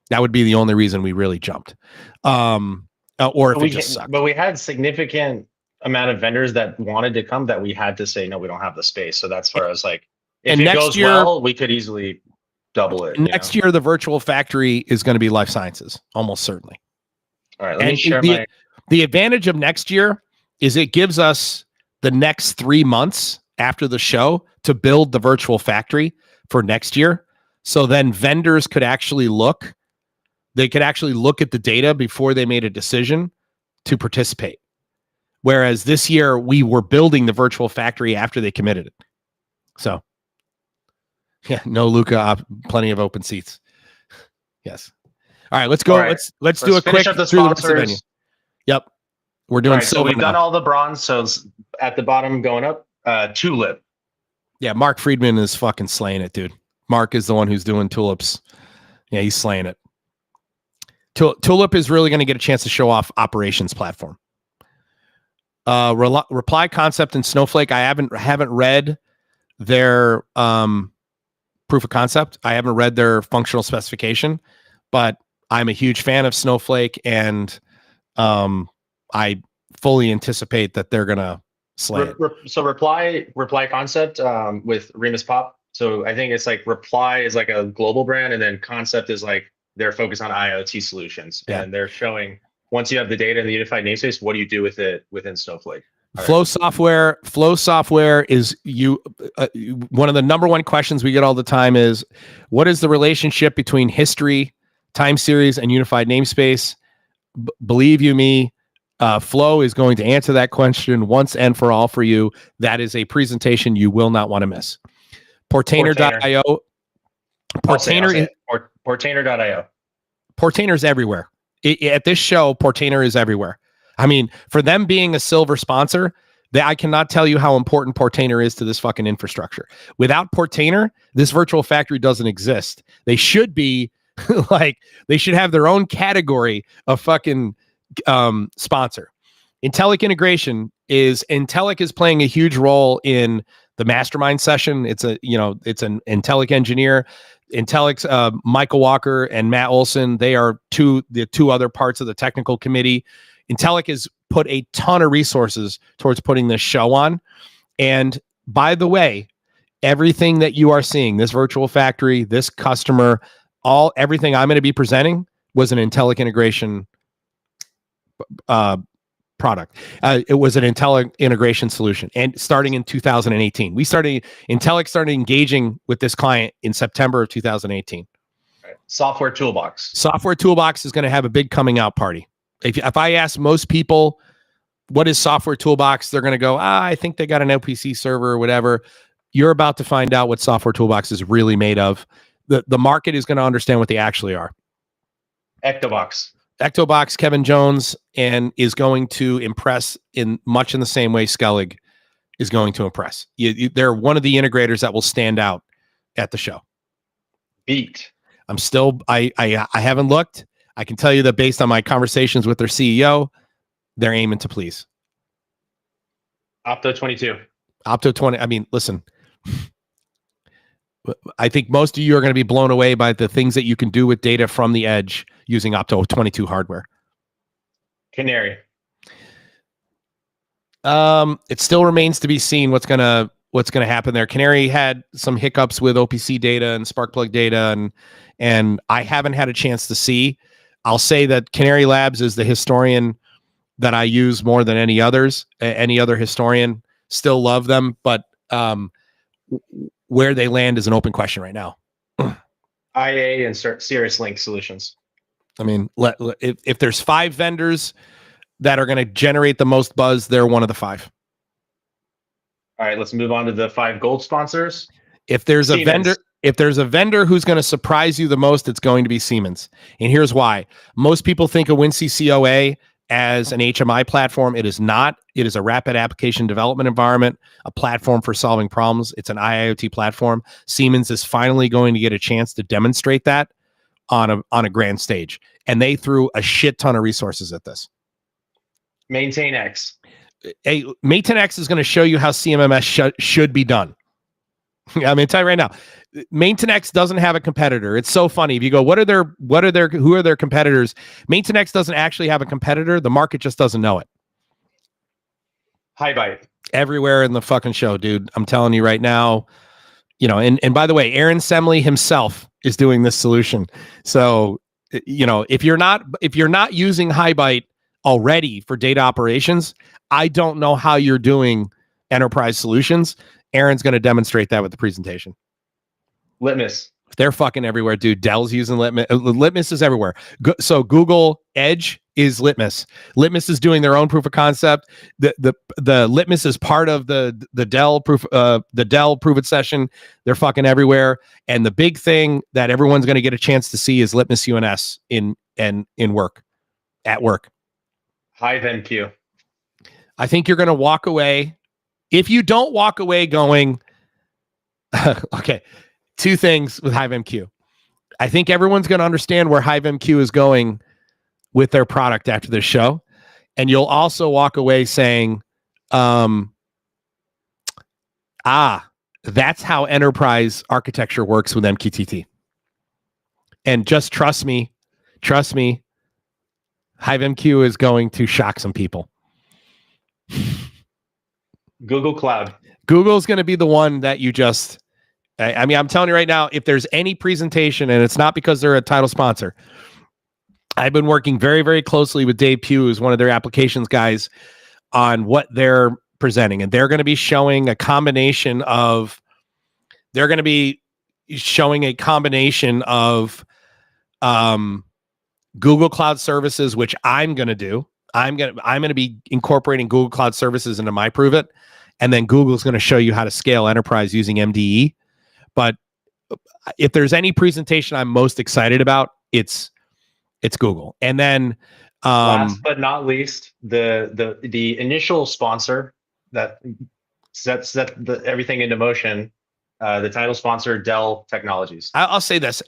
That would be the only reason we really jumped. Or if it just sucked. But we had significant amount of vendors that wanted to come that we had to say, no, we don't have the space. So that's where I was like, if it goes well, we could easily double it. Next year, the virtual factory is going to be life sciences, almost certainly. All right, let me share the advantage of next year is it gives us the next 3 months after the show to build the virtual factory for next year. So then vendors could actually look at the data before they made a decision to participate. Whereas this year we were building the virtual factory after they committed it. So yeah, no Luca, plenty of open seats. Yes. All right, let's go. All right. Let's do a quick finish up the through the rest of the venue. sponsors. Yep. We're All doing right, so silver we've done now. all the bronze. So at the bottom going up, Tulip. Yeah, Mark Friedman is fucking slaying it, dude. Mark is the one who's doing tulips. Yeah, he's slaying it. Tulip is really going to get a chance to show off operations platform. Reply Concept and Snowflake. I haven't read their proof of concept. I haven't read their functional specification, but I'm a huge fan of Snowflake, and I fully anticipate that they're gonna slay it. So reply Concept with Remus Pop. So I think it's like Reply is like a global brand, and then Concept is like they're focused on IoT solutions, and they're showing once you have the data in the unified namespace, what do you do with it within Snowflake? Flow software is one of the number one questions we get all the time is, what is the relationship between history, time series, and unified namespace? Believe you me, Flow is going to answer that question once and for all for you. That is a presentation you will not want to miss. Portainer.io. Portainer.io. Portainer's everywhere. At this show, Portainer is everywhere. I mean, for them being a silver sponsor, I cannot tell you how important Portainer is to this fucking infrastructure. Without Portainer, this virtual factory doesn't exist. They should be like, they should have their own category of fucking sponsor. Intellic is playing a huge role in the mastermind session. It's an Intellic engineer. Intellic's Michael Walker and Matt Olson, they are the two other parts of the technical committee. Intellic has put a ton of resources towards putting this show on. And by the way, everything that you are seeing, this virtual factory, this customer, everything I'm going to be presenting was an Intellic integration product. It was an Intellic integration solution, and starting in 2018, Intellic started engaging with this client in September of 2018. Right. Software Toolbox is going to have a big coming out party. If I ask most people what is Software Toolbox, they're going to go, I think they got an LPC server or whatever. You're about to find out what Software Toolbox is really made of. The market is going to understand what they actually are. Ectobox, Kevin Jones, and is going to impress in much in the same way Skellig is going to impress. They're one of the integrators that will stand out at the show. Beat. I haven't looked. I can tell you that based on my conversations with their CEO, they're aiming to please. Opto 22. Opto 20. I mean, listen, I think most of you are going to be blown away by the things that you can do with data from the edge using Opto 22 hardware. Canary. It still remains to be seen what's going to happen there. Canary had some hiccups with OPC data and Sparkplug data, and I haven't had a chance to see. I'll say that Canary Labs is the historian that I use more than any other historian. Still love them, but where they land is an open question right now. IA and Cirrus Link Solutions. I mean, if there's 5 vendors that are going to generate the most buzz, they're one of the 5. All right, let's move on to the 5 gold sponsors. If there's a vendor who's going to surprise you the most, it's going to be Siemens. And here's why. Most people think of WinCCOA as an HMI platform. It is not. It is a rapid application development environment, a platform for solving problems. It's an IIoT platform. Siemens is finally going to get a chance to demonstrate that on a grand stage. And they threw a shit ton of resources at this. MaintainX. MaintainX is going to show you how CMMS should be done. I'm going to tell you right now, MaintainX doesn't have a competitor. It's so funny. If you go, who are their competitors? MaintainX doesn't actually have a competitor. The market just doesn't know it. HiByte. Everywhere in the fucking show, dude. I'm telling you right now, and by the way, Aaron Semley himself is doing this solution. So, if you're not using HiByte already for data operations, I don't know how you're doing enterprise solutions. Aaron's going to demonstrate that with the presentation. Litmus. They're fucking everywhere, dude. Dell's using Litmus. Litmus is everywhere. So Google Edge is Litmus. Litmus is doing their own proof of concept. The Litmus is part of the Dell ProveIt session. They're fucking everywhere. And the big thing that everyone's going to get a chance to see is Litmus UNS in work, at work. HiveMQ. I think you're going to walk away. If you don't walk away going, okay, two things with HiveMQ. I think everyone's going to understand where HiveMQ is going with their product after this show. And you'll also walk away saying, that's how enterprise architecture works with MQTT. And just trust me, HiveMQ is going to shock some people. Google Cloud. Google's going to be the one that you just, I mean, I'm telling you right now, if there's any presentation, and it's not because they're a title sponsor, I've been working very, very closely with Dave Pugh, who's one of their applications guys, on what they're presenting. And they're going to be showing a combination of, Google Cloud Services, which I'm going to do. I'm going to be incorporating Google Cloud Services into my ProveIt, and then Google's going to show you how to scale enterprise using MDE. But if there's any presentation I'm most excited about, it's Google. And then last but not least, the initial sponsor that sets everything into motion, the title sponsor, Dell Technologies. I'll say this.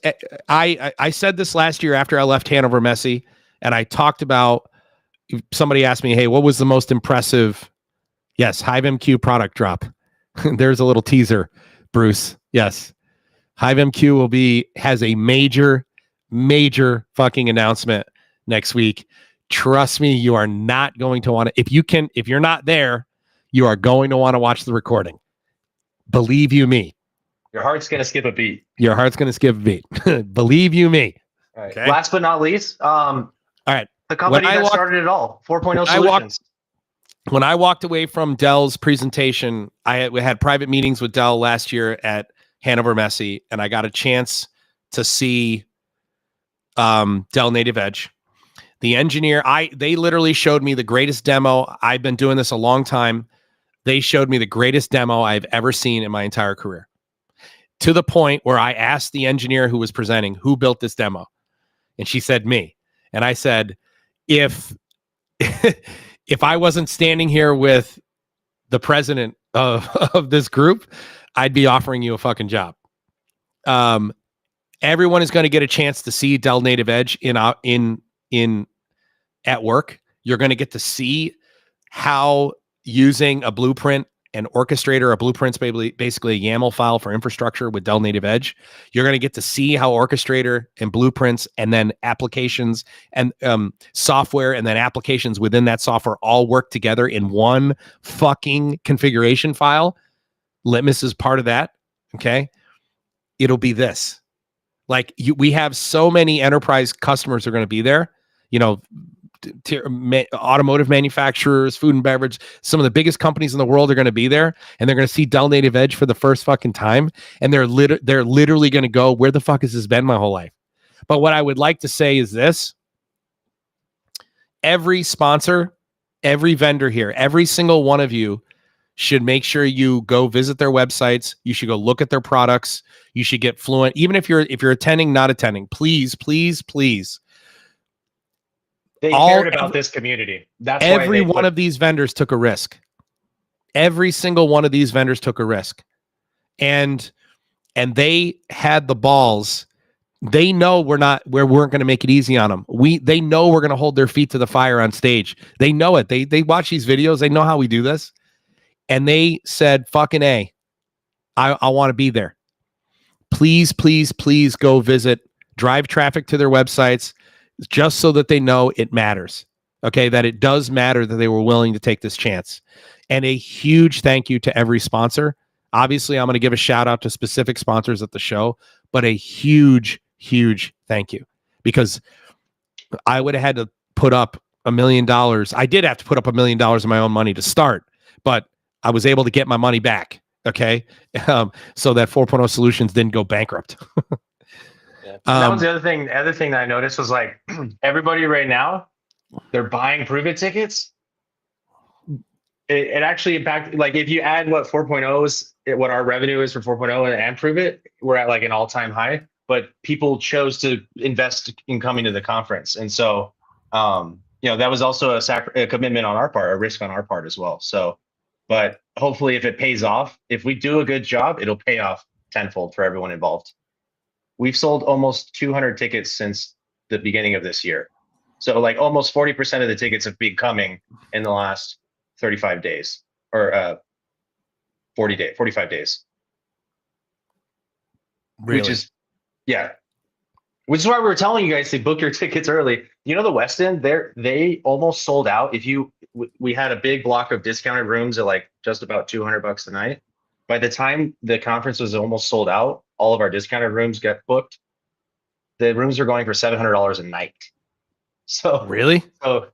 I said this last year after I left Hanover Messy, and I talked about, somebody asked me, hey, what was the most impressive? Yes, HiveMQ product drop. There's a little teaser, Bruce. Yes. HiveMQ has a major fucking announcement next week. Trust me, you are not going to want to, if you're not there, you are going to want to watch the recording. Believe you me. Your heart's going to skip a beat. Believe you me. All right. Okay. Last but not least, all right. The company that started it all, 4.0 Solutions. When I walked away from Dell's presentation, we had private meetings with Dell last year at Hanover Messy, and I got a chance to see Dell Native Edge. The engineer, they literally showed me the greatest demo. I've been doing this a long time. They showed me the greatest demo I've ever seen in my entire career. To the point where I asked the engineer who was presenting, who built this demo? And she said, me. And I said, if I wasn't standing here with the president of this group, I'd be offering you a fucking job. Everyone is going to get a chance to see Dell Native Edge at work. You're going to get to see how using a blueprint and orchestrator, a blueprint's basically a YAML file for infrastructure with Dell Native Edge. You're going to get to see how orchestrator and blueprints and then applications and software and then applications within that software all work together in one fucking configuration file. Litmus is part of that. Okay. It'll be this. Like we have so many enterprise customers who are going to be there, automotive manufacturers, food and beverage, some of the biggest companies in the world are going to be there, and they're going to see Dell Native Edge for the first fucking time, and they're literally going to go, where the fuck has this been my whole life? But what I would like to say is this: every sponsor, every vendor here, every single one of you should make sure you go visit their websites. You should go look at their products. You should get fluent, even if you're attending, not attending. Please. They cared about this community. That's why every one of these vendors took a risk. Every single one of these vendors took a risk. And they had the balls. They know we weren't going to make it easy on them. They know we're going to hold their feet to the fire on stage. They know it. They watch these videos. They know how we do this. And they said, fucking A, I want to be there. Please go visit, drive traffic to their websites, just so that they know it matters. Okay, that it does matter that they were willing to take this chance. And a huge thank you to every sponsor. Obviously, I'm going to give a shout out to specific sponsors at the show, but a huge thank you, because I would have had to put up $1 million. I did have to put up $1 million of my own money to start, but I was able to get my money back. Okay. So that 4.0 Solutions didn't go bankrupt. That was the other thing. The other thing that I noticed was like everybody right now, they're buying ProveIt tickets. It actually impacted, like if you add what 4.0 is, what our revenue is for 4.0 and ProveIt, we're at like an all-time high. But people chose to invest in coming to the conference, and so that was also a commitment on our part, a risk on our part as well. So, but hopefully, if it pays off, if we do a good job, it'll pay off tenfold for everyone involved. We've sold almost 200 tickets since the beginning of this year. So like almost 40% of the tickets have been coming in the last 35 days or 45 days. Really? Which is why we were telling you guys to book your tickets early. You know, the West End, they almost sold out. We had a big block of discounted rooms at like just about $200 a night. By the time the conference was almost sold out, all of our discounted rooms got booked. The rooms are going for $700 a night. So really? So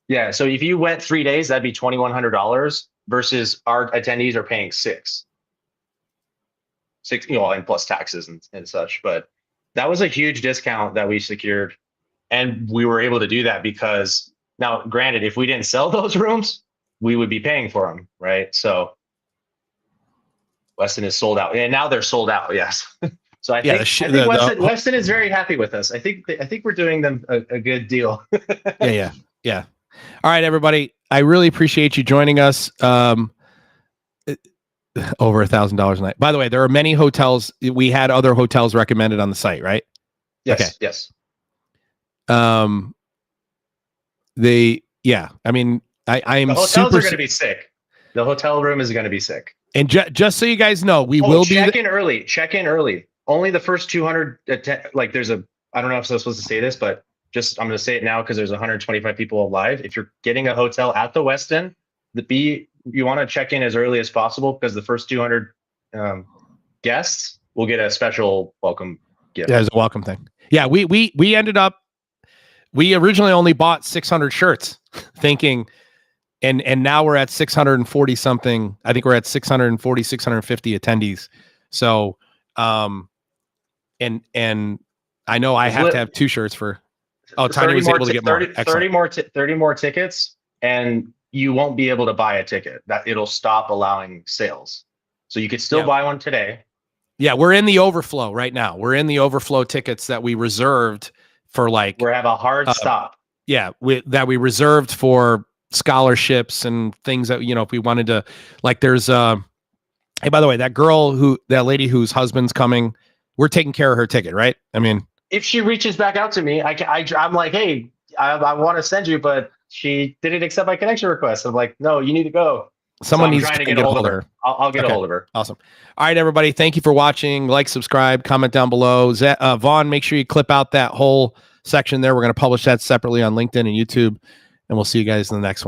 if you went 3 days, that'd be $2,100 versus our attendees are paying $6, and plus taxes and such. But that was a huge discount that we secured, and we were able to do that because now, granted, if we didn't sell those rooms, we would be paying for them, right? So Weston is sold out, and now they're sold out. Yes. So I think Weston is very happy with us. I think we're doing them a good deal. Yeah. All right, everybody. I really appreciate you joining us. Over $1,000 a night. By the way, there are many hotels. We had other hotels recommended on the site, right? Yes. Okay. Yes. I mean, I am. The hotels are going to be sick. The hotel room is going to be sick. And just so you guys know, we will check in early. Check in early. Only the first 200. I don't know if I'm supposed to say this, but I'm going to say it now because there's 125 people live. If you're getting a hotel at the West End, you want to check in as early as possible because the first 200 guests will get a special welcome gift. Yeah, it's a welcome thing. Yeah, we ended up. We originally only bought 600 shirts, thinking. And now we're at 640 something. I think we're at 640, 650 attendees. So, and I know I have to have 2 shirts for. Oh, Tiny was able to get more. 30 more tickets, and you won't be able to buy a ticket. That it'll stop allowing sales. So you could still buy one today. Yeah, we're in the overflow right now. We're in the overflow tickets that we reserved for like. We have a hard stop. Yeah, that we reserved for scholarships and things that if we wanted to, like there's hey, by the way, that lady whose husband's coming, we're taking care of her ticket, right? I mean, if she reaches back out to me, I'm like, hey, I want to send you, but she didn't accept my connection request. I'm like, no, you need to go. Someone needs to get a hold of her. I'll get a hold of her. Awesome. All right, everybody. Thank you for watching. Like, subscribe, comment down below. Vaughn, make sure you clip out that whole section there. We're going to publish that separately on LinkedIn and YouTube, and we'll see you guys in the next one.